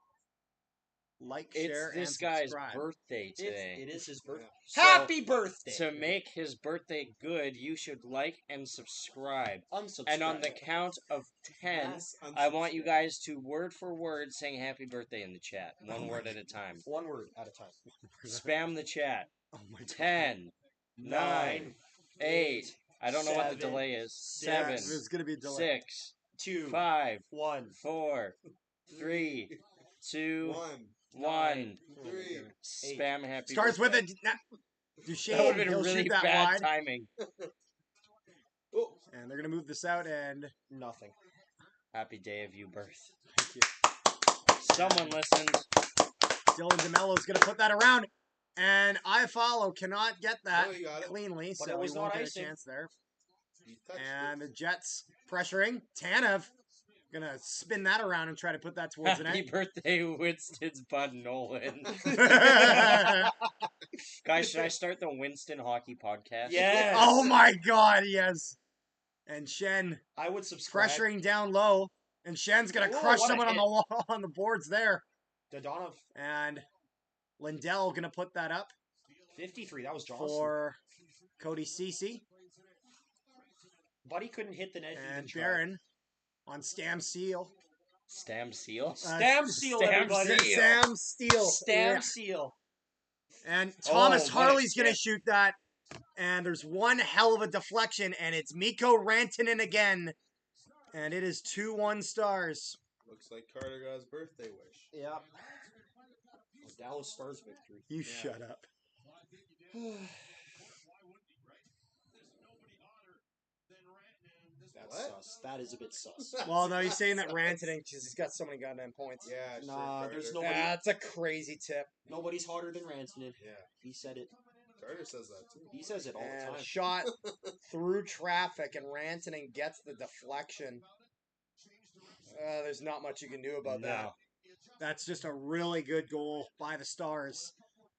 S1: Like,
S3: it's
S1: share,
S3: this
S1: and
S3: guy's
S1: subscribe.
S3: birthday today.
S8: It is his birthday.
S3: So,
S8: Happy birthday!
S3: To make his birthday good, you should like and subscribe.
S8: Unsubscribe.
S3: And on the count of 10,
S4: Yes,
S3: I want you guys to word for word saying happy birthday in the chat. One word at a time.
S8: One word at a time.
S3: Spam the chat.
S1: Oh my God.
S3: 10, 9, 8. I don't know what the
S8: Seven,
S3: delay is.
S1: Yeah,
S3: 7,
S1: there's going to be a delay.
S3: 6,
S8: 2,
S3: 5,
S8: 1.
S3: 4, 3, 2,
S4: 1,
S3: 1.
S4: 3.
S3: Spam happy
S1: Starts with
S3: birthday.
S1: it. Duchesne,
S3: That would have
S1: he'll
S3: been really
S1: shoot that
S3: bad
S1: wide.
S3: timing.
S4: Oh,
S1: And they're going to move this out, and
S8: Nothing.
S3: Happy day of you birth.
S1: thank you.
S3: Someone listened.
S1: Dylan DeMello's going to put that around. And Iafallo cannot get that
S4: No, he got it.
S1: cleanly,
S8: But
S1: so
S8: it was
S1: he won't
S8: not
S1: get
S8: icing.
S1: a chance there.
S4: he touched
S1: And
S4: it.
S1: the Jets pressuring. Tanev going to spin that around and try to put that towards the
S3: Happy
S1: net.
S3: birthday, Winston's Bud Nolan.
S1: Oh
S3: Guys, should I start the Winston Hockey Podcast?
S8: Yes!
S1: my God, yes. And Shen
S8: I would subscribe.
S1: pressuring down low. And Shen's going to
S8: Ooh,
S1: crush
S8: what a
S1: someone on
S8: hit.
S1: the wall, on the boards there.
S8: Dodonov,
S1: And Lindell going to put that up
S8: 53. That was Johnson.
S1: for Cody Cece.
S8: Buddy couldn't hit the net.
S1: And
S8: even try.
S1: Barron on Stam Seal.
S3: Stam Seal?
S8: Stam seal,
S3: Stam
S8: everybody.
S3: seal.
S1: Sam Steele.
S8: Stam
S1: Yeah.
S8: seal.
S1: And Thomas
S3: what a
S1: Harley's going to
S3: kick.
S1: shoot that. And there's one hell of a deflection, and it's Mikko Rantanen again. And it is 2-1 Stars.
S4: Looks like Carter got his birthday wish.
S8: Yeah. Dallas Stars victory.
S1: You
S4: Yeah.
S1: shut up.
S8: That's
S4: What?
S8: sus. That is a bit sus.
S1: Well, no, he's saying that Rantanen because he's got so many goddamn points.
S4: Yeah,
S8: Nah,
S4: sure,
S8: there's
S4: Carter.
S8: nobody.
S1: That's a crazy tip.
S8: Nobody's hotter than Rantanen.
S4: Yeah,
S8: He said it.
S4: Carter says that too.
S8: He says it all the
S1: And
S8: time.
S1: shot through traffic, and Rantanen gets the deflection. There's not much you can do about that.
S2: No.
S1: That's just a really good goal by the Stars.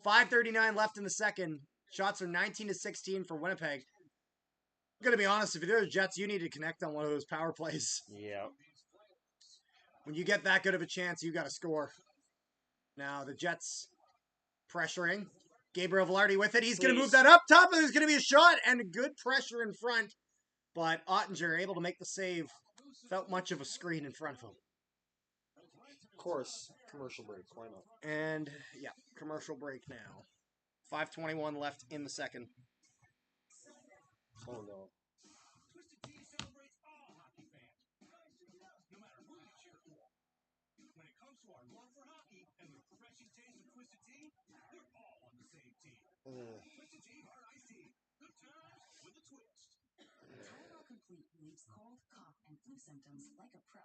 S1: 5:39 left in the second. Shots are 19-16 for Winnipeg. I'm going to be honest, if you're the Jets, you need to connect on one of those power plays.
S2: Yeah.
S1: When you get that good of a chance, you got to score. Now, the Jets pressuring. Gabriel Velarde with it. He's going to move that up top, and there's going to be a shot and good pressure in front. But Ottinger able to make the save without much of a screen in front of him.
S8: Of course, commercial break. Why not?
S1: And, yeah, commercial break now. 5:21 left in the second.
S8: Oh no.
S7: Tylenol Complete relieves cold, cough, and flu symptoms like a pro.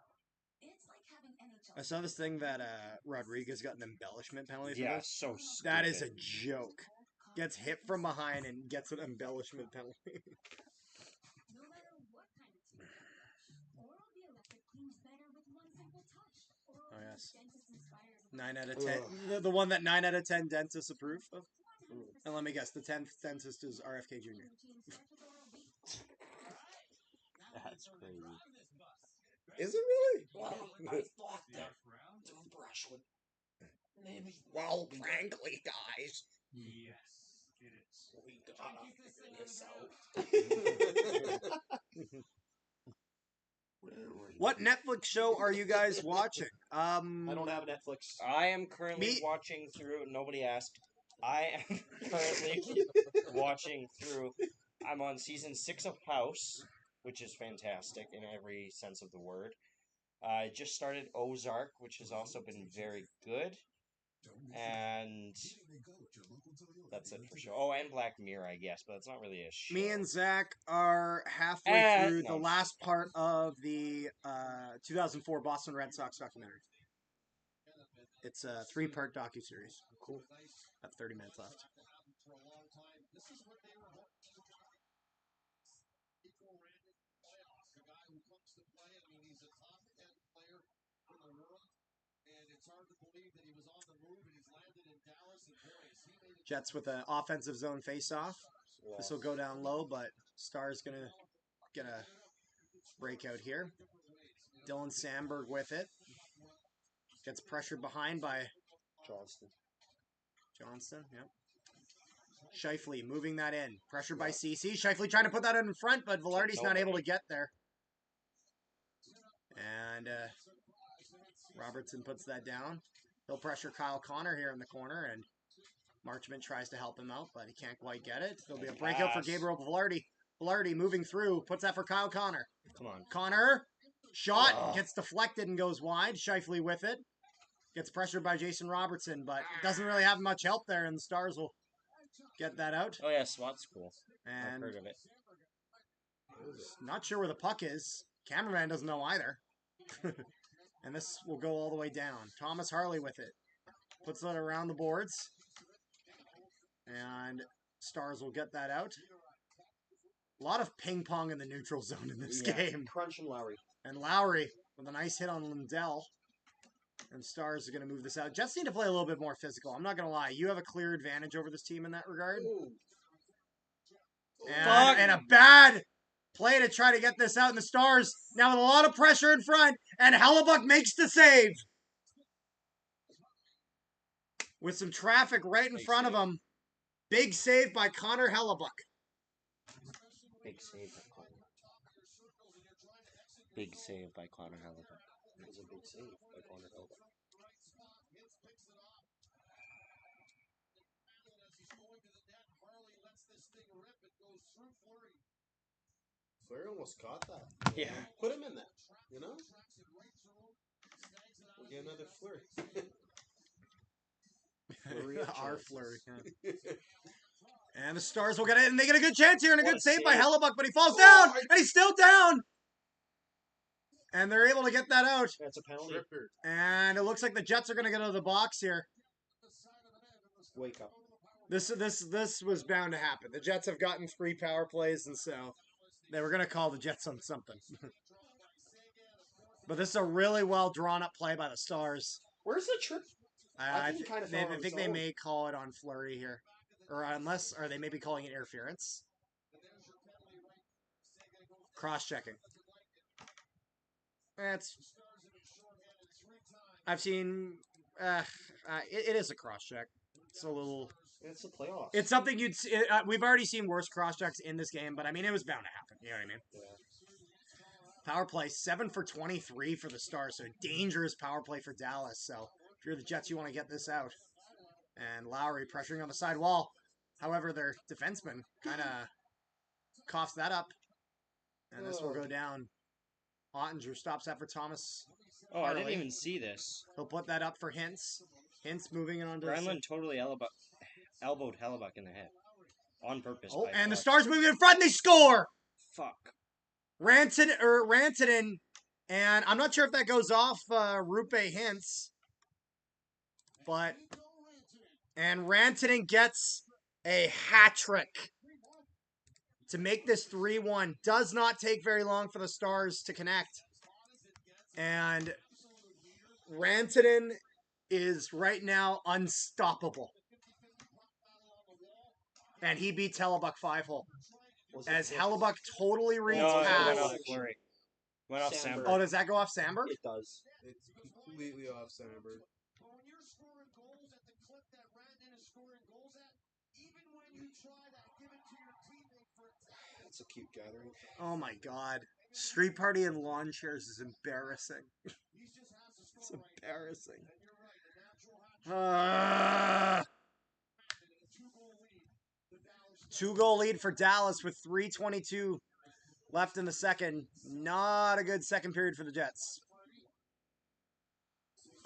S7: It's like having NHL.
S1: I saw this thing that Rodriguez got an embellishment penalty for
S2: Yeah,
S1: this.
S2: so stupid.
S1: That is a joke. Gets hit from behind and gets an embellishment penalty.
S7: No matter what kind of teeth. Oral B Electric cleans better with one simple touch.
S1: Oh, yes.
S7: Dentist inspired.
S1: 9 out of 10. The one that 9 out of 10 dentists approve of. And let me guess, the 10th dentist is RFK Jr.
S2: That's crazy.
S4: Is it really?
S8: I thought that toothbrush would maybe.
S1: Well, frankly, guys.
S5: Yes, it is.
S8: We gotta figure this out.
S1: What Netflix show are you guys watching?
S8: I don't have Netflix.
S2: I am currently watching through. Nobody asked. I am currently watching through. I'm on season 6 of House, which is fantastic in every sense of the word. I just started Ozark, which has also been very good. And that's it for sure. Oh, and Black Mirror, I guess, but it's not really a show.
S1: Me and Zach are halfway through
S2: no.
S1: the last part of the 2004 Boston Red Sox documentary. It's a 3-part docuseries. Cool. Got 30 minutes left. Jets with an offensive zone faceoff. This will go down low, but Star's going to get a breakout here. Dylan Sandberg with it. Gets pressured behind by Johnston, yep. Scheifele moving that in. Pressured by CC. Scheifele trying to put that in front, but Velarde's not able to get there. And Robertson puts that down. He'll pressure Kyle Connor here in the corner, and Marchment tries to help him out, but he can't quite get it. There'll be a breakout for Gabriel Velarde. Velarde moving through, puts that for Kyle Connor.
S2: Come on.
S1: Connor, shot, gets deflected and goes wide. Scheifele with it. Gets pressured by Jason Robertson, but doesn't really have much help there, and the Stars will get that out.
S2: Oh, yeah, SWAT's cool. I've
S1: And
S2: heard of it.
S1: not sure where the puck is. Cameraman doesn't know either. And this will go all the way down. Thomas Harley with it. Puts it around the boards. And Stars will get that out. A lot of ping pong in the neutral zone in this game.
S8: Crunch and Lowry.
S1: And Lowry with a nice hit on Lindell. And Stars are going to move this out. Jets need to play a little bit more physical. I'm not going to lie. You have a clear advantage over this team in that regard. And a bad play to try to get this out. And the Stars now with a lot of pressure in front. And Hellebuck makes the save. With some traffic right in front of him. Big save by Connor Hellebuck.
S2: Big save by Connor. Big save by Connor Hellebuck.
S8: It was a big save by Connor Hellebuck.
S4: Fleury almost caught that.
S2: Yeah.
S4: Put him in that. You know? We'll get another Fleury.
S1: Our Fleury. Yeah. And the Stars will get it, and they get a good chance here, and a good save by Hellebuck, but he falls down, and he's still down. And they're able to get that out.
S8: That's a penalty.
S4: Tripper.
S1: And it looks like the Jets are going to get out of the box here.
S8: Wake up.
S1: This was bound to happen. The Jets have gotten 3 power plays, and so they were going to call the Jets on something. But this is a really well drawn up play by the Stars.
S8: Where's the trip?
S1: I
S8: think he kinda
S1: they,
S8: fell on
S1: I
S8: his
S1: think they
S8: own.
S1: may call it on Fleury here, or they may be calling it interference. Cross checking. I've seen. It is a cross check. It's a little.
S8: It's the playoffs.
S1: It's something you'd. We've already seen worse cross checks in this game, but I mean, it was bound to happen. You know what I mean?
S8: Yeah.
S1: Power play 7 for 23 for the Stars, so dangerous power play for Dallas. So if you're the Jets, you want to get this out. And Lowry pressuring on the side wall. However, their defenseman kind of coughs that up, and this will go down. Ottinger stops that for Thomas.
S2: Oh, I didn't
S1: Harley.
S2: even see this.
S1: He'll put that up for Hintz. Hintz moving it on to
S2: Granlund totally elbowed Hellebuck in the head. On purpose.
S1: Oh,
S2: by
S1: and the
S2: Clark.
S1: Stars moving in front, and they score!
S2: Fuck.
S1: Rantanen, and I'm not sure if that goes off Rupe Hintz, but and Rantanen gets a hat trick to make this 3-1. Does not take very long for the Stars to connect, and Rantanen is right now unstoppable, and he beats Hellebuck 5-hole. As Hellebuck totally reads
S2: No, it
S1: past.
S2: went off Fleury. Went off
S8: Sandberg.
S2: Sandberg.
S1: Oh, does that go off Sandberg?
S8: It does.
S4: It's completely off Sandberg.
S5: But when you're scoring goals at the clip that Rantanen is scoring goals at, even when you try that, give it to your teammate for a
S8: That's a cute gathering.
S1: Oh my god. Street party and lawn chairs is embarrassing. It's embarrassing. Two-goal lead for Dallas with 3:22 left in the second. Not a good second period for the Jets.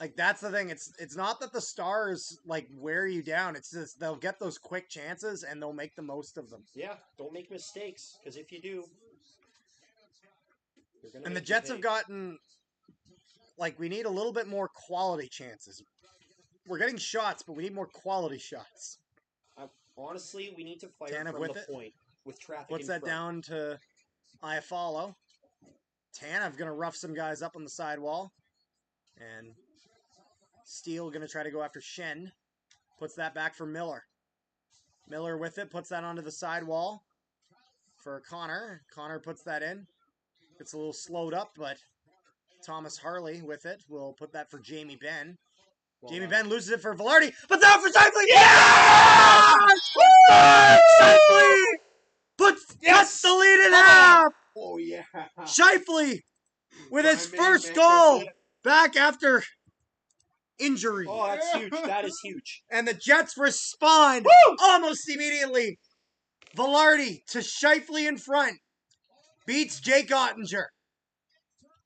S1: Like, that's the thing. It's not that the Stars, like, wear you down. It's just they'll get those quick chances, and they'll make the most of them.
S8: Yeah, don't make mistakes, because if you do, you're gonna
S1: And the
S8: make you
S1: Jets have
S8: pay.
S1: gotten, like, we need a little bit more quality chances. We're getting shots, but we need more quality shots.
S8: Honestly, we need to fire
S1: Tanev
S8: from
S1: with
S8: the
S1: it.
S8: point with traffic.
S1: Puts
S8: in
S1: that
S8: front.
S1: down to Iafallo. Tanev going to rough some guys up on the sidewall. And Steele going to try to go after Shen. Puts that back for Miller. Miller with it, puts that onto the sidewall for Connor. Connor puts that in. It's a little slowed up, but Thomas Harley with it will put that for Jamie Benn.
S8: Well
S1: Jamie
S8: done.
S1: Benn loses it for Velarde, but that for Shifley. Yeah! Shifley cuts the lead in half.
S8: Oh yeah.
S1: Shifley with his
S4: Fine,
S1: first
S4: man.
S1: goal back after injury.
S8: Oh, that's huge. That is huge.
S1: And the Jets respond almost immediately. Velarde to Shifley in front. Beats Jake Ottinger.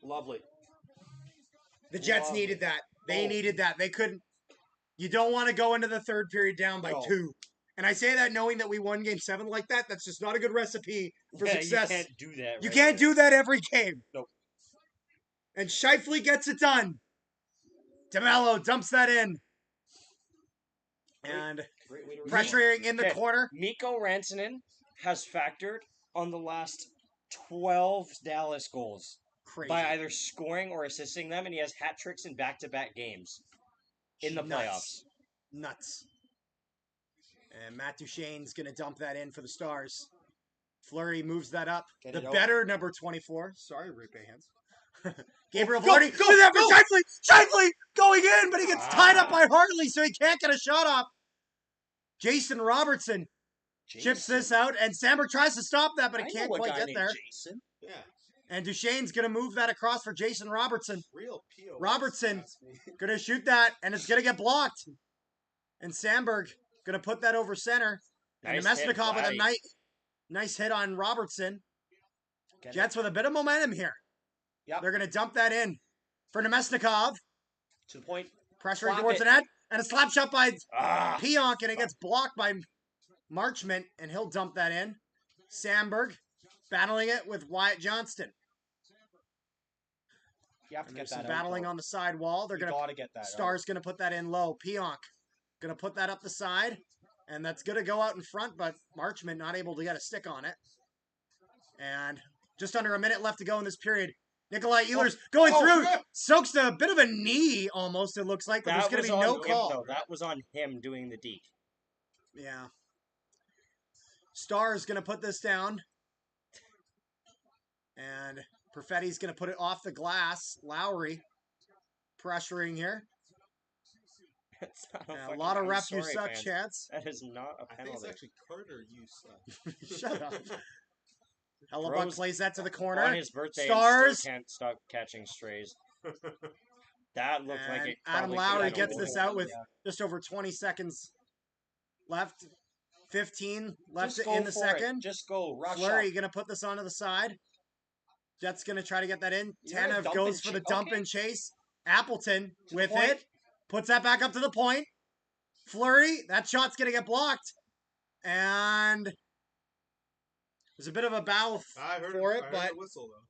S8: Lovely.
S1: The Jets
S8: Wow.
S1: needed that. They
S8: Oh.
S1: needed that. They couldn't. You don't want to go into the third period down by
S8: No.
S1: 2. And I say that knowing that we won Game 7 like that. That's just not a good recipe for success.
S2: You can't do that.
S1: You
S2: right
S1: can't
S2: there.
S1: do that every game.
S8: Nope.
S1: And Shifley gets it done. DeMello dumps that in. And
S8: Great way to
S1: pressuring in the
S2: Okay.
S1: corner.
S2: Mikko Rantanen has factored on the last 12 Dallas goals
S1: Crazy.
S2: by either scoring or assisting them, and he has hat tricks in back-to-back games in the playoffs.
S1: Nuts. And Matt Duchene's going to dump that in for the Stars. Fleury moves that up.
S8: Get
S1: The
S8: it out.
S1: better number 24. Sorry, Rupe hands. Gabriel
S8: Go,
S1: Velarde.
S8: go,
S1: Go there for
S8: go.
S1: Shifley. Shifley going in, but he gets tied up by Hartley, so he can't get a shot off. Jason Robertson chips this out, and Sandberg tries to stop that, but
S8: I
S1: it
S8: know
S1: can't
S8: a
S1: quite
S8: guy
S1: get
S8: named
S1: there.
S8: Jason.
S4: Yeah,
S1: And Duchene's going to move that across for Jason Robertson.
S4: real PO.
S1: Robertson. Going to shoot that, and it's going to get blocked. And Sandberg going to put that over center. And
S2: Nice hit,
S1: Nemesnikov with a
S2: Vladdy.
S1: nice hit on Robertson.
S8: Get it.
S1: Jets with a bit of momentum here.
S8: Yep.
S1: They're going to dump that in for Nemesnikov.
S8: To the point.
S1: Pressuring
S8: Slap
S1: towards
S8: it.
S1: the net. And a slap shot by
S2: Ah,
S1: Pionk, and it gets blocked by Marchment, and he'll dump that in. Sandberg battling it with Wyatt Johnston.
S8: You have to
S1: And
S8: get
S1: there's
S8: that
S1: some
S8: out,
S1: battling
S8: though.
S1: on the side wall. They're
S8: You
S1: gonna
S8: gotta get that.
S1: Star's gonna put that in low. Pionk gonna put that up the side, and that's gonna go out in front. But Marchman not able to get a stick on it. And just under a minute left to go in this period. Nikolai Ehlers going through, soaks a bit of a knee almost. It looks like, but there's
S2: That
S1: gonna
S2: was
S1: be
S2: on
S1: no
S2: him,
S1: call.
S2: though. That was on him doing the deke.
S1: Yeah. Star's going to put this down. And Perfetti's going to put it off the glass. Lowry pressuring here.
S2: That's not
S1: Yeah, a
S2: fucking-
S1: lot of
S2: I'm
S1: ref you
S2: sorry,
S1: suck
S2: fans.
S1: chance.
S2: That is not a
S4: I think it's
S2: penalty.
S4: actually Carter. You suck.
S1: Shut up. Hellebuck
S2: Rose
S1: plays that to the
S2: On
S1: corner.
S2: his birthday,
S1: Stars.
S2: and still can't stop catching strays. That looked like
S1: And
S2: it.
S1: Adam
S2: probably
S1: Lowry
S2: could've been a
S1: gets this
S2: goal.
S1: out with just over 20 seconds left. 15 left
S2: Just
S1: in
S2: go
S1: the
S2: for it.
S1: second.
S2: Just go. Rush
S1: Fleury
S2: up.
S1: going to put this onto the side. Jets going to try to get that in.
S2: You're gonna
S1: Tanev
S2: dump
S1: goes
S2: and
S1: for the
S2: cha-
S1: dump
S2: okay.
S1: and chase. Appleton
S2: To the
S1: with
S2: point.
S1: it. Puts that back up to the point. Fleury, that shot's going to get blocked. And there's a bit of a bow
S4: I heard
S1: for
S4: I
S1: it,
S4: heard
S1: but
S4: the whistle though.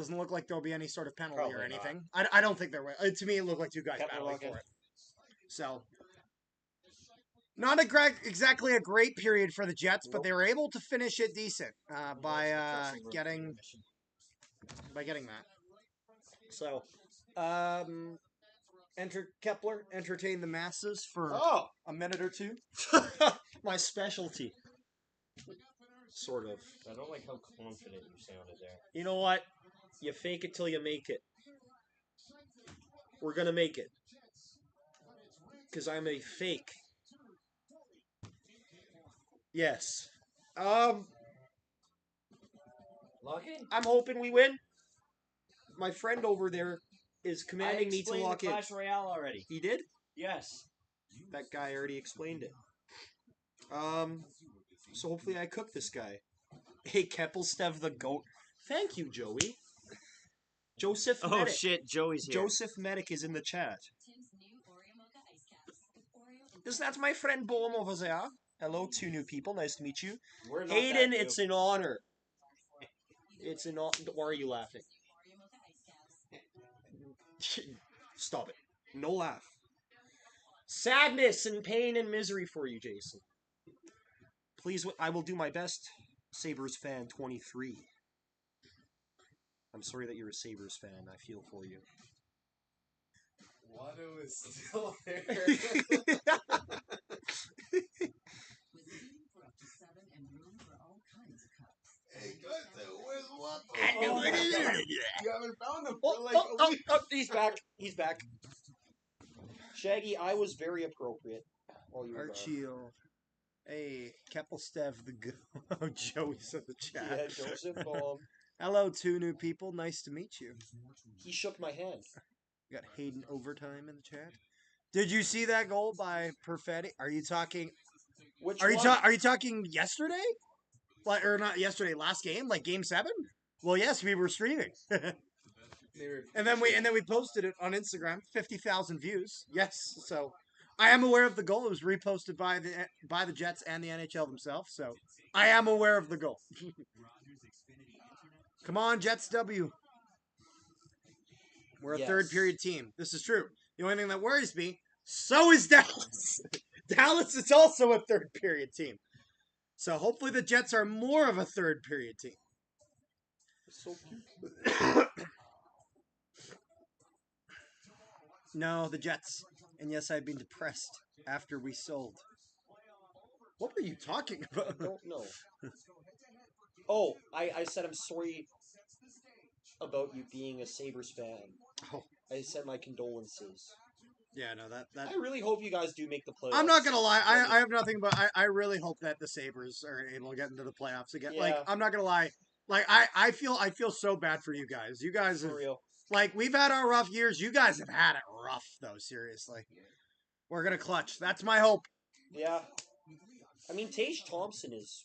S1: doesn't look like there'll be any sort of penalty
S2: Probably
S1: or
S2: not.
S1: anything. I don't think there will. To me, it looked like two guys
S2: Kepler
S1: battling
S2: looking.
S1: for it. So, not exactly a great period for the Jets, but they were able to finish it decent by getting that. So, enter Kepler, entertain the masses for
S8: Oh,
S1: a minute or two.
S8: my specialty. Sort of.
S2: I don't like how confident you sounded there.
S8: You know what? You fake it till you make it. We're gonna make it. Because I'm a fake. Yes.
S2: Lock in.
S8: I'm hoping we win. My friend over there is
S2: I
S8: commanding me to
S2: explained
S8: lock
S2: the
S8: in.
S2: Clash Royale already.
S8: He did?
S2: Yes.
S8: That guy already explained it. So hopefully I cook this guy. Hey, Keppelstev the goat. Thank you, Joey. Joseph
S2: Oh
S8: Medic.
S2: shit, Joey's here.
S8: Joseph Medic is in the chat.
S7: Tim's new Oreo mocha ice caps with Oreo and
S8: Is that my friend Bohm over there? Hello, two new people. Nice to meet you.
S2: We're not
S8: Hayden,
S2: that
S8: it's an honor. It's an honor. Why are you laughing?
S7: Oreo mocha ice caps.
S8: Stop it. No laugh. Sadness and pain and misery for you, Jason. Please, I will do my best. Sabres fan 23. I'm sorry that you're a Sabres fan. I feel for you.
S4: Watto is still there.
S7: With seating for up to 7 and room for all kinds of cups.
S4: Hey, guys, where's Watto?
S8: I know it is.
S4: You haven't found him
S8: Oh,
S4: for like
S8: oh,
S4: a
S8: oh,
S4: week.
S8: oh, he's back. He's back. Shaggy, I was very appropriate. While you were gone.
S1: Archie, hey, Keppelstev the goat. Oh, Joey's in the chat.
S8: Yeah, Joseph.
S1: Hello, two new people. Nice to meet you.
S8: He shook my hand.
S1: We got Hayden Overtime in the chat. Did you see that goal by Perfetti? Are you talking?
S8: Which
S1: Are you
S8: one?
S1: are you talking yesterday? Like, or not yesterday? Last game, like Game 7? Well, yes, we were streaming, and then we posted it on Instagram. 50,000 views. Yes, so I am aware of the goal. It was reposted by the Jets and the NHL themselves. So I am aware of the goal. Come on, Jets W. We're a
S8: Yes.
S1: third period team. This is true. The only thing that worries me, so is Dallas. Dallas is also a third period team. So hopefully the Jets are more of a third period team.
S8: So cute.
S1: No, the Jets. And yes, I've been depressed after we sold. What were you talking
S8: I
S1: about?
S8: don't know. Oh, I said I'm sorry about you being a Sabres fan.
S1: Oh.
S8: I sent my condolences.
S1: Yeah, no, that
S8: I really hope you guys do make the playoffs.
S1: I'm not gonna lie. I have nothing but I really hope that the Sabres are able to get into the playoffs again. Like,
S8: Yeah.
S1: I'm not gonna lie. Like, I feel so bad for you guys. You guys have,
S8: For real.
S1: like, we've had our rough years. You guys have had it rough though. Seriously, we're gonna clutch. That's my hope.
S8: Yeah. I mean, Tage Thompson is...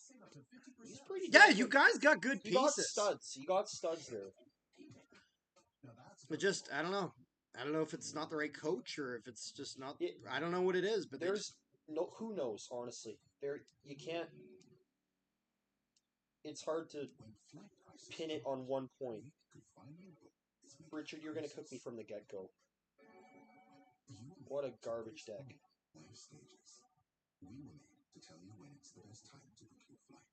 S8: He's pretty
S1: Yeah,
S8: good.
S1: you guys got good
S8: He got
S1: pieces.
S8: studs. He got studs there.
S1: But just I don't know. I don't know if it's not the right coach or if it's just not.
S8: It-
S1: I don't know what it is. But
S8: There's no... Who knows, honestly. You can't... It's hard to pin it on one point. Richard, you're gonna cook me from the get-go. What a garbage deck.
S5: Life stages. We will aim to tell you when it's the best time to book your flight.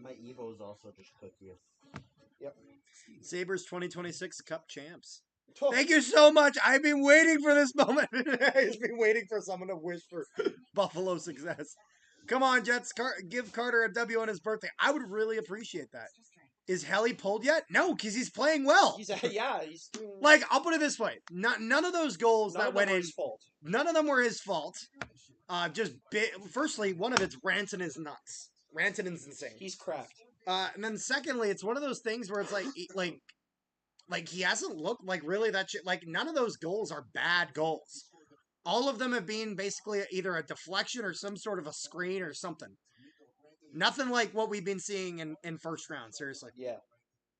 S3: My Evo's also just cook you.
S1: Sabres 2026 Cup champs.
S8: Oh,
S1: Thank you so much. I've been waiting for this moment. I've been waiting for someone to wish for Buffalo success. Come on, Jets. Give Carter a W on his birthday. I would really appreciate that. Is Helly pulled yet? No, because he's playing well.
S8: he's he's doing.
S1: Like, I'll put it this way. None of those goals
S8: None
S1: that
S8: of them
S1: went
S8: were
S1: in,
S8: his fault.
S1: none of them were his fault. Firstly, one of it's Ranson is nuts. Rantanen's insane.
S8: He's cracked.
S1: And then secondly, it's one of those things where it's like he hasn't looked like really that shit. Like, none of those goals are bad goals. All of them have been basically either a deflection or some sort of a screen or something. Nothing like what we've been seeing in first round, seriously.
S8: Yeah.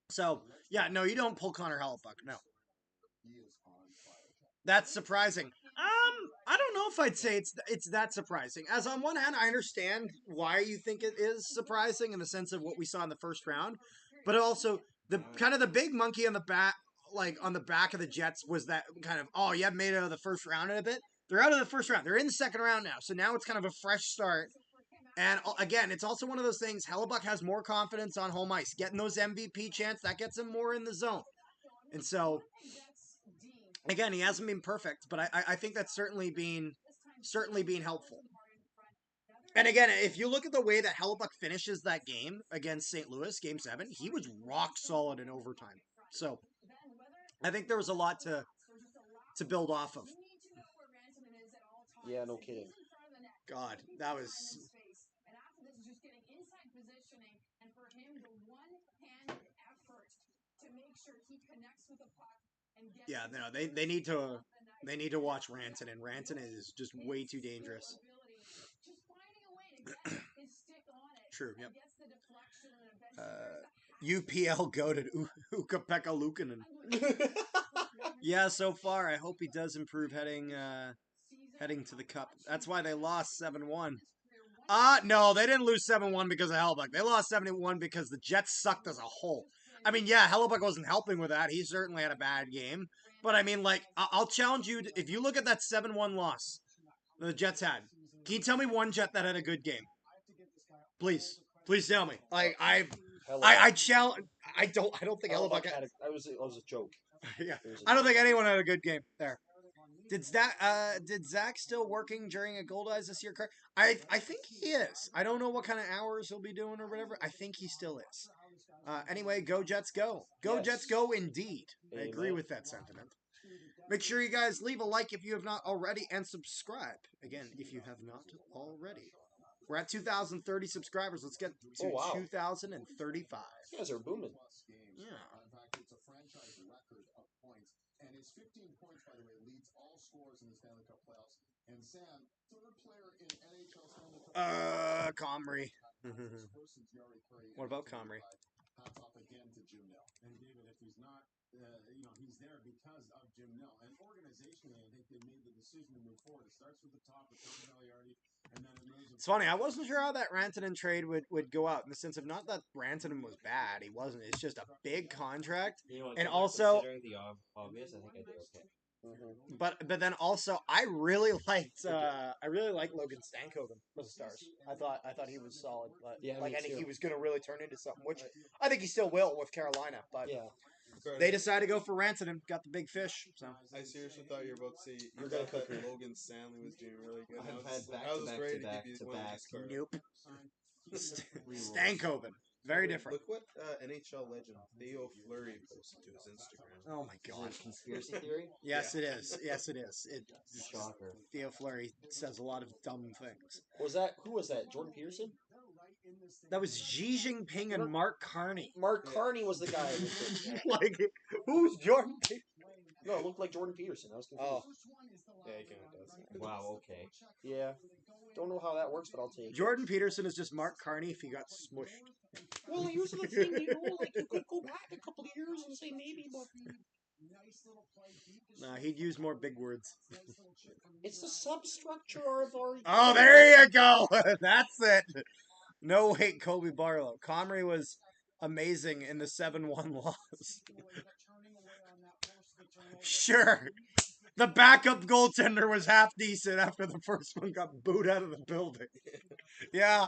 S1: So, yeah, no, you don't pull Connor Hellebuck, no. That's surprising. I don't know if I'd say it's that surprising. As on one hand, I understand why you think it is surprising in the sense of what we saw in the first round, but also the kind of the big monkey on the back, like on the back of the Jets, was that kind of, oh, you have made it out of the first round in a bit. They're out of the first round. They're in the second round now, so now it's kind of a fresh start. And again, it's also one of those things. Hellebuck has more confidence on home ice, getting those MVP chants that gets him more in the zone, and so. Again, he hasn't been perfect, but I think that's certainly been helpful. And again, if you look at the way that Hellebuck finishes that game against St. Louis, Game 7, he was rock solid in overtime. So I think there was a lot to build off of.
S8: Yeah, no kidding.
S1: God, that was. Yeah, no, they need to watch Rantanen. Rantanen is just way too dangerous. True. Yep. UPL goated Ukko-Pekka Luukkonen. Yeah, so far I hope he does improve heading to the Cup. That's why they lost 7-1. No, they didn't lose 7-1 because of Hellebuck. They lost 7-1 because the Jets sucked as a whole. I mean, yeah, Hellebuck wasn't helping with that. He certainly had a bad game. But I mean, like, I'll challenge you. If you look at that 7-1 loss the Jets had, can you tell me one Jet that had a good game? Please tell me. Like, I challenge. I don't think Hellebuck had.
S8: It was a joke.
S1: Yeah, I don't think anyone had a good game there. Did Zach still working during a Gold Eyes this year? I think he is. I don't know what kind of hours he'll be doing or whatever. I think he still is. Anyway, go Jets, go. Go yes. Jets, go indeed. Amen. I agree with that sentiment. Make sure you guys leave a like if you have not already and subscribe. Again, if you have not already. We're at 2,030 subscribers. Let's get to 2,035.
S8: You guys are booming.
S1: Yeah.
S5: In fact, it's a franchise record of points. And his 15 points, by the way, leads all scores in the Stanley Cup playoffs. And Sam, third player in NHL Stanley Cup
S1: Comrie. What about Comrie?
S5: Hats off again to Jim Nill. And David, if he's not, he's there because of Jim Nill. And organizationally, I think they made the decision to move forward. It starts with the top with Tony Maliardi, and then it moves.
S1: It's funny. I wasn't sure how that Rantanen trade would go out in the sense of not that Rantanen was bad. He wasn't. It's just a big contract, and also.
S3: Considering the obvious, I think I did okay.
S1: Mm-hmm. But then also I really liked Logan Stankoven for the Stars. I thought he was solid, but
S8: yeah,
S1: I think he was going to really turn into something, which I think he still will with Carolina. But
S8: yeah,
S1: they decided to go for Rantanen, got the big fish. So
S4: I seriously thought you were about to say that Logan Stanley was doing really good.
S3: I've had back to back.
S1: Nope. Stankoven. Very different.
S4: Look what NHL legend Theo Fleury posted to his Instagram.
S1: Oh my god.
S3: Is it a conspiracy theory?
S1: Yes, yeah. It is. Yes, it is.
S3: Shocker.
S1: Theo Fleury says a lot of dumb things.
S8: Who was that? Jordan Peterson?
S1: That was Xi Jinping and Mark Carney.
S8: Mark Carney was the guy.
S1: Like, who's Jordan Peterson?
S8: No, it looked like Jordan Peterson. I was confused.
S1: Oh.
S4: Yeah, he kind of does.
S3: Wow, okay.
S8: Yeah. Don't know how that works, but I'll take it.
S1: Jordan Peterson is just Mark Carney if he got smushed.
S8: Well, here's the thing, like, you could go back a couple of years and say maybe, but...
S1: Nah, he'd use more big words.
S8: It's the substructure of our...
S1: Oh, there you go! That's it! No, wait, Kobe Barlow. Comrie was amazing in the 7-1 loss. Sure. The backup goaltender was half decent after the first one got booed out of the building. Yeah.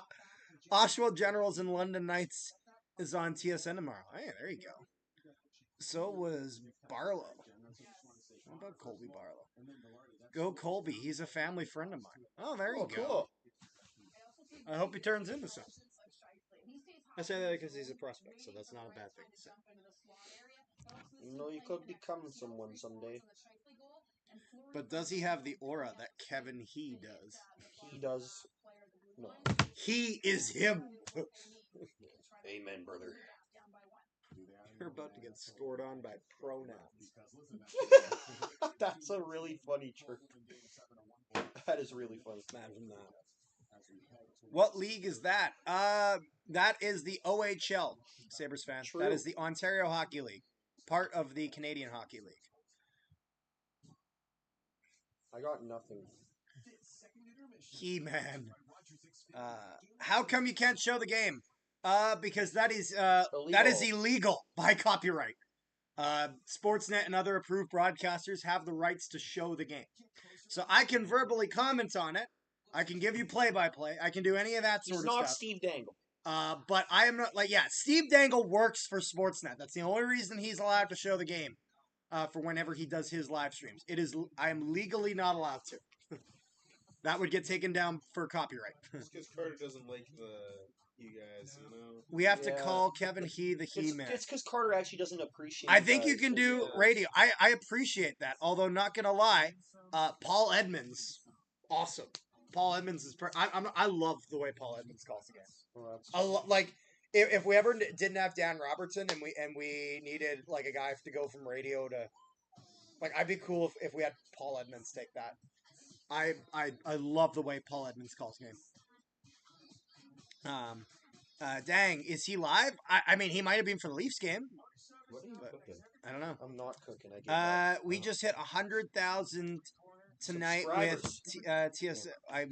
S1: Oshawa Generals and London Knights is on TSN tomorrow. Hey, there you go. So was Barlow. How about Colby Barlow? Go Colby. He's a family friend of mine. Oh, there you go.
S8: Cool.
S1: I hope he turns into something.
S8: I say that because he's a prospect, so that's not a bad thing to say. No, you could become someone someday.
S1: But does he have the aura that Kevin He does?
S8: He does. No.
S1: He is him.
S8: Amen, brother.
S1: You're about to get scored on by pronouns.
S8: That's a really funny trick. That is really funny.
S1: Imagine that. What league is that? That is the OHL, Sabres fan.
S8: True.
S1: That is the Ontario Hockey League, part of the Canadian Hockey League.
S8: I got nothing.
S1: He-Man. How come you can't show the game? Because that is illegal by copyright. Sportsnet and other approved broadcasters have the rights to show the game. So I can verbally comment on it. I can give you play-by-play. I can do any of that sort of stuff.
S8: He's not Steve Dangle.
S1: But I am not Steve Dangle works for Sportsnet. That's the only reason he's allowed to show the game. For whenever he does his live streams. I am legally not allowed to. That would get taken down for copyright.
S4: It's because Carter doesn't like you guys, you know?
S1: We have to call Kevin He the He-Man.
S8: It's because Carter actually doesn't appreciate
S1: I think you can do radio. I appreciate that. Although, not going to lie, Paul Edmonds, awesome. Paul Edmonds is... I love the way Paul Edmonds calls the game. If we ever didn't have Dan Robertson and we needed like a guy to go from radio to... I'd be cool if we had Paul Edmonds take that. I love the way Paul Edmonds calls game. Dang, is he live? I mean, he might have been for the Leafs game.
S8: What are you cooking?
S1: I don't know.
S8: I'm not cooking. I get that.
S1: We just hit 100,000 tonight with TSI.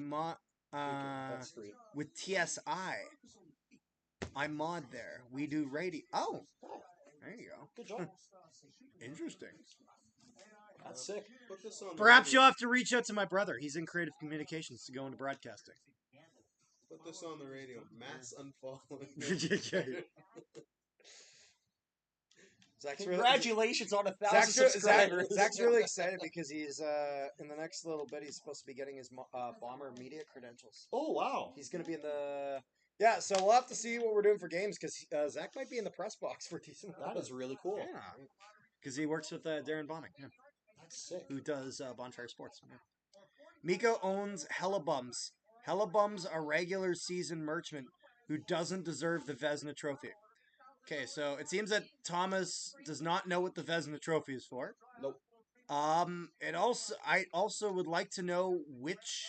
S8: That's great.
S1: With TSI. I mod there. We do radio. Oh, there you go.
S8: Good job.
S1: Interesting.
S8: That's sick.
S4: Put this on
S1: Perhaps you'll have to reach out to my brother. He's in creative communications to go into broadcasting.
S4: Put this on the radio. Mass unfollowing.
S8: Congratulations on 1,000 subscribers.
S1: Zach's really excited because he's in the next little bit. He's supposed to be getting his bomber media credentials.
S8: Oh wow!
S1: He's going to be in the so we'll have to see what we're doing for games because Zach might be in the press box for decent.
S8: That is really cool.
S1: Yeah, because he works with Darren Bombing. Yeah.
S8: That's sick.
S1: Who does Bonfire Sports? Yeah. Miko owns Hella Bums. Hella Bums are regular season merchant who doesn't deserve the Vezina Trophy. Okay, so it seems that Thomas does not know what the Vezina Trophy is for.
S8: Nope.
S1: I also would like to know which,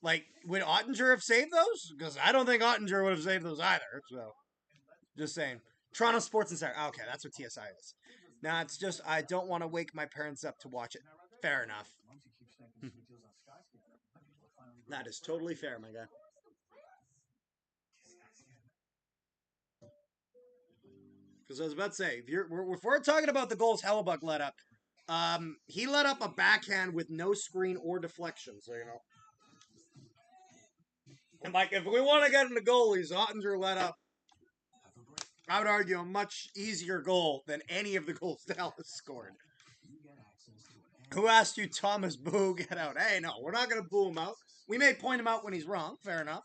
S1: would Ottinger have saved those? Because I don't think Ottinger would have saved those either. So, just saying. Toronto Sports Insider. Okay, that's what TSI is. Nah, it's just I don't want to wake my parents up to watch it. Fair enough. That is totally fair, my guy. Because I was about to say, if we're talking about the goals Hellebuck let up, he let up a backhand with no screen or deflection, so you know. And if we want to get into goalies, Ottinger let up, I would argue, a much easier goal than any of the goals Dallas scored. Who asked you, Thomas Boo, get out? Hey, no, we're not going to boo him out. We may point him out when he's wrong, fair enough.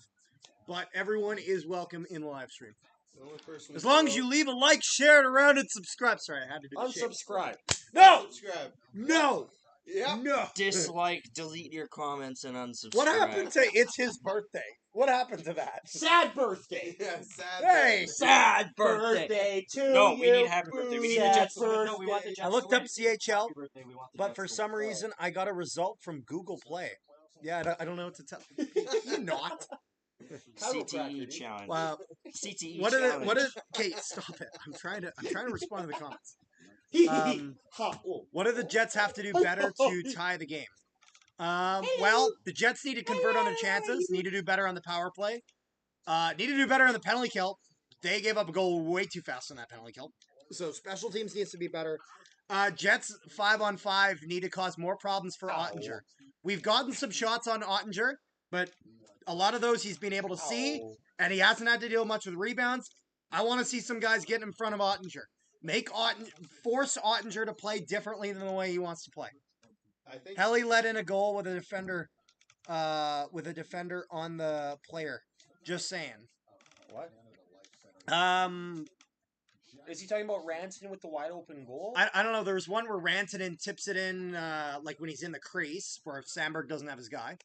S1: But everyone is welcome in the live stream.
S4: The only person
S1: As long as you leave a like, share it around, and subscribe. Sorry, I had to do the shit.
S8: Unsubscribe.
S1: No!
S4: subscribe.
S1: No!
S4: Yeah.
S1: No!
S2: Dislike, delete your comments, and unsubscribe.
S1: What happened to it's his birthday? What happened to that?
S8: Sad birthday.
S4: Yeah, sad.
S1: Hey!
S2: Sad
S8: Birthday to
S2: No,
S8: you.
S2: we need happy birthday. We need the
S8: Sad
S2: Jets to win. No, we want the
S8: birthday.
S2: Jets
S1: I looked
S2: to
S1: up
S2: win.
S1: CHL,
S2: Happy birthday, we want the
S1: but
S2: Jets
S1: for
S2: to
S1: some
S2: win.
S1: reason, I got a result from Google Play. Yeah, I don't know what to tell you. Not.
S2: CTE challenge.
S1: Wow.
S2: CTE
S1: What
S2: challenge.
S1: okay, stop it. I'm trying to respond to the comments.
S8: Oh.
S1: What do the Jets have to do better to tie the game? Well, the Jets need to convert on their chances, need to do better on the power play, need to do better on the penalty kill, they gave up a goal way too fast on that penalty kill. So special teams needs to be better. Jets 5-on-5 need to cause more problems for Ottinger. We've gotten some shots on Ottinger, but a lot of those he's been able to see, and he hasn't had to deal much with rebounds. I want to see some guys get in front of Ottinger. Force Ottinger to play differently than the way he wants to play.
S4: I think
S1: Helly let in a goal with a defender on the player. Just saying.
S8: What?
S1: Um,
S8: Is he talking about Ranson with the wide open goal?
S1: I don't know. There's one where Rantanen tips it in, like when he's in the crease, where Sandberg doesn't have his guy.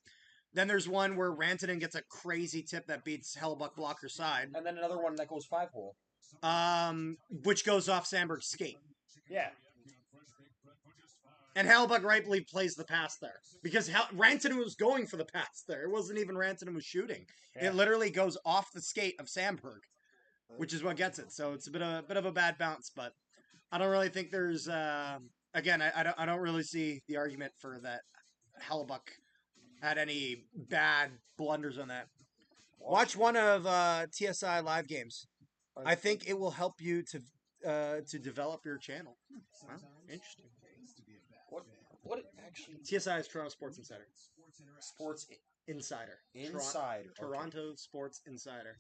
S1: Then there's one where Rantanen gets a crazy tip that beats Hellebuck blocker side.
S8: And then another one that goes 5-hole.
S1: Which goes off Sandberg's skate.
S8: Yeah.
S1: And Hellebuck rightfully plays the pass there. Because Rantanen was going for the pass there. It wasn't even Rantanen was shooting.
S8: Yeah.
S1: It literally goes off the skate of Sandberg, which is what gets it. So it's a bit of a bad bounce, but I don't really think there's again, I don't really see the argument for that Hellebuck had any bad blunders on that. Watch one of TSI live games. I think it will help you to develop your channel. Wow, interesting.
S8: What actually?
S1: TSI is Toronto Sports Insider.
S8: Sports
S1: Insider.
S8: Insider.
S1: Toronto Sports Insider.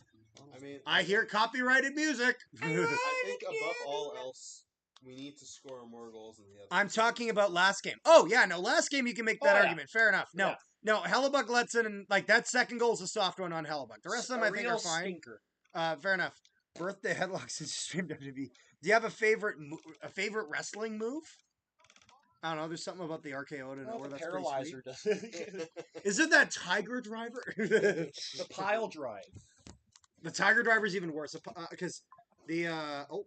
S4: I mean,
S1: I hear copyrighted music.
S4: I think above all else, we need to score more goals than the other.
S1: I'm talking about last game. Oh yeah, no, last game you can make that
S8: Oh, yeah.
S1: argument. Fair enough. No,
S8: Yeah.
S1: no, Hellebuck lets in, and like that second goal is a soft one on Hellebuck. The rest of them I think
S8: real
S1: are fine.
S8: stinker.
S1: Fair enough. Birthday headlocks is streamed WB. Do you have a favorite wrestling move? I don't know. There's something about the RKO to know
S8: Well,
S1: where
S8: the
S1: that's pretty
S8: paralyzer
S1: sweet.
S8: does.
S1: Is it that Tiger Driver?
S8: The pile drive.
S1: The Tiger Driver is even worse because the
S8: Uh-oh.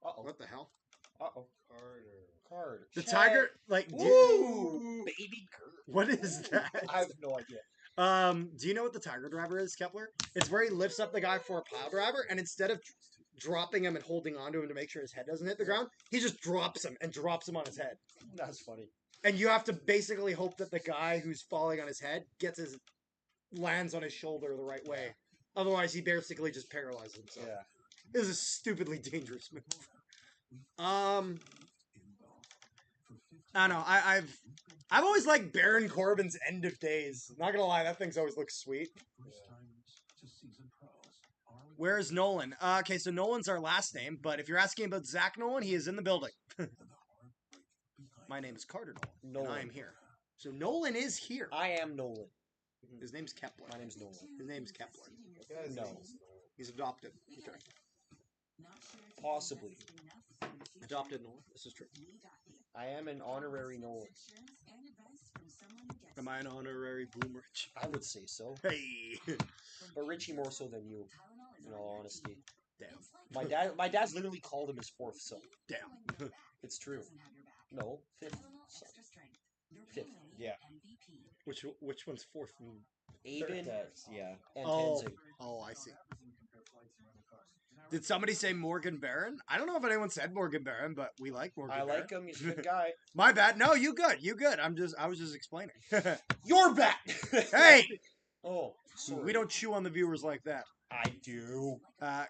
S1: what the hell?
S8: Uh-oh. Card.
S1: The
S8: Check.
S1: Tiger
S8: Woo! Baby girl.
S1: what is that?
S8: I have no idea.
S1: Do you know what the Tiger Driver is, Kepler? It's where he lifts up the guy for a pile driver, and instead of dropping him and holding onto him to make sure his head doesn't hit the ground, he just drops him on his head.
S8: That's funny.
S1: And you have to basically hope that the guy who's falling on his head lands on his shoulder the right way. Otherwise, he basically just paralyzes himself.
S8: Yeah.
S1: This is a stupidly dangerous move. I don't know. I've always liked Baron Corbin's End of Days. Not gonna lie, that thing's always looked sweet. Where's Nolan? Okay, so Nolan's our last name, but if you're asking about Zach Nolan, he is in the building. My name is Carter Nolan, and I am here. So Nolan is here.
S8: I am Nolan.
S1: His name's Kepler.
S8: My name's Nolan.
S1: His name's Kepler.
S8: No.
S1: He's adopted. Okay.
S8: Possibly.
S1: Adopted Nolan. This is true.
S8: I am an honorary Nolan.
S1: Am I an honorary Bloomerich?
S8: I would say so.
S1: Hey.
S8: But Richie more so than you, in all honesty.
S1: Damn.
S8: My dad's literally called him his fourth son.
S1: Damn.
S8: It's true. No, fifth son. Fifth, yeah.
S1: Which one's fourth?
S8: Aiden
S2: Yeah.
S8: and
S1: Oh.
S8: Tenzing.
S1: Oh, I see. Did somebody say Morgan Barron? I don't know if anyone said Morgan Barron, but we like Morgan
S8: I
S1: Barron.
S8: like him. He's a good guy.
S1: My bad. No, you good. You good. I was just explaining.
S8: You're back.
S1: Hey,
S8: Oh, sorry.
S1: we don't chew on the viewers like that.
S8: I do.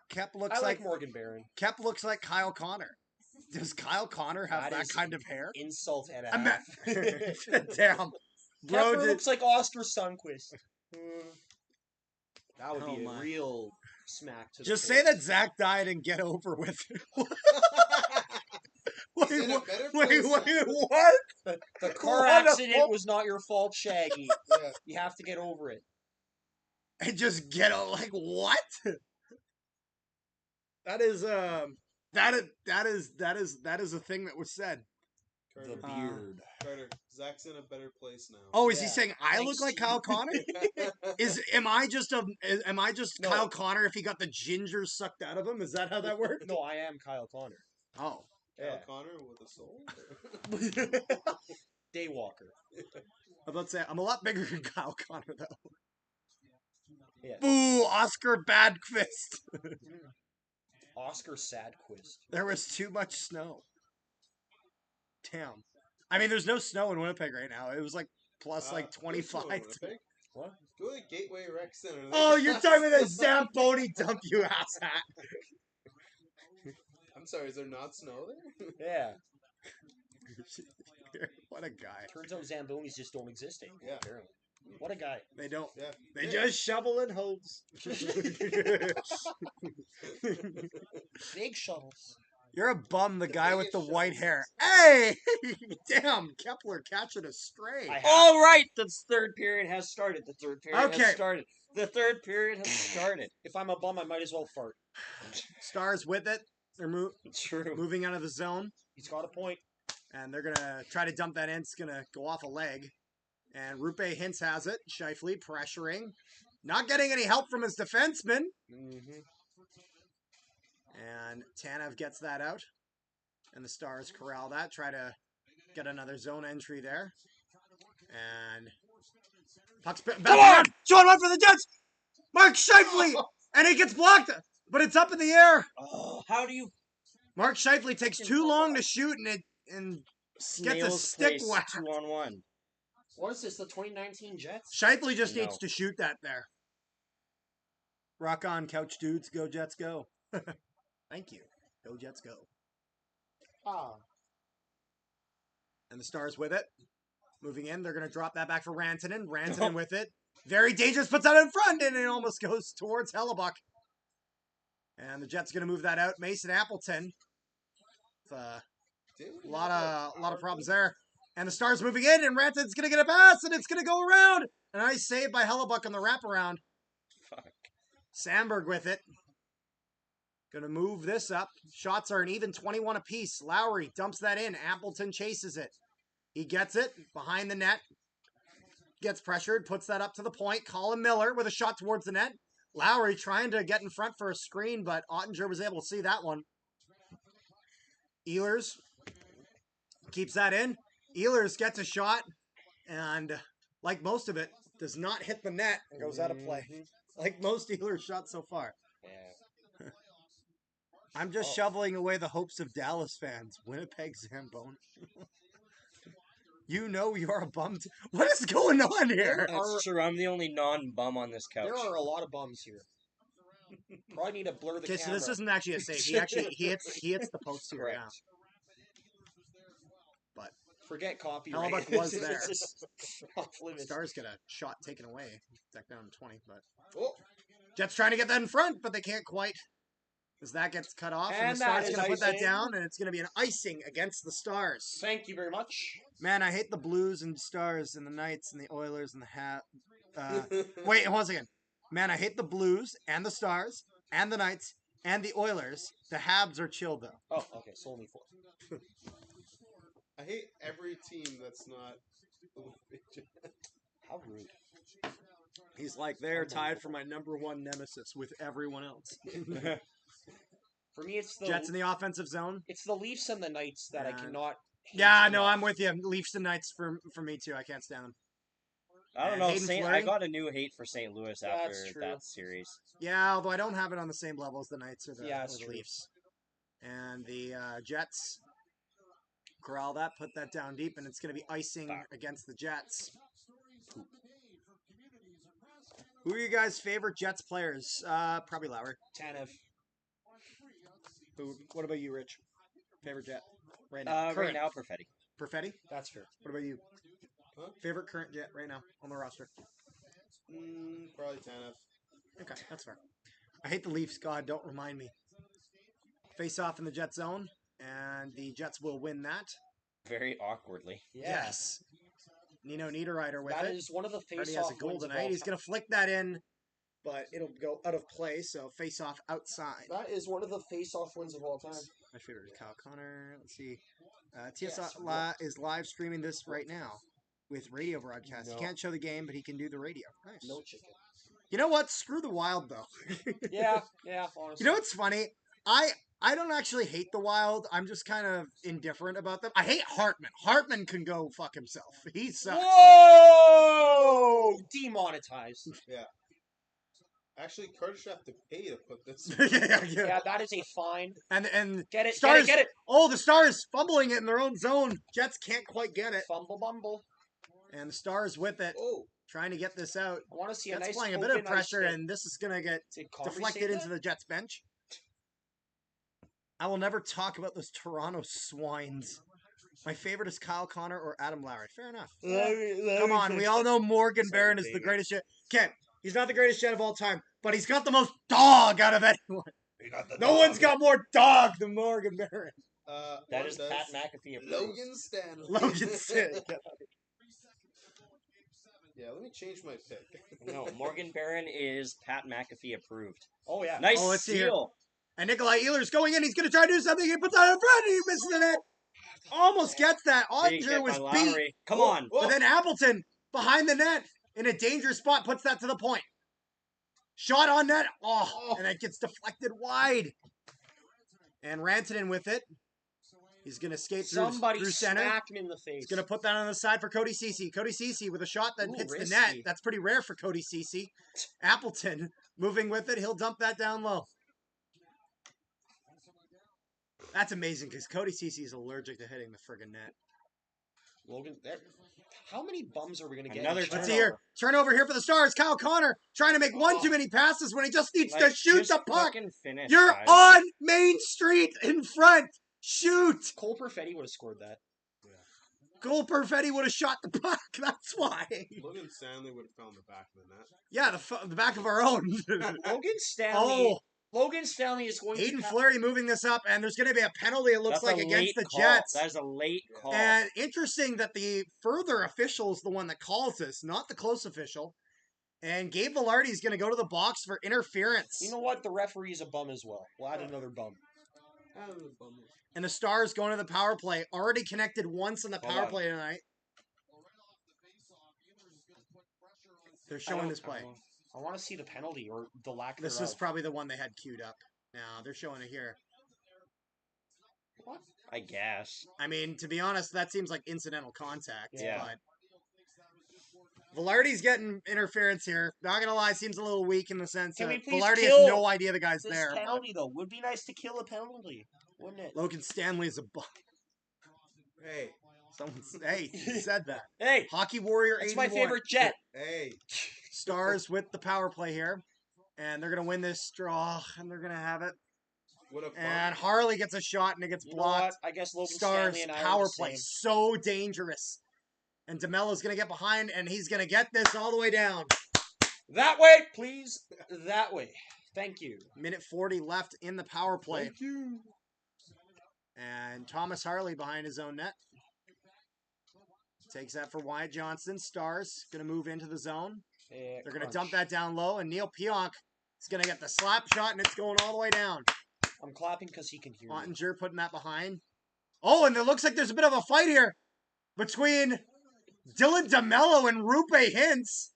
S1: Kep looks
S8: I
S1: like
S8: Morgan Barron.
S1: Kep looks like Kyle Connor. Does Kyle Connor have
S8: That
S1: that
S8: is
S1: kind of hair?
S8: Insult and a
S1: I
S8: half.
S1: meant, damn, bro.
S8: Kepler looks like Oscar Sundquist. That would
S1: Oh
S8: be a
S1: my.
S8: real smack to
S1: Just
S8: the
S1: say
S8: face.
S1: that Zach died and get over with it.
S4: He's in a
S1: what?
S4: better
S1: Wait,
S4: place.
S1: what?
S8: The car
S1: What the
S8: accident
S1: fuck?
S8: was not your fault, Shaggy.
S4: Yeah.
S8: You have to get over it.
S1: And just get out, like, what? That is a thing that was said.
S4: Carter,
S8: The beard.
S4: Carter, Zach's in a better place now.
S1: Oh, is he
S8: Yeah.
S1: saying I look
S8: Thanks
S1: like
S8: to
S1: Kyle Connor? Am I just
S8: No.
S1: Kyle Connor if he got the ginger sucked out of him? Is that how that worked?
S8: No, I am Kyle Connor.
S1: Oh.
S4: Kyle
S8: Yeah.
S4: Connor with a soul?
S8: Daywalker.
S1: I'm about to say I'm a lot bigger than Kyle Connor though.
S8: Yeah.
S1: Boo, Oscar Badquist.
S8: Oscar Sadquist.
S1: There was too much snow. Damn. I mean, there's no snow in Winnipeg right now. It was like plus like
S4: There's snow in
S1: 25.
S4: Winnipeg.
S3: What?
S4: Go to the Gateway Rec Center.
S1: Oh, you're talking about that Zamboni dump, you ass hat.
S4: I'm sorry, is there not snow there?
S3: Yeah.
S1: What a guy.
S8: Turns out Zambonis just don't exist anymore.
S4: Yeah.
S8: Apparently. What a guy.
S1: They don't.
S4: Yeah.
S1: They just shovel and hose.
S8: Big shovels.
S1: You're a bum, the guy with the white hair. Hey! Damn, Kepler catching a stray.
S3: All right, the third period has started. The third period
S1: Okay.
S3: has started. The third period has started.
S8: If I'm a bum, I might as well fart.
S1: Stars with it. They're
S3: True.
S1: moving out of the zone.
S8: He's got a point.
S1: And they're going to try to dump that in. It's going to go off a leg. And Rupe Hintz has it. Shifley pressuring. Not getting any help from his defenseman.
S8: Mm-hmm.
S1: And Tanev gets that out. And the Stars corral that. Try to get another zone entry there. And puck's back. Come on! Showing one for the Jets! Mark Shifley! And he gets blocked! But it's up in the air!
S3: Oh, how do you
S1: Mark Shifley takes too long to shoot and gets a stick
S3: place
S1: whack.
S3: 2-on-1?
S8: What is this, the 2019 Jets?
S1: Shifley just
S3: No.
S1: needs to shoot that there. Rock on, couch dudes. Go Jets, go. Thank you. Go Jets, go.
S8: Ah.
S1: And the Stars with it. Moving in. They're going to drop that back for Rantanen. Rantanen with it. Very dangerous. Puts that in front, and it almost goes towards Hellebuck. And the Jets going to move that out. Mason Appleton. It's a lot of problems there. And the Stars moving in, and Rantanen's going to get a pass, and it's going to go around. A nice save by Hellebuck on the wraparound.
S3: Fuck.
S1: Sandberg with it. Going to move this up. Shots are an even 21 apiece. Lowry dumps that in. Appleton chases it. He gets it behind the net. Gets pressured. Puts that up to the point. Colin Miller with a shot towards the net. Lowry trying to get in front for a screen, but Ottinger was able to see that one. Ehlers keeps that in. Ehlers gets a shot, and like most of it, does not hit the net and goes out of play. Like most Ehlers shots so far.
S3: Yeah.
S1: I'm just shoveling away the hopes of Dallas fans. Winnipeg Zamboni. You know you're a bum. What is going on here?
S3: That's true. I'm the only non-bum on this couch.
S8: There are a lot of bums here. Probably need to blur the
S1: Okay,
S8: camera.
S1: so this isn't actually a save. He hits the post here
S3: Correct.
S1: now. But
S8: Forget copyright.
S1: Hellebuck was there.
S8: It's just off limits.
S1: Stars get a shot taken away. Back down to 20, but
S4: Oh,
S1: Jets trying to get that in front, but they can't quite. As that gets cut off, and
S3: And
S1: the
S3: that
S1: Stars
S3: is
S1: going to put that
S3: icing.
S1: down, and it's going to be an icing against the Stars.
S8: Thank you very much.
S1: Man, I hate the Blues and Stars and the Knights and the Oilers and the wait, hold on a second. Man, I hate the Blues and the Stars and the Knights and the Oilers. The Habs are chill though.
S8: Oh, okay. So only 4.
S4: I hate every team that's not.
S8: How rude.
S1: He's like, they're tied for my number one nemesis with everyone else.
S8: For me, it's the
S1: Jets in the offensive zone.
S8: It's the Leafs and the Knights that I
S1: Yeah.
S8: cannot. hate
S1: Yeah, no,
S8: enough.
S1: I'm with you. Leafs and Knights for me too. I can't stand them.
S3: I don't
S1: And
S3: know.
S1: Hayden
S3: I
S1: Fleury?
S3: got a new hate for St. Louis
S8: That's
S3: after
S8: true.
S3: that series.
S1: Yeah, although I don't have it on the same level as the Knights or the,
S8: Yeah,
S1: or
S8: it's
S1: the
S8: true.
S1: Leafs. And the Jets corral that, put that down deep, and it's going to be icing against the Jets. Who are you guys' favorite Jets players? Probably Lauer.
S8: Tanev.
S1: What about you, Rich? Favorite Jet right now?
S3: Right
S1: Current.
S3: now, Perfetti.
S1: Perfetti?
S8: That's fair.
S1: What about you?
S4: Huh?
S1: Favorite current Jet right now on the roster?
S4: Probably Tanev.
S1: Okay, that's fair. I hate the Leafs. God, don't remind me. Face off in the Jet zone, and the Jets will win that.
S3: Very awkwardly.
S1: Yes. Nino Niederreiter with
S8: That
S1: it.
S8: is one of the
S1: Already
S8: face-off
S1: has a goal
S8: wins of
S1: tonight.
S8: all
S1: He's
S8: time.
S1: going to flick that in, but it'll go out of play, so face off outside.
S8: That is one of the face-off wins of all time.
S1: My favorite is Kyle Connor. Let's see.
S8: Yes,
S1: is live streaming this right now with radio broadcast.
S8: No.
S1: He can't show the game, but he can do the radio. Nice.
S8: No chicken.
S1: You know what? Screw the Wild, though.
S8: Yeah, honestly.
S1: You know what's funny? I don't actually hate the Wild. I'm just kind of indifferent about them. I hate Hartman. Hartman can go fuck himself. He sucks.
S8: Whoa! Demonetized.
S4: Actually, Carter should have to pay to put this.
S1: yeah.
S8: Yeah, that is a fine.
S1: And
S8: Get it,
S1: Stars,
S8: get it.
S1: Oh, the Stars fumbling it in their own zone. Jets can't quite get it.
S8: Fumble bumble.
S1: And the Stars with it.
S4: Oh,
S1: trying to get this out.
S8: I want to see a
S1: Jets
S8: nice
S1: applying a bit of
S8: open ice
S1: pressure,
S8: hit.
S1: and this is going to get
S8: Did Comrie
S1: deflected
S8: save
S1: into the Jets bench. I will never talk about those Toronto swines. My favorite is Kyle Connor or Adam Lowry. Fair enough. Come on, we all know Morgan Barron is the greatest shit. Okay, he's not the greatest shit of all time, but he's got the most dog out of anyone. No one's got more dog than Morgan Barron.
S2: That is Pat McAfee approved.
S4: Logan Stanley.
S1: Logan Stanley.
S4: Yeah, let me change my pick.
S2: No, Morgan Barron is Pat McAfee approved.
S8: Oh, yeah.
S2: Nice
S1: let's see here.
S2: steal.
S1: And Nikolai Ehlers going in. He's going to try to do something. He puts out in front. And he misses the net. Almost gets that.
S2: Big
S1: Ottinger
S2: hit
S1: was
S2: by
S1: beat.
S2: Lowry. Come on.
S1: But then Appleton behind the net in a dangerous spot puts that to the point. Shot on net. Oh, and that gets deflected wide. And Rantanen with it. He's going to skate
S8: Somebody
S1: through center.
S8: smack him in the face.
S1: He's going to put that on the side for Cody Ceci. Cody Ceci with a shot that hits the net.
S8: risky.
S1: That's pretty rare for Cody Ceci. Appleton moving with it. He'll dump that down low. That's amazing because Cody Ceci is allergic to hitting the friggin' net.
S8: Logan, how many bums are we going to get?
S2: Another
S1: Let's see here. Turnover here for the Stars. Kyle Connor trying to make one too many passes when he just needs to shoot
S2: just
S1: the puck.
S2: fucking finish,
S1: You're
S2: guys.
S1: on Main Street in front. Shoot.
S8: Cole Perfetti would have scored that.
S1: Cole Perfetti would have shot the puck. That's why.
S4: Logan Stanley would have found the back of the net.
S1: Yeah, the back of our own.
S8: Logan Stanley.
S1: Oh,
S8: Logan Stanley is going
S1: Aiden
S8: to.
S1: Fleury moving this up, and there's going to be a penalty, it looks
S2: That's
S1: like,
S2: a
S1: against
S2: late
S1: the
S2: call.
S1: Jets.
S2: That is a late call.
S1: And interesting that the further official is the one that calls this, not the close official. And Gabe Velarde is going to go to the box for interference.
S8: You know what? The referee is a bum as well. We'll add another bum.
S1: And the Stars going to the power play. Already connected once in the
S2: Hold
S1: power
S2: on.
S1: play tonight. They're showing this play.
S8: I want to see the penalty or the lack
S1: This
S8: thereof.
S1: is probably the one they had queued up. Now they're showing it here.
S2: I guess.
S1: I mean, to be honest, that seems like incidental contact.
S2: Yeah.
S1: But Velarde's getting interference here. Not gonna lie, seems a little weak in the sense
S8: Can
S1: that
S8: we please
S1: Velarde has
S8: kill
S1: no idea the guy's
S8: This
S1: there.
S8: penalty, though, would be nice to kill a penalty, wouldn't it?
S1: Logan Stanley is a bum.
S4: Hey,
S1: Hey, he said that.
S8: Hey,
S1: Hockey Warrior
S8: that's
S1: 81.
S8: my favorite Jet.
S4: hey.
S1: Stars with the power play here. And they're going to win this draw, and they're going to have it.
S4: What a fun.
S1: And Harley gets a shot, and it gets
S8: You know what?
S1: blocked.
S8: I guess Logan
S1: Stars
S8: Stanley and I are
S1: power
S8: the
S1: play,
S8: same.
S1: so dangerous. And DeMello's going to get behind, and he's going to get this all the way down.
S8: That way, please. That way. Thank you.
S1: Minute 40 left in the power play.
S4: Thank you.
S1: And Thomas Harley behind his own net. Takes that for Wyatt Johnston. Stars going to move into the zone. They're going to dump that down low, and Neil Pionk is going to get the slap shot, and it's going all the way down.
S8: I'm clapping because he can hear me.
S1: Ottinger putting that behind. Oh, and it looks like there's a bit of a fight here between Dylan DeMello and Rupe Hintz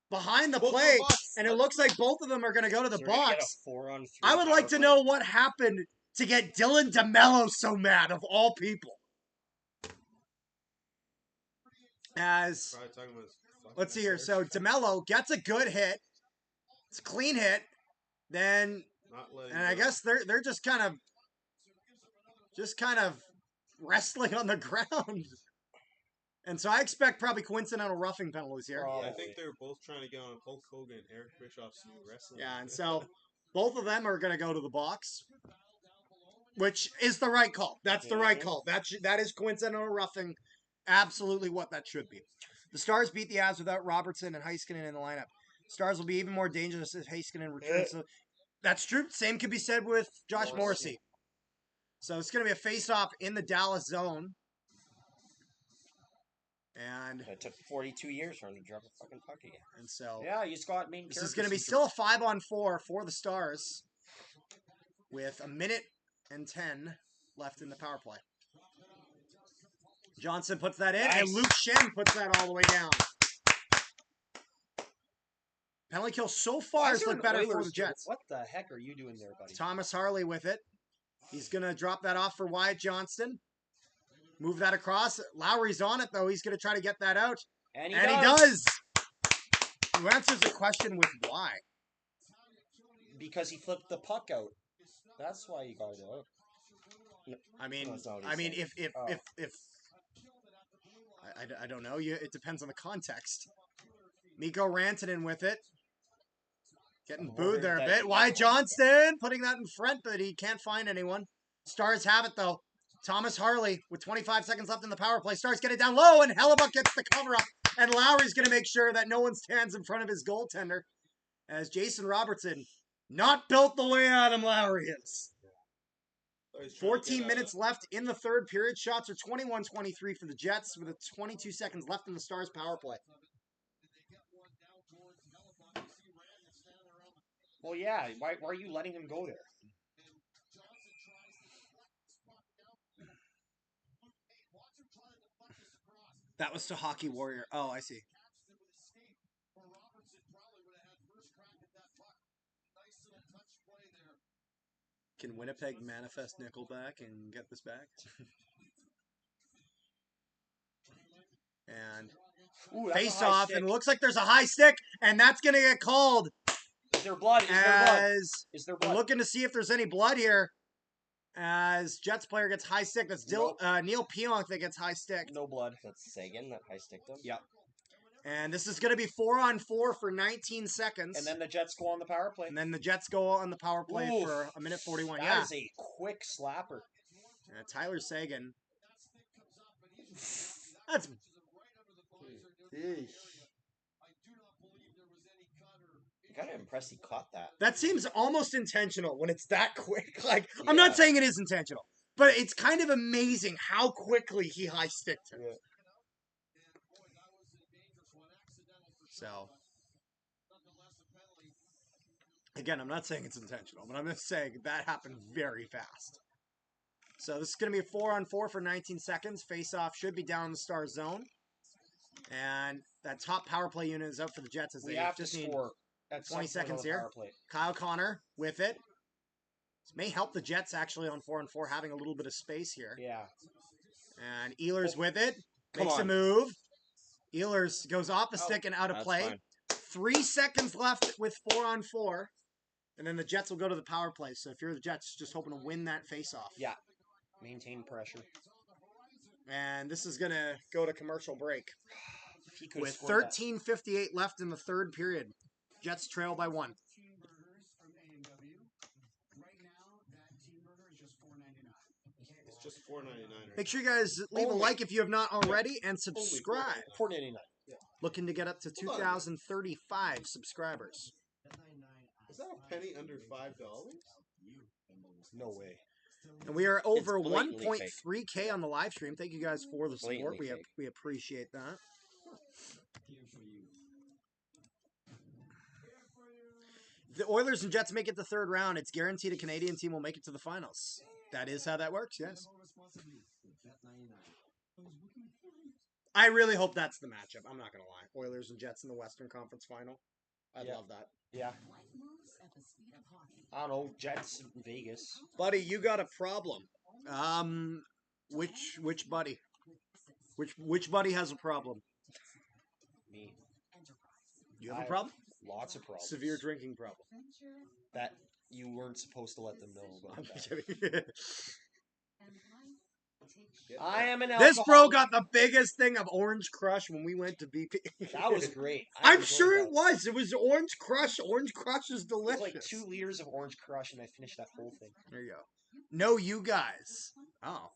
S1: behind the
S4: Both in the
S1: plate.
S4: box.
S1: And it looks like both of them are going to go to the
S2: So we're gonna get
S1: box.
S2: a 4-on-3
S1: I would like
S2: power
S1: to
S2: play?
S1: know what happened to get Dylan DeMello so mad, of all people. As
S4: Probably talking about his fucking
S1: let's see here.
S4: hair.
S1: So DeMello gets a good hit. It's a clean hit. Then,
S4: Not letting
S1: and I
S4: go.
S1: guess they're just kind of wrestling on the ground. And so I expect probably coincidental roughing penalties here.
S4: I think they're both trying to get on Hulk Hogan and Eric Bischoff's new wrestling.
S1: Yeah, and so both of them are going to go to the box, which is the right call. That's the right call. That is coincidental roughing. Absolutely what that should be. The Stars beat the Avs without Robertson and Heiskanen in the lineup. Stars will be even more dangerous if Heiskanen returns. So that's true. Same could be said with Josh Morrissey. So it's going to be a face-off in the Dallas zone. And
S2: It took 42 years for him to drop a fucking puck again.
S1: so
S8: Yeah, he's got main
S1: this is going to be still a 5-on-4 for the Stars with 1:10 left in the power play. Johnson puts that in, and
S2: Nice.
S1: Luke Shen puts that all the way down. Penalty kill so far has looked better for the Jets.
S8: What the heck are you doing there, buddy?
S1: Thomas Harley with it. He's going to drop that off for Wyatt Johnston. Move that across. Lowry's on it, though. He's going to try to get that out.
S8: And
S1: He does. Who answers the question with why?
S8: Because he flipped the puck out. That's why he got it out.
S1: I mean,
S2: No, that's not what he said.
S1: if I don't know. It depends on the context. Mikko Rantanen with it. Getting
S3: I'm
S1: booed there a
S3: wondering that-
S1: bit. Wyatt Johnston putting that in front, but he can't find anyone. Stars have it, though. Thomas Harley with 25 seconds left in the power play. Stars get it down low, and Hellebuck gets the cover up. And Lowry's going to make sure that no one stands in front of his goaltender. As Jason Robertson, not built the way Adam Lowry is. 14 minutes left in the third period. Shots are 21-23 for the Jets with 22 seconds left in the Stars power play.
S8: Well, yeah. Why are you letting him go there?
S1: That was to Hockey Warrior. Oh, I see. Can Winnipeg manifest Nickelback and get this back? And
S8: Ooh, that's a
S1: face
S8: high
S1: off,
S8: stick.
S1: and it looks like there's a high stick, and that's going to get called
S8: Is there blood? Is there blood?
S1: as
S8: Is there
S1: we're
S8: blood?
S1: looking to see if there's any blood here. As Jets player gets high stick. That's Neil Pionk that gets high stick.
S8: No blood.
S3: That's Sagan that high sticked him.
S8: Yeah.
S1: And this is going to be 4-on-4 for 19 seconds.
S8: And then the Jets go on the power play.
S1: And then the Jets go on the power play
S8: Oof.
S1: for a minute 41.
S8: That
S1: Yeah.
S8: is a quick slapper.
S1: Tyler Sagan. That's.
S3: I'm kind of impressed he caught that.
S1: That seems almost intentional when it's that quick. Like, I'm
S3: Yeah.
S1: not saying it is intentional, but it's kind of amazing how quickly he high sticked him.
S3: Yeah.
S1: So, again, I'm not saying it's intentional, but I'm just saying that happened very fast. So this is going to be a 4-on-4 for 19 seconds. Face-off should be down in the Star zone. And that top power play unit is out for the Jets as
S8: We
S1: they
S8: have to
S1: just need
S8: score at
S1: 20
S8: some point on
S1: seconds
S8: the
S1: here.
S8: power play.
S1: Kyle Connor with it. This may help the Jets actually on 4-on-4 having a little bit of space here.
S8: Yeah.
S1: And Ehlers with it.
S8: Come
S1: Makes a
S8: on.
S1: move. Ehlers goes off the stick and out of
S3: That's
S1: play.
S3: fine.
S1: 3 seconds left with 4-on-4. And then the Jets will go to the power play. So if you're the Jets, just hoping to win that face-off.
S8: Yeah. Maintain pressure.
S1: And this is going to go to commercial break.
S8: If he could have
S1: With
S8: scored that.
S1: 13:58 left in the third period. Jets trail by 1.
S5: Team burgers from A&W. Right now, that team burger is just $4.99.
S4: It's just $4.99.
S1: Make sure you guys leave a
S8: Only.
S1: like if you have not already and subscribe.
S8: $4.99.
S1: Looking to get up to
S4: Hold on.
S1: 2,035 subscribers.
S4: Is that a penny under $5?
S8: No way.
S1: And we are over
S3: blatantly
S1: 1.3K on the live stream. Thank you guys for the support.
S3: Blatantly fake.
S1: We appreciate that. If the Oilers and Jets make it to the third round, it's guaranteed a Canadian team will make it to the finals. That is how that works, yes. I really hope that's the matchup. I'm not going to lie. Oilers and Jets in the Western Conference Final. I'd
S8: Yeah.
S1: love that.
S8: Yeah. I don't know. Jets in Vegas.
S1: Buddy, you got a problem. Which buddy? Which buddy has a problem?
S8: Me.
S1: You have a
S8: I-
S1: problem?
S8: Lots of problems.
S1: Severe drinking problem.
S8: That you weren't supposed to let them know about
S1: I'm
S8: that.
S1: kidding.
S8: I am an
S1: This bro
S8: alcoholic.
S1: got the biggest thing of Orange Crush when we went to BP.
S8: That was great. I
S1: I'm
S8: enjoyed
S1: sure
S8: that.
S1: it was. It was Orange Crush. Orange Crush is
S8: It was
S1: delicious.
S8: like 2 liters of Orange Crush, and I finished that whole thing.
S1: There you go. No, you guys. Oh.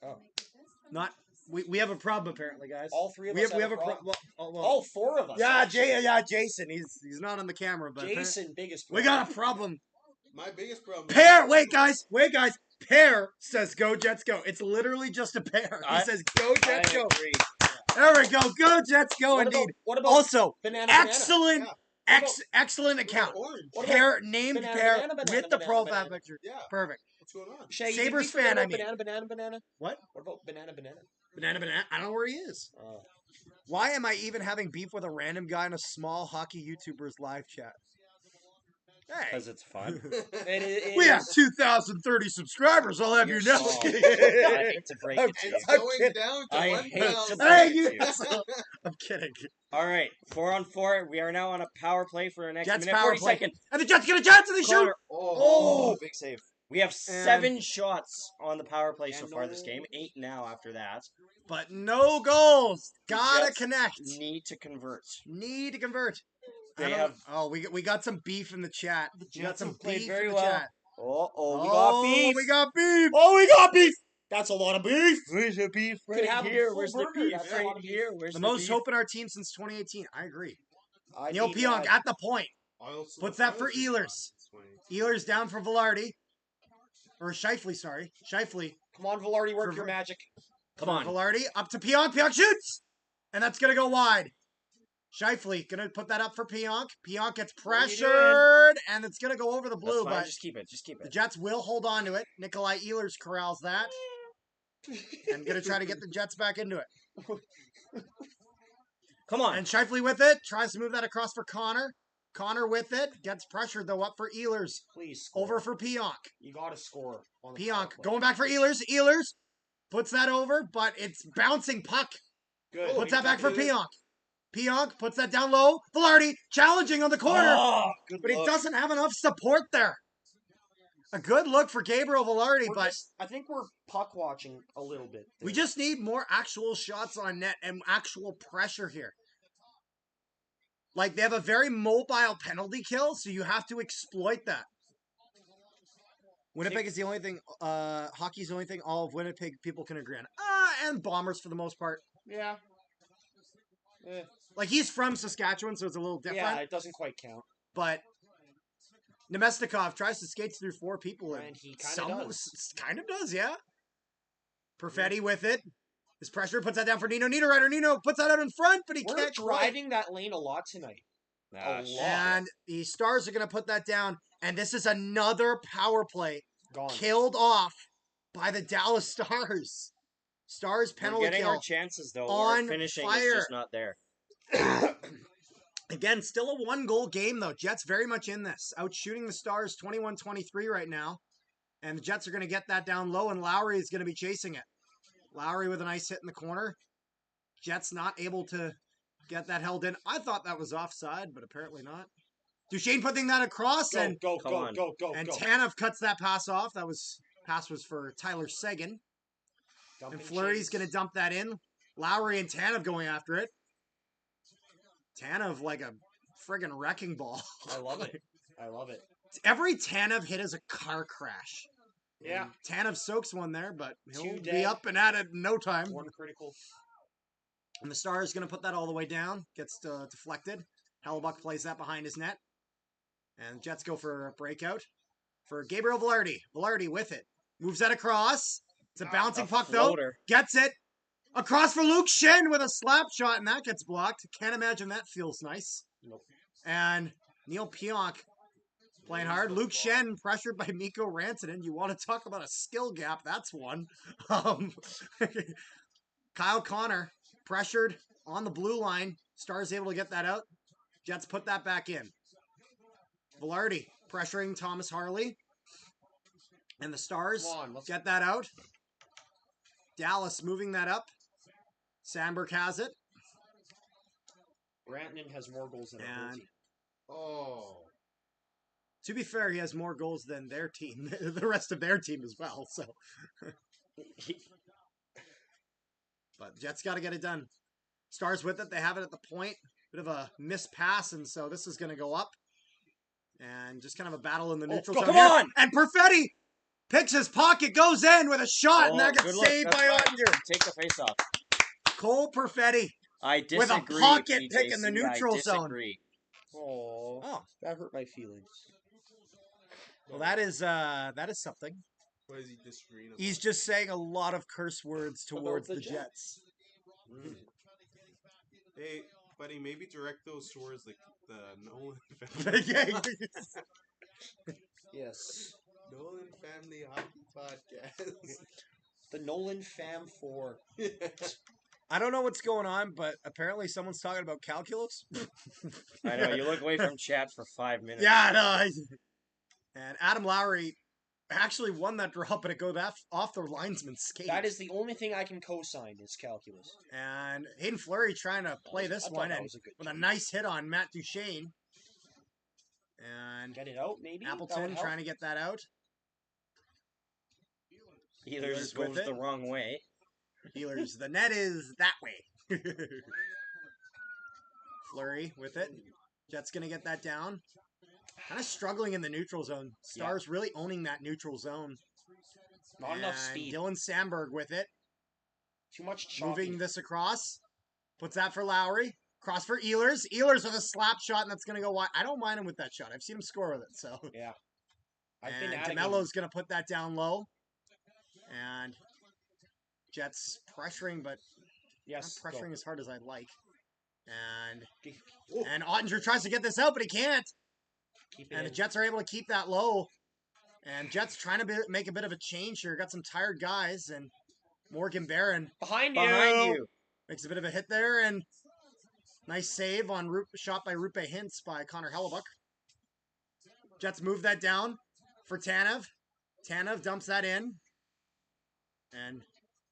S8: Oh.
S1: Not. We have a problem apparently, guys.
S8: All three of
S1: we
S8: us
S1: have
S8: have a
S1: problem.
S8: problem?
S1: Well,
S8: All 4 of us.
S1: yeah, Jason. He's not on the camera, but
S8: Jason, biggest
S1: we
S8: problem.
S1: got a problem.
S4: My biggest problem.
S1: Pear, wait, guys. Pear says go Jets go. It's literally just a pear. He
S8: I-
S1: says go Jets
S8: I
S1: go.
S8: agree.
S1: There we go. Go Jets go.
S8: What
S1: Indeed.
S8: about, what about
S1: Also,
S8: banana?
S1: excellent,
S4: Yeah.
S1: excellent
S4: What about
S1: account.
S4: orange?
S8: What about
S1: Pear named
S8: banana,
S1: Pear
S8: banana, banana,
S1: with the
S8: banana,
S1: profile
S8: banana?
S1: picture.
S4: Yeah.
S1: Perfect.
S4: What's going on?
S8: Shay, did
S1: Sabres
S8: we forget
S1: fan,
S8: about
S1: I mean.
S8: Banana.
S1: What?
S8: What about banana?
S1: Banana. I don't know where he is. Why am I even having beef with a random guy in a small hockey YouTuber's live chat? Hey,
S3: Because it's fun.
S8: It
S1: we have
S8: is-
S1: 2,030 subscribers. I'll have you know.
S3: Oh, I hate to break it to you.
S4: It's
S1: I'm
S4: going
S1: kidding.
S4: down to
S3: I
S4: 1,000.
S3: hate to
S1: Hey,
S3: break
S1: you.
S3: it to you.
S1: I'm kidding.
S3: All right, 4-on-4. We are now on a power play for the next
S1: Jets
S3: minute
S1: power
S3: 40
S1: play.
S3: seconds.
S1: And the Jets get a chance and they shoot.
S3: Connor.
S4: Oh,
S3: Oh, big save. We have 7 shots on the power play so
S8: And
S3: far this
S8: no-
S3: game. 8 now after that.
S1: But no goals.
S3: The
S1: Gotta
S3: Jets
S1: connect.
S3: Need to convert.
S1: Need to convert.
S3: They
S1: I don't
S3: have-
S1: know. Oh, we got some beef in the chat. We got
S2: Jets
S1: some
S2: have played
S1: beef
S2: very
S1: in the
S2: well.
S1: chat.
S3: Oh, we got beef.
S1: We got beef.
S8: Oh, we got beef. That's a lot of beef.
S3: Where's the beef?
S8: Could
S3: Right
S8: have a
S3: here.
S8: full
S3: Where's the
S8: burger.
S3: beef?
S8: That's a lot
S3: Right
S8: of beef.
S3: here. Where's
S1: The
S3: the
S1: most
S3: beef?
S1: hope in our team since 2018. I agree.
S3: I'd
S1: Neil
S3: be
S1: Pionk
S3: mad.
S1: at the point.
S4: Also,
S1: Puts
S4: the
S1: that for
S4: Pilots are
S1: Ehlers.
S4: fine. It's 20.
S1: Ehlers down for Velarde. Or Shifley, sorry. Shifley.
S8: Come on, Velarde, work
S1: For-
S8: your magic.
S3: Come on.
S1: Velarde up to Pionk. Pionk shoots! And that's going to go wide. Shifley going to put that up for Pionk. Pionk gets
S3: What are you
S1: pressured. And it's going to go over the
S3: That's
S1: blue.
S3: fine.
S1: But
S3: Just keep it. Just keep
S1: the
S3: it.
S1: Jets will hold on to it. Nikolai Ehlers corrals that. And going to try to get the Jets back into it.
S3: Come on.
S1: And Shifley with it. Tries to move that across for Connor. Connor with it. Gets pressured, though, up for Ehlers.
S8: Please score.
S1: Over for Pionk.
S8: You got to score. On the
S1: Pionk
S8: power play.
S1: going back for Ehlers. Ehlers puts that over, but it's bouncing puck.
S8: Good.
S1: Puts that back for Pionk. Pionk puts that down low. Velarde challenging on the corner,
S3: Oh, good
S1: but he
S3: look.
S1: doesn't have enough support there. A good look for Gabriel Velarde,
S8: We're
S1: but
S8: just- I think we're puck watching a little bit.
S1: we just need more actual shots on net and actual pressure here. Like, they have a very mobile penalty kill, so you have to exploit that. Winnipeg is the only thing, hockey's the only thing all of Winnipeg people can agree on. And Bombers for the most part.
S8: Yeah.
S1: Like, he's from Saskatchewan, so it's a little different.
S8: Yeah, it doesn't quite count.
S1: But Nemestikov tries to skate through 4 people.
S8: And he kinda does.
S1: Kind of does, yeah. Perfetti with it. His pressure puts that down for Nino. Niederreiter. Nino puts that out in front, but he
S8: We're
S1: can't quite.
S8: driving that lane a lot tonight.
S3: Ah,
S8: a
S3: shit.
S8: lot.
S1: And the Stars are going to put that down. And this is another power play
S8: Gone.
S1: killed off by the Dallas Stars. Stars
S3: We're
S1: penalty
S3: getting
S1: kill.
S3: our chances, though.
S1: on
S3: Our finishing
S1: fire.
S3: is just not there.
S1: Again, still a 1-goal game, though. Jets very much in this. Out shooting the Stars 21-23 right now. And the Jets are going to get that down low, and Lowry is going to be chasing it. Lowry with a nice hit in the corner. Jets not able to get that held in. I thought that was offside, but apparently not. Duchesne putting that across,
S8: Go,
S1: and
S8: go,
S3: Come
S8: go,
S3: on.
S8: go, go,
S1: and
S8: go.
S1: Tanev cuts that pass off. Pass was for Tyler Seguin.
S8: Dumping
S1: And Fleury's
S8: chains.
S1: going to dump that in. Lowry and Tanev going after it. Tanev like a friggin' wrecking ball.
S8: I love it. I love it.
S1: Every Tanev hit is a car crash.
S8: Yeah.
S1: Tanev soaks one there, but he'll
S8: Two
S1: be
S8: dead.
S1: up and at it in no time.
S8: One critical.
S1: And the Star is going to put that all the way down. Gets deflected. Hellebuck plays that behind his net. And Jets go for a breakout for Gabriel Velarde. Velarde with it. Moves that across. It's a bouncing puck, though.
S3: Floater.
S1: Gets it. Across for Luke Shen with a slap shot, and that gets blocked. Can't imagine that feels nice.
S8: Nope.
S1: And Neil Pionk playing hard. Luke Shen pressured by Mikko Rantanen. You want to talk about a skill gap? That's one. Kyle Connor pressured on the blue line. Stars able to get that out. Jets put that back in. Velarde pressuring Thomas Harley. And the Stars
S8: Come on, let's
S1: get that out. Dallas moving that up. Sandberg has it.
S8: Rantanen has more goals than our whole
S1: And
S8: team.
S4: Oh.
S1: to be fair, he has more goals than their team, the rest of their team as well. So, but Jets got to get it done. Stars with it. They have it at the point. Bit of a missed pass, and so this is going to go up. And just kind of a battle in the neutral zone.
S3: come
S1: here.
S3: on!
S1: And Perfetti picks his pocket, goes in with a shot, and
S3: Oh,
S1: that
S3: good
S1: gets
S3: look.
S1: saved
S3: That's
S1: by
S3: right.
S1: Ottinger.
S3: Take the face off.
S1: Cole Perfetti.
S3: I disagree.
S1: With a pocket
S3: PJC.
S1: pick in the neutral
S3: I
S1: zone.
S3: disagree.
S8: Oh,
S1: Oh,
S8: that hurt my feelings.
S1: well, that is something.
S4: What is he disagreeing about?
S1: He's just saying a lot of curse words towards
S8: the
S1: the
S8: Jets.
S1: Jets.
S4: Hey, buddy, maybe direct those towards like the Nolan family.
S1: Yeah.
S8: Yes.
S4: Nolan Family Hockey Podcast.
S8: The Nolan Fam 4.
S1: I don't know what's going on, but apparently someone's talking about calculus.
S3: I know. You look away from chat for 5 minutes.
S1: Yeah, no. And Adam Lowry actually won that draw, but it goes off the linesman's skate.
S8: That is the only thing I can co-sign is calculus.
S1: And Hayden Fleury trying to play this
S8: I thought
S1: one,
S8: that
S1: and
S8: was a good
S1: with a
S8: choice.
S1: nice hit on Matt Duchesne. And
S8: Get it out, maybe? That would
S1: Appleton
S8: help.
S1: trying to get that out.
S2: Healers just
S1: with
S2: goes
S1: it.
S2: the wrong way.
S1: Healers, the net is that way. Flurry with it. Jets going to get that down. Kind of struggling in the neutral zone. Stars really owning that neutral zone.
S8: Not enough speed.
S1: Dylan Sandberg with it.
S8: Too much choppy.
S1: Moving this across. Puts that for Lowry. Cross for Ehlers. Ehlers with a slap shot, and that's going to go wide. I don't mind him with that shot. I've seen him score with it, so.
S8: Yeah.
S1: And DeMello's going to put that down low. And Jets pressuring, but
S8: yes,
S1: not pressuring as hard as I'd like. And Ottinger tries to get this out, but he can't. And the Jets are able to keep that low. And Jets trying to make a bit of a change here. Got some tired guys. And Morgan Barron.
S8: Behind you.
S1: Makes a bit of a hit there. And nice save on shot by Rupe Hintz by Connor Hellebuck. Jets move that down for Tanev. Tanev dumps that in. And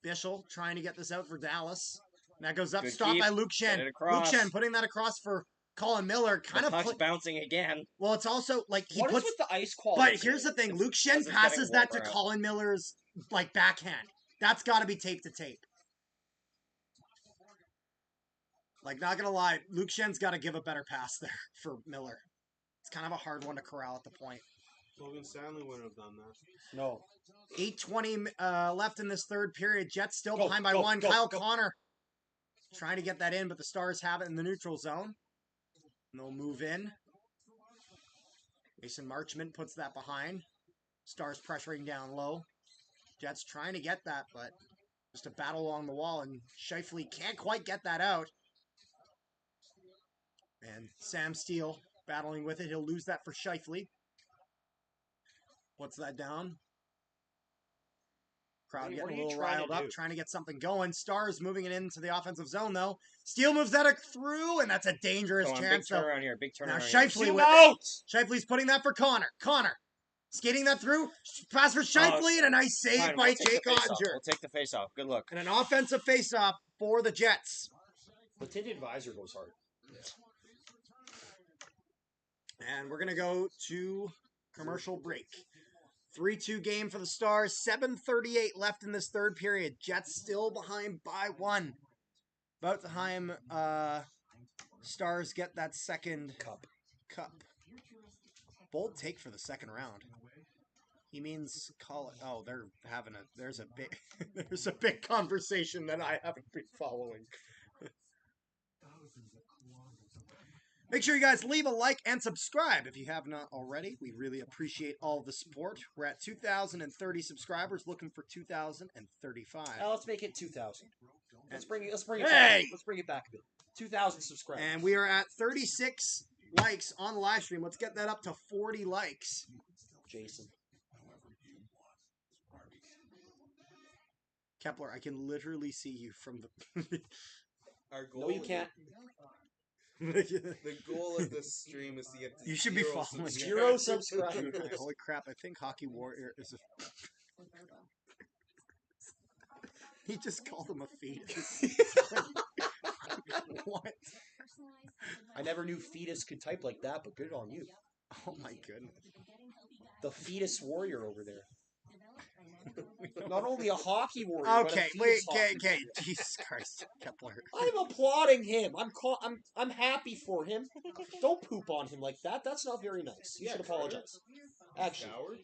S1: Bischel trying to get this out for Dallas. And that goes up.
S2: Good
S1: Stopped
S2: keep.
S1: by Luke Shen.
S2: Get it
S1: Luke
S2: across.
S1: Shen putting that across for Colin Miller. Kind
S2: The
S1: of
S2: puck's bouncing again.
S1: Well, it's also like he
S8: What is
S1: puts.
S8: with the ice quality?
S1: But here's the thing: Luke Shen
S2: Because it's
S1: passes
S2: getting
S1: that to
S2: warmer out.
S1: Colin Miller's like backhand. That's got to be tape to tape. Like, not gonna lie, Luke Shen's got to give a better pass there for Miller. It's kind of a hard one to corral at the point.
S4: Logan Stanley wouldn't have done that.
S8: No.
S1: 8:20 left in this third period. Jets still
S8: Go,
S1: behind by
S8: go,
S1: one.
S8: go,
S1: Kyle
S8: go.
S1: Connor trying to get that in, but the Stars have it in the neutral zone. And they'll move in. Mason Marchment puts that behind. Stars pressuring down low. Jets trying to get that, but just a battle along the wall, and Scheifele can't quite get that out. And Sam Steele battling with it. He'll lose that for Scheifele. Puts that down. Crowd
S8: What
S1: getting
S8: are
S1: a
S8: you
S1: little
S8: trying to
S1: riled up,
S8: do?
S1: trying to get something going. Stars moving it into the offensive zone, though. Steele moves that through, and that's a dangerous
S2: Go on, big
S1: chance, though.
S2: turnaround here. Big
S1: Now
S2: turnaround here.
S1: Scheifele with
S8: out!
S1: Scheifele's putting that for Connor. Connor skating that through. Pass for Scheifele, and a nice save
S2: Fine,
S1: by
S2: we'll take
S1: Jake
S2: the face-off.
S1: Ottinger.
S2: We'll take the face off. Good luck.
S1: And an offensive faceoff for the Jets.
S8: The tinted visor goes hard.
S1: And we're going to go to commercial break. 3-2 game for the Stars. 7:38 left in this third period. Jets still behind by one. About time Stars get that second cup. Bold take for the second round. He means call it. Oh, they're having there's a big conversation that I haven't been following. Make sure you guys leave a like and subscribe if you have not already. We really appreciate all the support. We're at 2,030 subscribers, looking for 2,035.
S8: Let's make it 2,000. Let's bring it.
S1: Hey!
S8: Back. Let's bring it back a bit. 2,000 subscribers.
S1: And we are at 36 likes on the live stream. Let's get that up to 40 likes.
S8: Jason.
S1: Kepler, I can literally see you from the.
S4: Our goal
S8: No, you can't.
S4: The goal of this stream is to get to
S1: You should be
S4: 0
S1: following.
S8: Zero subscribers.
S1: Holy crap! I think Hockey Warrior is a. He just called him a fetus. What?
S8: I never knew fetus could type like that, but good on you.
S1: Oh my goodness.
S8: The fetus warrior over there. Not only a hockey warrior.
S1: Okay,
S8: but a
S1: wait,
S8: fetus hockey
S1: okay. Jesus Christ, Kepler.
S8: I'm applauding him. I'm happy for him. Don't poop on him like that. That's not very nice. You should apologize. Actually,
S4: Shower?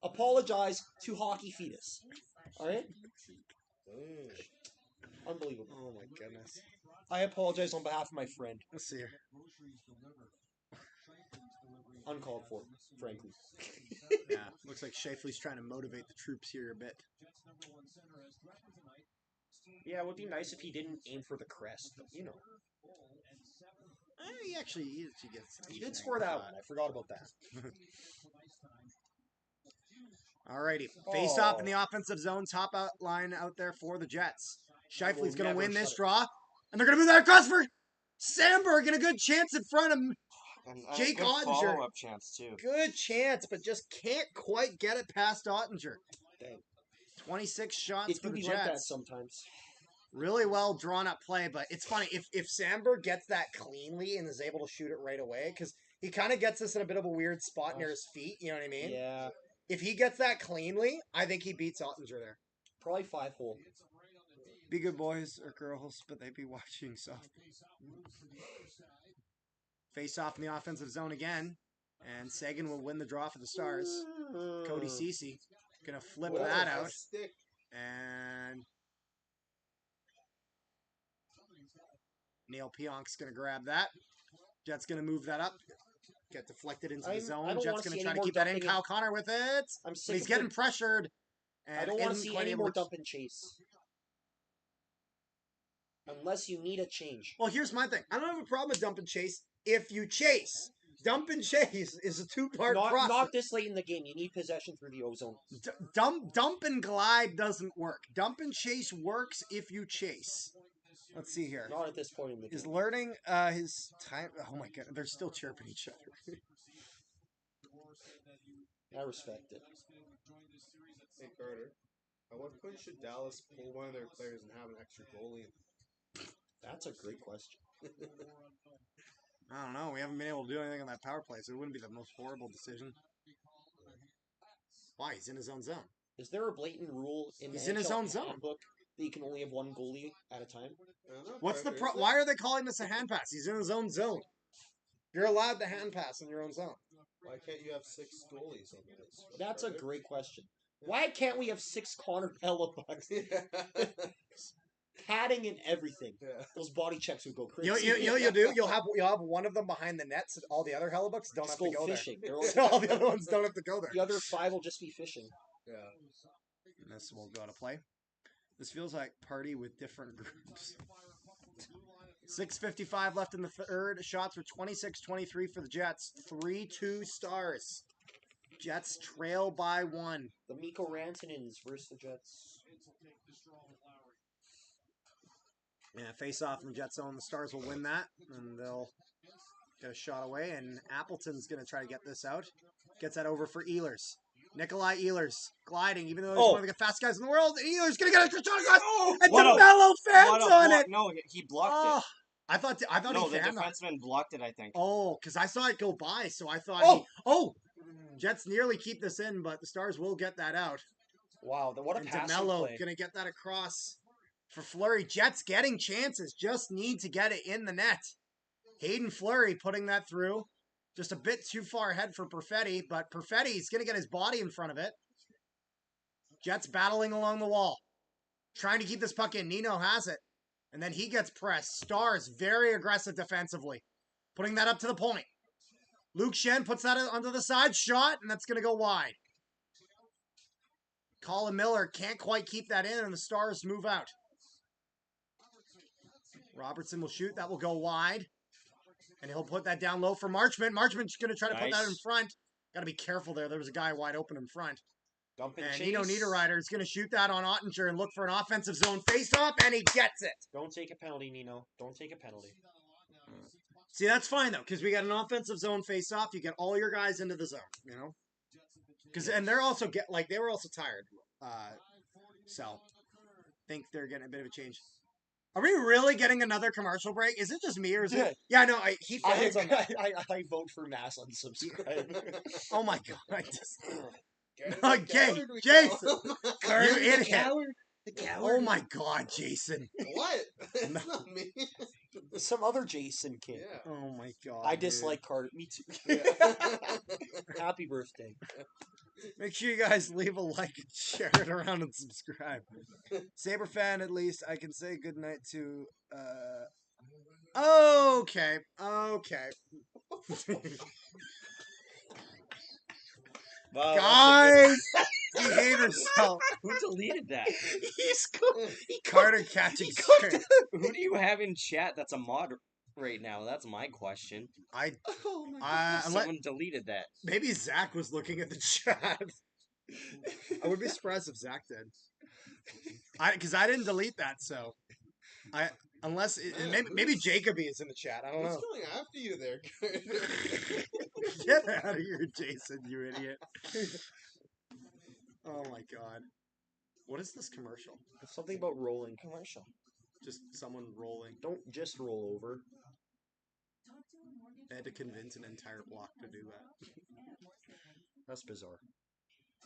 S8: apologize to hockey fetus. All right? Unbelievable.
S1: Oh my goodness.
S8: I apologize on behalf of my friend.
S1: Let's see here.
S8: Uncalled for, frankly.
S1: Yeah, looks like Scheifele's trying to motivate the troops here a bit.
S8: Yeah, it would be nice if he didn't aim for the crest, but you know.
S1: He actually gets.
S8: He did score that one. I forgot about that.
S1: Alrighty, face off in the offensive zone, top out line out there for the Jets. Scheifele's going to win this draw, and they're going to move that across for Sandberg, and a good chance in front of Jake
S2: Good
S1: Ottinger.
S2: follow-up chance, too.
S1: Good chance, but just can't quite get it past Ottinger.
S8: Dang.
S1: 26 shots
S8: It
S1: for
S8: can
S1: the
S8: be like that
S1: Jets.
S8: sometimes.
S1: Really well drawn up play, but it's funny if Sandberg gets that cleanly and is able to shoot it right away, because he kind of gets this in a bit of a weird spot near his feet. You know what I mean?
S8: Yeah.
S1: If he gets that cleanly, I think he beats Ottinger there.
S8: Probably 5-hole.
S1: Be good boys or girls, but they be watching soft. Face off in the offensive zone again. And Sagan will win the draw for the Stars. Cody Cece gonna flip
S4: What
S1: that
S4: a
S1: out.
S4: stick.
S1: And Neil Pionk's gonna grab that. Jet's gonna move that up. Get deflected into the
S8: I
S1: zone.
S8: don't
S1: Jet's
S8: wanna
S1: gonna
S8: see
S1: try
S8: any
S1: to
S8: more
S1: keep that in.
S8: dumping
S1: Kyle Connor with it.
S8: I'm
S1: And
S8: sick
S1: he's
S8: of
S1: getting
S8: the-
S1: pressured. And
S8: I don't want to
S1: isn't
S8: see
S1: quite
S8: any
S1: able
S8: more
S1: to-
S8: dump and chase. Unless you need a change.
S1: Well, here's my thing. I don't have a problem with dump and chase if you chase. Dump and chase is a two-part process.
S8: Not this late in the game. You need possession through the ozone.
S1: Dump and glide doesn't work. Dump and chase works if you chase. Let's see here.
S8: Not at this point in the
S1: Is
S8: game.
S1: learning his time. Oh my god, they're still chirping each other.
S8: I respect it.
S4: Hey, Carter. At what point should Dallas pull one of their players and have an extra goalie?
S8: That's a great question.
S1: I don't know. We haven't been able to do anything on that power play, so it wouldn't be the most horrible decision. Why? He's in his own zone.
S8: Is there a blatant rule in
S1: He's
S8: the
S1: in his
S8: NHL
S1: own zone.
S8: handbook that you can only have one goalie at a time?
S4: I don't know,
S1: What's the
S4: Carter, is
S1: Why are they calling this a hand pass? He's in his own zone. You're allowed to hand pass in your own zone.
S4: Why can't you have 6 goalies on this?
S8: That's a
S4: Carter?
S8: great question. Why can't we have 6 Connor Hellebucks?
S4: Yeah.
S8: Padding and everything.
S4: Yeah.
S8: Those body checks would go crazy.
S1: You'll do. You'll have one of them behind the nets, and all the other Hellebucks don't
S8: Just
S1: have to
S8: go
S1: go
S8: fishing.
S1: there.
S8: They're all-
S1: All the other ones don't have to go there.
S8: the other 5 will just be fishing.
S4: Yeah.
S1: And this will go to play. This feels like party with different groups. 6:55 left in the third. Shots were 26-23 for the Jets. 3-2 Stars. Jets trail by 1.
S8: The Mikko Rantanens versus the Jets.
S1: Yeah, face off in the Jet zone. The Stars will win that, and they'll get a shot away. And Appleton's going to try to get this out. Gets that over for Ehlers. Nikolai Ehlers gliding, even though he's one of the fast guys in the world. Ehlers going to get a shot across, and
S2: What a-
S1: DeMello fans
S2: What a
S1: on
S2: block.
S1: it.
S2: No, he blocked
S1: Oh, I thought
S2: it. No,
S1: he
S2: the
S1: fanned on it.
S2: defenseman blocked it, I think.
S1: Oh, because I saw it go by, so I thought. Jets nearly keep this in, but the Stars will get that out.
S8: Wow, what a
S1: And
S8: passing
S1: DeMello
S8: play.
S1: gonna get that across for Fleury. Jets getting chances, just need to get it in the net. Hayden Fleury putting that through, just a bit too far ahead for Perfetti, but Perfetti's gonna get his body in front of it. Jets battling along the wall, trying to keep this puck in. Nino has it, and then he gets pressed. Stars very aggressive defensively, putting that up to the point. Luke Shen puts that onto the side, shot, and that's going to go wide. Colin Miller can't quite keep that in, and the Stars move out. Robertson will shoot. That will go wide. And he'll put that down low for Marchment. Marchment's going to try to put that in
S2: Nice.
S1: front. Got to be careful there. There was a guy wide open in front.
S8: Dump and
S1: And
S8: chase.
S1: Nino Niederreiter is going to shoot that on Ottinger and look for an offensive zone face-off, and he gets it.
S8: Don't take a penalty, Nino. Don't take a penalty.
S1: See, that's fine, though, because we got an offensive zone face-off. You get all your guys into the zone, you know? And they're also they were also tired. So think they're getting a bit of a change. Are we really getting another commercial break? Is it just me or is it? Yeah, no.
S8: I vote for mass unsubscribe.
S1: Oh my god! I just,
S4: Coward
S1: okay,
S4: we
S1: Jason,
S4: call him.
S1: you idiot!
S8: The coward.
S1: Oh my god, Jason!
S4: What? It's not me.
S8: Some other Jason kid.
S4: Yeah.
S1: Oh my god!
S8: I
S1: dude.
S8: dislike Carter. Me too.
S4: Yeah.
S8: Happy birthday.
S1: Make sure you guys leave a like and share it around and subscribe. Saber fan, at least I can say goodnight to. Okay.
S2: Wow,
S1: Guys, behave yourself.
S2: who deleted that?
S1: Carter catching.
S2: Who do you have in chat that's a mod right now? That's my question.
S4: Oh my
S2: Someone deleted that.
S1: Maybe Zach was looking at the chat. I would be surprised if Zach did. Because I didn't delete that, so maybe Jacoby is in the chat. I don't
S4: Who's
S1: know.
S4: going after you there, Carter?
S1: Get out of here, Jason, you idiot. Oh my god. What is this commercial?
S8: It's something about rolling.
S2: Commercial.
S1: Just someone rolling.
S8: Don't just roll over.
S1: I had to convince an entire block to do that.
S8: That's bizarre.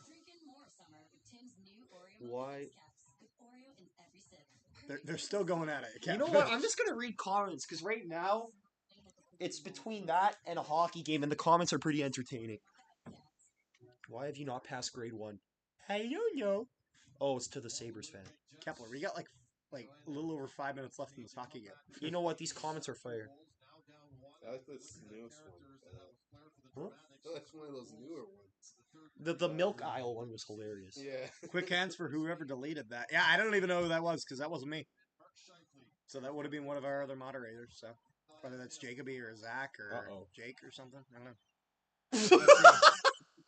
S7: Drink in more summer with Tim's new Oreo
S8: Why?
S7: ice caps.
S1: They're still going at it.
S8: You know what? I'm just gonna read comments because right now, it's between that and a hockey game, and the comments are pretty entertaining. Why have you not passed grade 1? I don't know. Oh, it's to the Sabres fan.
S1: Kepler, we got like a little over 5 minutes left in this hockey game.
S8: You know what? These comments are fire.
S4: I like this newest one.
S8: Huh?
S4: That's one of those newer ones.
S8: The milk aisle one was hilarious.
S4: Yeah.
S1: Quick hands for whoever deleted that. Yeah, I don't even know who that was because that wasn't me. So that would have been one of our other moderators. So whether that's Jacoby or Zach or Jake or something, I don't know.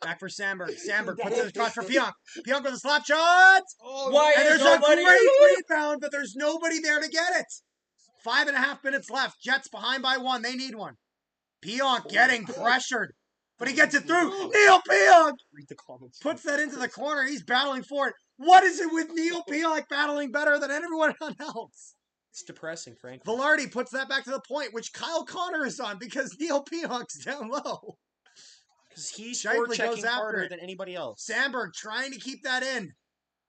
S1: Back for Sandberg. Sandberg puts it across for Pionk. Pionk with a slap shot.
S2: Why
S1: And
S2: is
S1: there's a
S2: nobody-
S1: great rebound, but there's nobody there to get it. 5.5 minutes left. Jets behind by 1. They need one. Pionk getting pressured, but he gets it through. Neil Pionk
S8: Read the comments.
S1: puts that into the corner. He's battling for it. What is it with Neil Pionk battling better than everyone else?
S8: It's depressing, frankly.
S1: Velarde puts that back to the point, which Kyle Connor is on because Neil Pionk's down low.
S8: Because he's
S1: Shifley
S8: checking
S1: goes after
S8: harder
S1: it.
S8: than anybody else.
S1: Sandberg trying to keep that in.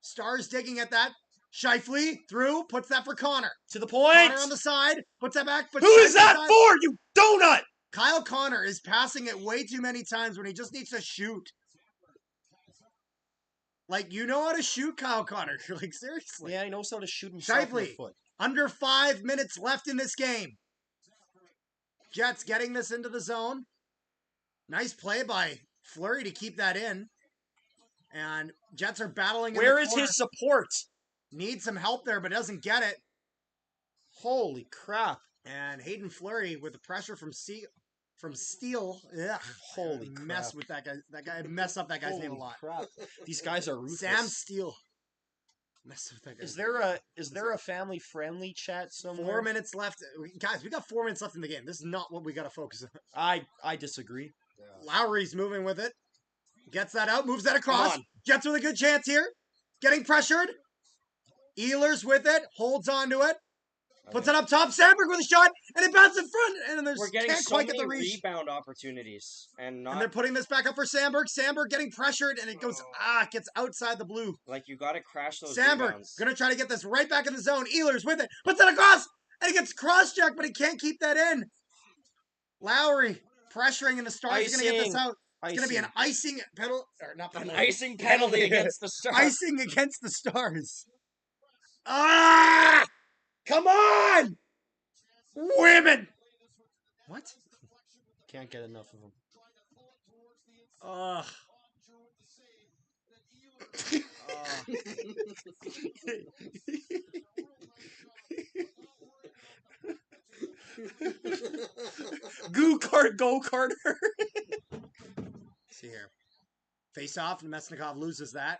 S1: Stars digging at that. Shifley through, puts that for Connor.
S8: To the point.
S1: Connor on the side, puts that back. But
S8: Who is that
S1: Shifley
S8: for, you donut?
S1: Kyle Connor is passing it way too many times when he just needs to shoot. Like, you know how to shoot, Kyle Connor. Like, seriously.
S8: Yeah, he knows how to shoot himself in the
S1: Shifley,
S8: foot.
S1: under 5 minutes left in this game. Jets getting this into the zone. Nice play by Fleury to keep that in. And Jets are battling in
S8: Where
S1: the
S8: is
S1: corner.
S8: his support?
S1: Needs some help there, but doesn't get it.
S8: Holy crap.
S1: And Hayden Fleury with the pressure from Steele. Ugh,
S8: Holy
S1: mess
S8: crap.
S1: with that guy. That guy mess up that guy's name a
S8: Holy
S1: lot.
S8: crap. These guys are ruthless.
S1: Sam Steele. Mess with that guy.
S8: Is there a family friendly chat somewhere?
S1: 4 minutes left. Guys, we got 4 minutes left in the game. This is not what we got to focus on.
S8: I disagree.
S1: Lowry's moving with it. Gets that out, moves that across.
S8: on.
S1: Jets with a good chance here. Getting pressured. Ehlers with it, holds on to it. Puts it up top. Sandberg with a shot, and it bounces in front. And there's
S2: We're getting
S1: can't
S2: so
S1: quite
S2: many
S1: get the reach.
S2: rebound opportunities, and not
S1: And they're putting this back up for Sandberg. Sandberg getting pressured, and it goes gets outside the blue.
S2: like you got to crash those
S1: Sandberg
S2: rebounds.
S1: gonna try to get this right back in the zone. Ehlers with it, puts it across, and he gets cross-checked, but he can't keep that in. Lowry pressuring, and the Stars are gonna get this out. It's going to be an icing penalty, or not
S2: An
S1: penalty.
S2: icing penalty against the Stars.
S1: Icing against the Stars. Ah! Come on! Women! What?
S8: Can't get enough of them.
S1: Ugh.
S8: Go Carter.
S1: See here. Face off, Nemesnikov loses that.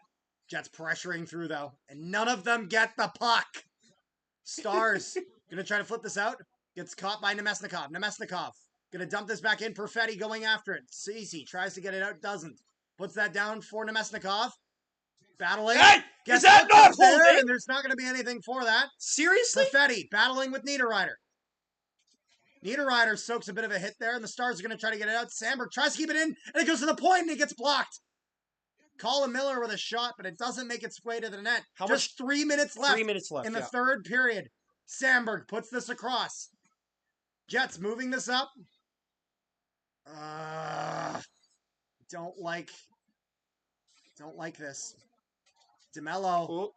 S1: Jets pressuring through, though. And none of them get the puck. Stars gonna try to flip this out. Gets caught by Nemesnikov. Nemesnikov gonna dump this back in. Perfetti going after it. Ceci tries to get it out. Doesn't. Puts that down for Nemesnikov. Battling.
S8: Hey!
S1: Gets
S8: Is that
S1: hooked
S8: not
S1: up there,
S8: holding?
S1: and there's not gonna be anything for that.
S8: Seriously?
S1: Perfetti battling with Niederreiter. Niederreiter soaks a bit of a hit there, and the Stars are going to try to get it out. Sandberg tries to keep it in, and it goes to the point, and it gets blocked. Colin Miller with a shot, but it doesn't make its way to the net. Just 3 minutes left.
S8: 3 minutes left
S1: in the
S8: yeah.
S1: third period. Sandberg puts this across. Jets moving this up. Don't like this. DeMello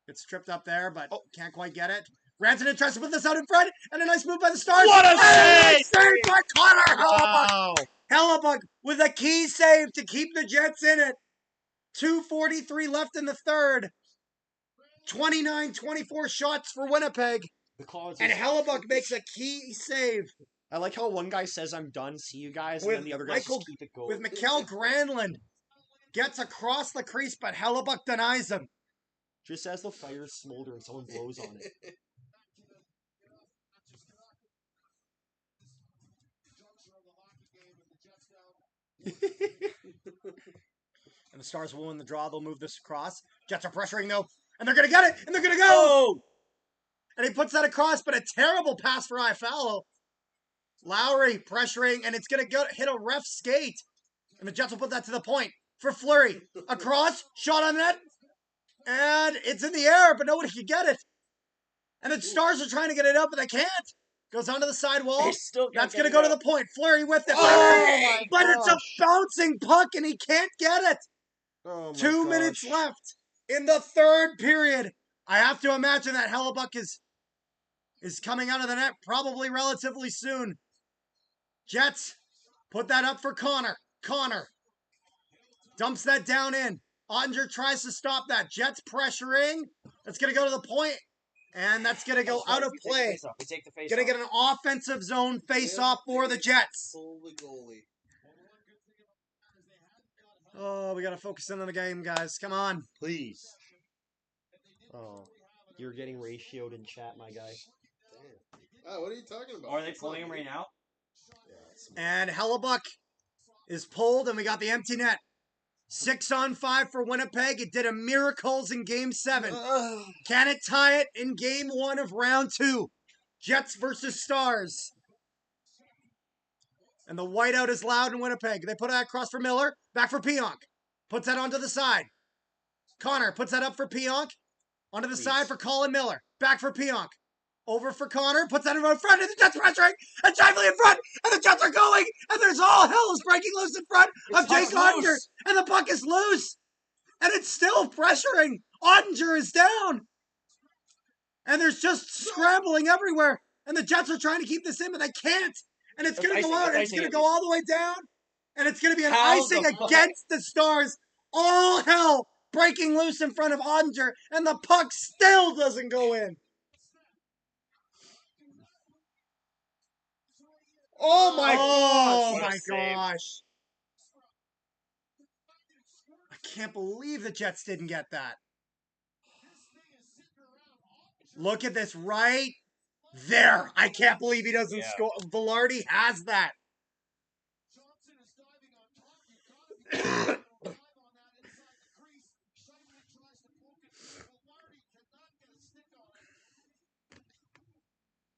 S1: gets tripped up there, but can't quite get it. Rantanen tries to put this out in front, and a nice move by the Stars.
S8: What a save!
S1: Save by Connor Hellebuck!
S8: Wow.
S1: Hellebuck with a key save to keep the Jets in it. 2:43 left in the third. 29-24 shots for Winnipeg. And Hellebuck makes a key save.
S8: I like how one guy says, "I'm done, see you guys," and
S1: With
S8: then the other guys
S1: Michael-
S8: just keep it going.
S1: With Mikkel Granlund. Gets across the crease, but Hellebuck denies him.
S8: Just as the fire smolders, someone blows on it.
S1: And the Stars will win the draw. They'll move this across. Jets are pressuring, though. And they're going to get it. And they're going to go.
S8: Oh!
S1: And he puts that across, but a terrible pass for Iafallo. Lowry pressuring, and it's going to hit a ref skate. And the Jets will put that to the point for Fleury. Across, shot on net. And it's in the air, but nobody can get it. And the Stars are trying to get it up, but they can't. Goes onto the sidewall.
S2: They still can't
S1: That's
S2: get
S1: going to
S2: it
S1: go to
S2: up.
S1: the point. Fleury with it.
S8: Oh my
S1: But it's a
S8: gosh.
S1: bouncing puck, and he can't get it.
S8: Oh my
S1: 2 minutes
S8: gosh.
S1: left in the third period. I have to imagine that Hellebuck is coming out of the net probably relatively soon. Jets put that up for Connor. Connor dumps that down in. Ottinger tries to stop that. Jets pressuring. That's going to go to the point, and that's going to go out of play.
S2: We take the face
S1: Going to
S2: off.
S1: get an offensive zone face-off for the Jets.
S4: Pull the goalie.
S1: Oh, we got to focus in on the game, guys. Come on.
S8: Please. Oh, you're getting ratioed in chat, my guy.
S4: Damn. Oh, what are you talking about?
S2: Are they
S4: It's
S2: pulling
S4: not
S2: him
S4: me.
S2: right now?
S4: Yeah, it's
S1: And Hellebuck is pulled, and we got the empty net. 6-on-5 for Winnipeg. It did a miracles in Game 7. Can it tie it in Game 1 of Round 2? Jets versus Stars. And the whiteout is loud in Winnipeg. They put it across for Miller. Back for Pionk. Puts that onto the side. Connor puts that up for Pionk. Onto the side for Colin Miller. Back for Pionk. Over for Connor. Puts that in front. And the Jets pressuring. And Shively in front. And the Jets are going. And there's all hell is breaking loose in front of Jake Ottinger. And the puck is loose. And it's still pressuring. Ottinger is down. And there's just scrambling everywhere. And the Jets are trying to keep this in, but they can't. And it's going to go out. And it's going to go all the way down. And it's going to be an icing against the Stars. All hell breaking loose in front of Ottinger. And the puck still doesn't go in.
S8: Oh my
S1: Oh
S8: gosh.
S1: my
S2: What a save.
S1: gosh. I can't believe the Jets didn't get that. Look at this right there. I can't believe he doesn't
S2: Yeah.
S1: score. Velarde has that.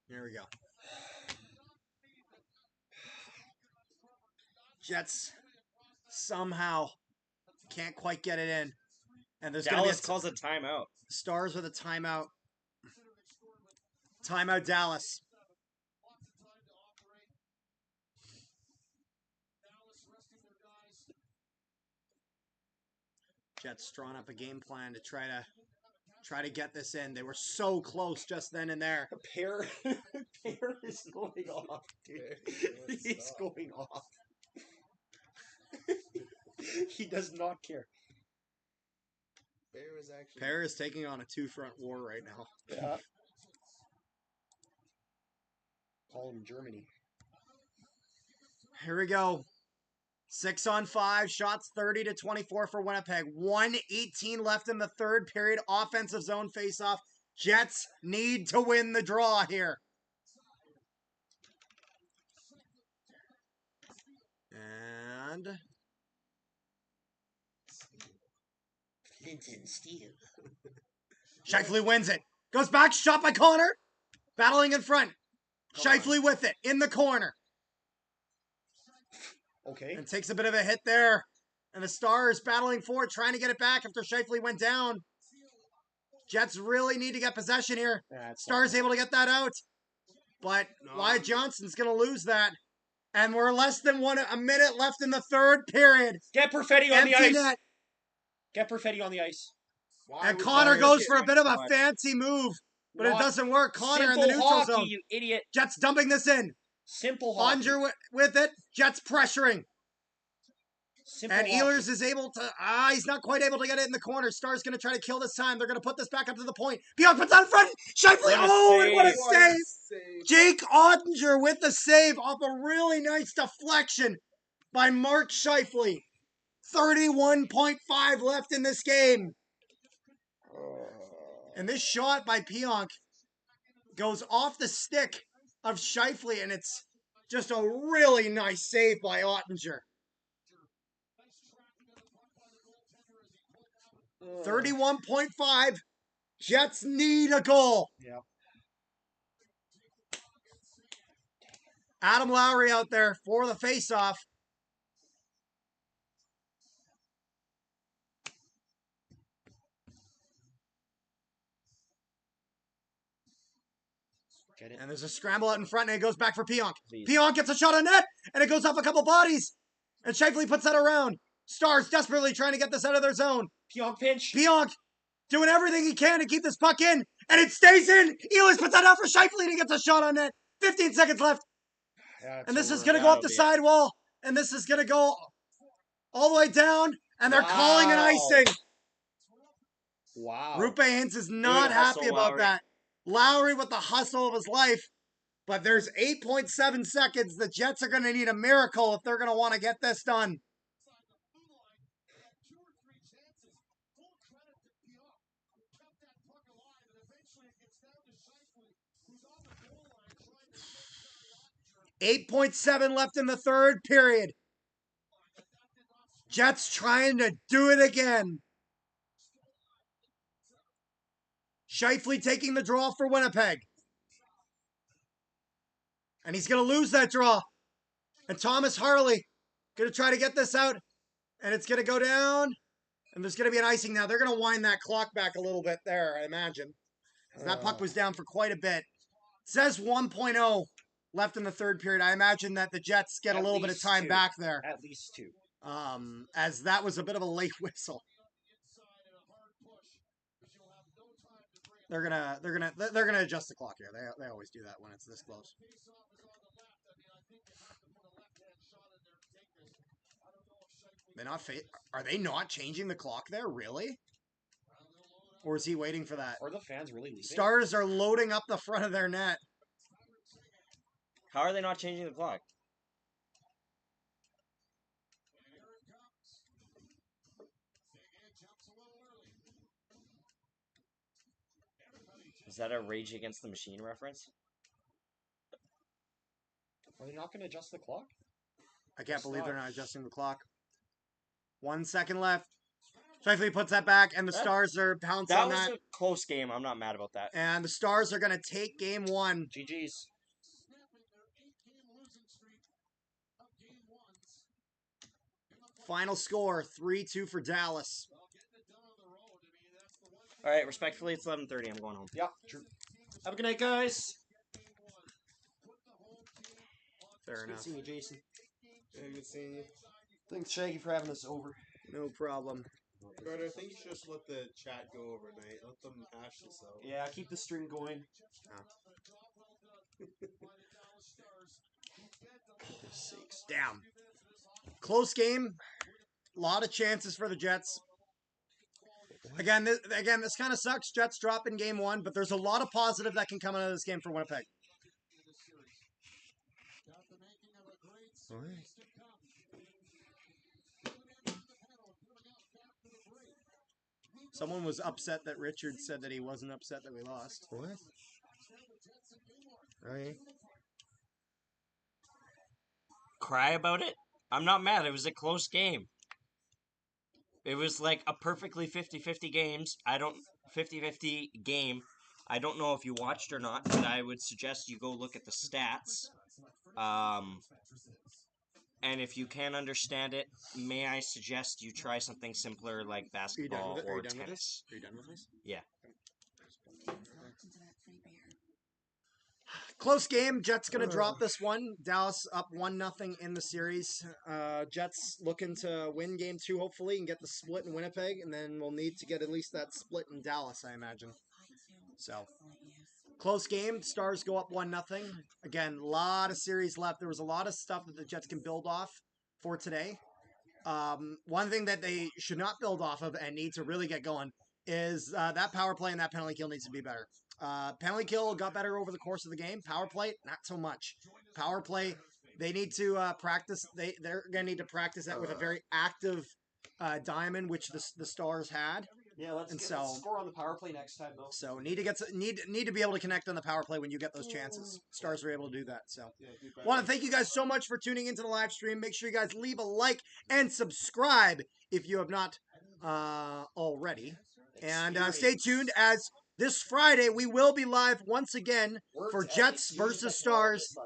S1: Here we go. Jets somehow can't quite get it in. And there's going to be
S2: Dallas calls a timeout.
S1: Stars with a timeout. Timeout Dallas. Jets drawing up a game plan to try to get this in. They were so close just then and there.
S8: Pear is going off, dude. He's going off. He does not care.
S4: Bear is actually.
S1: Pear is taking on a two-front war right now.
S8: Yeah. Call him Germany.
S1: Here we go. 6-on-5, shots 30-24 for Winnipeg. 1:18 left in the third period. Offensive zone faceoff. Jets need to win the draw here. And
S8: Clinton Steel.
S1: Shifley wins it. Goes back, shot by Connor. Battling in front. Shifley with it in the corner.
S8: Okay.
S1: And takes a bit of a hit there. And the Stars battling for it, trying to get it back after Shifley went down. Jets really need to get possession here. Stars able to get that out. But Wyatt Johnson's going to lose that. And we're less than a minute left in the third period.
S8: Get Perfetti on the
S1: Empty
S8: ice.
S1: net.
S8: Get Perfetti on the ice.
S4: Why
S1: And
S4: would
S1: Connor
S4: you
S1: goes
S4: get-
S1: for a bit of a fancy move. But it
S8: Not
S1: doesn't work. Connor in the
S8: Simple
S1: neutral
S8: hockey,
S1: zone.
S8: you idiot.
S1: Jets dumping this in.
S8: Simple hockey.
S1: Ottinger with it. Jets pressuring.
S8: Simple
S1: And
S8: hockey.
S1: Ehlers is able to, he's not quite able to get it in the corner. Stars going to try to kill this time. They're going to put this back up to the point. Pionk puts out in front. Shifley,
S2: What a
S1: oh, and what a
S2: save.
S1: save. Jake Ottinger with the save off a really nice deflection by Mark Shifley. 31.5 left in this game. And this shot by Pionk goes off the stick of Shifley, and it's just a really nice save by Ottinger. 31.5. Jets need a goal.
S8: Yep.
S1: Adam Lowry out there for the faceoff.
S8: Hit it.
S1: And there's a scramble out in front, and it goes back for Pionk.
S3: Please.
S1: Pionk gets a shot on net, and it goes off a couple bodies. And Shifley puts that around. Stars desperately trying to get this out of their zone.
S8: Pionk pinch.
S1: Pionk doing everything he can to keep this puck in, and it stays in. Ehlers puts that out for Shifley, and he gets a shot on net. 15 seconds left. And this is going to go up the sidewall, and this is going to go all the way down, and they're calling an icing.
S8: Wow.
S1: Rupe Hintz is not
S3: Good
S1: happy
S3: hustle,
S1: about
S3: Lowry.
S1: that. Lowry with the hustle of his life. But there's 8.7 seconds. The Jets are going to need a miracle if they're going to want to get this done. .7 left in the third period. Jets trying to do it again. Shifley taking the draw for Winnipeg. And he's going to lose that draw. And Thomas Harley going to try to get this out. And it's going to go down. And there's going to be an icing now. They're going to wind that clock back a little bit there, I imagine. That puck was down for quite a bit. It says 1.0 left in the third period. I imagine that the Jets get a little bit of time
S3: two.
S1: back there.
S3: At least 2.
S1: As that was a bit of a late whistle. They're gonna adjust the clock here. They always do that when it's this close. Are they not changing the clock there? Really? Or is he waiting for that?
S8: Are the fans really leaving?
S1: Stars are loading up the front of their net.
S3: How are they not changing the clock? Is that a Rage Against the Machine reference?
S8: Are they not going to adjust the clock?
S1: I can't believe they're not adjusting the clock. 1 second left. Shifley puts that back, and the Stars are pouncing on that.
S3: That was a close game. I'm not mad about that.
S1: And the Stars are going to take game 1.
S8: GG's.
S1: Final score, 3-2 for Dallas.
S3: All right, respectfully, it's 11:30. I'm going home.
S8: Yeah, true. Have a good night, guys.
S1: Fair
S8: Good
S1: enough.
S8: seeing you, Jason.
S4: Yeah, good seeing you.
S8: Thanks, Shaggy, for having us over.
S1: No problem.
S4: Carter, I think you should just let the chat go overnight. Let them hash this out.
S8: Yeah, keep the stream going.
S1: Damn. Close game. A lot of chances for the Jets. Again, this kind of sucks. Jets drop in game 1, but there's a lot of positive that can come out of this game for Winnipeg. Someone was upset that Richard said that he wasn't upset that we lost.
S8: What? Right.
S3: Cry about it? I'm not mad. It was a close game. It was like a perfectly 50-50 games. 50-50 game. I don't know if you watched or not, but I would suggest you go look at the stats. And if you can't understand it, may I suggest you try something simpler like basketball or tennis.
S1: Are you done with this?
S3: Yeah.
S1: Close game. Jets going to drop this one. Dallas up 1-0 in the series. Jets looking to win game 2, hopefully, and get the split in Winnipeg. And then we'll need to get at least that split in Dallas, I imagine. So, close game. Stars go up 1-0. Again, a lot of series left. There was a lot of stuff that the Jets can build off for today. One thing that they should not build off of and need to really get going is that power play and that penalty kill needs to be better. Penalty kill got better over the course of the game. Power play, not so much. Power play, they need to practice. They're going to need to practice that with a very active diamond, which the Stars had.
S8: Yeah, let's score on the power play next time, though.
S1: So need to be able to connect on the power play when you get those chances. Stars are able to do that. So want to thank you guys so much for tuning into the live stream. Make sure you guys leave a like and subscribe if you have not already. And stay tuned, as this Friday we will be live once again for Jets versus Stars.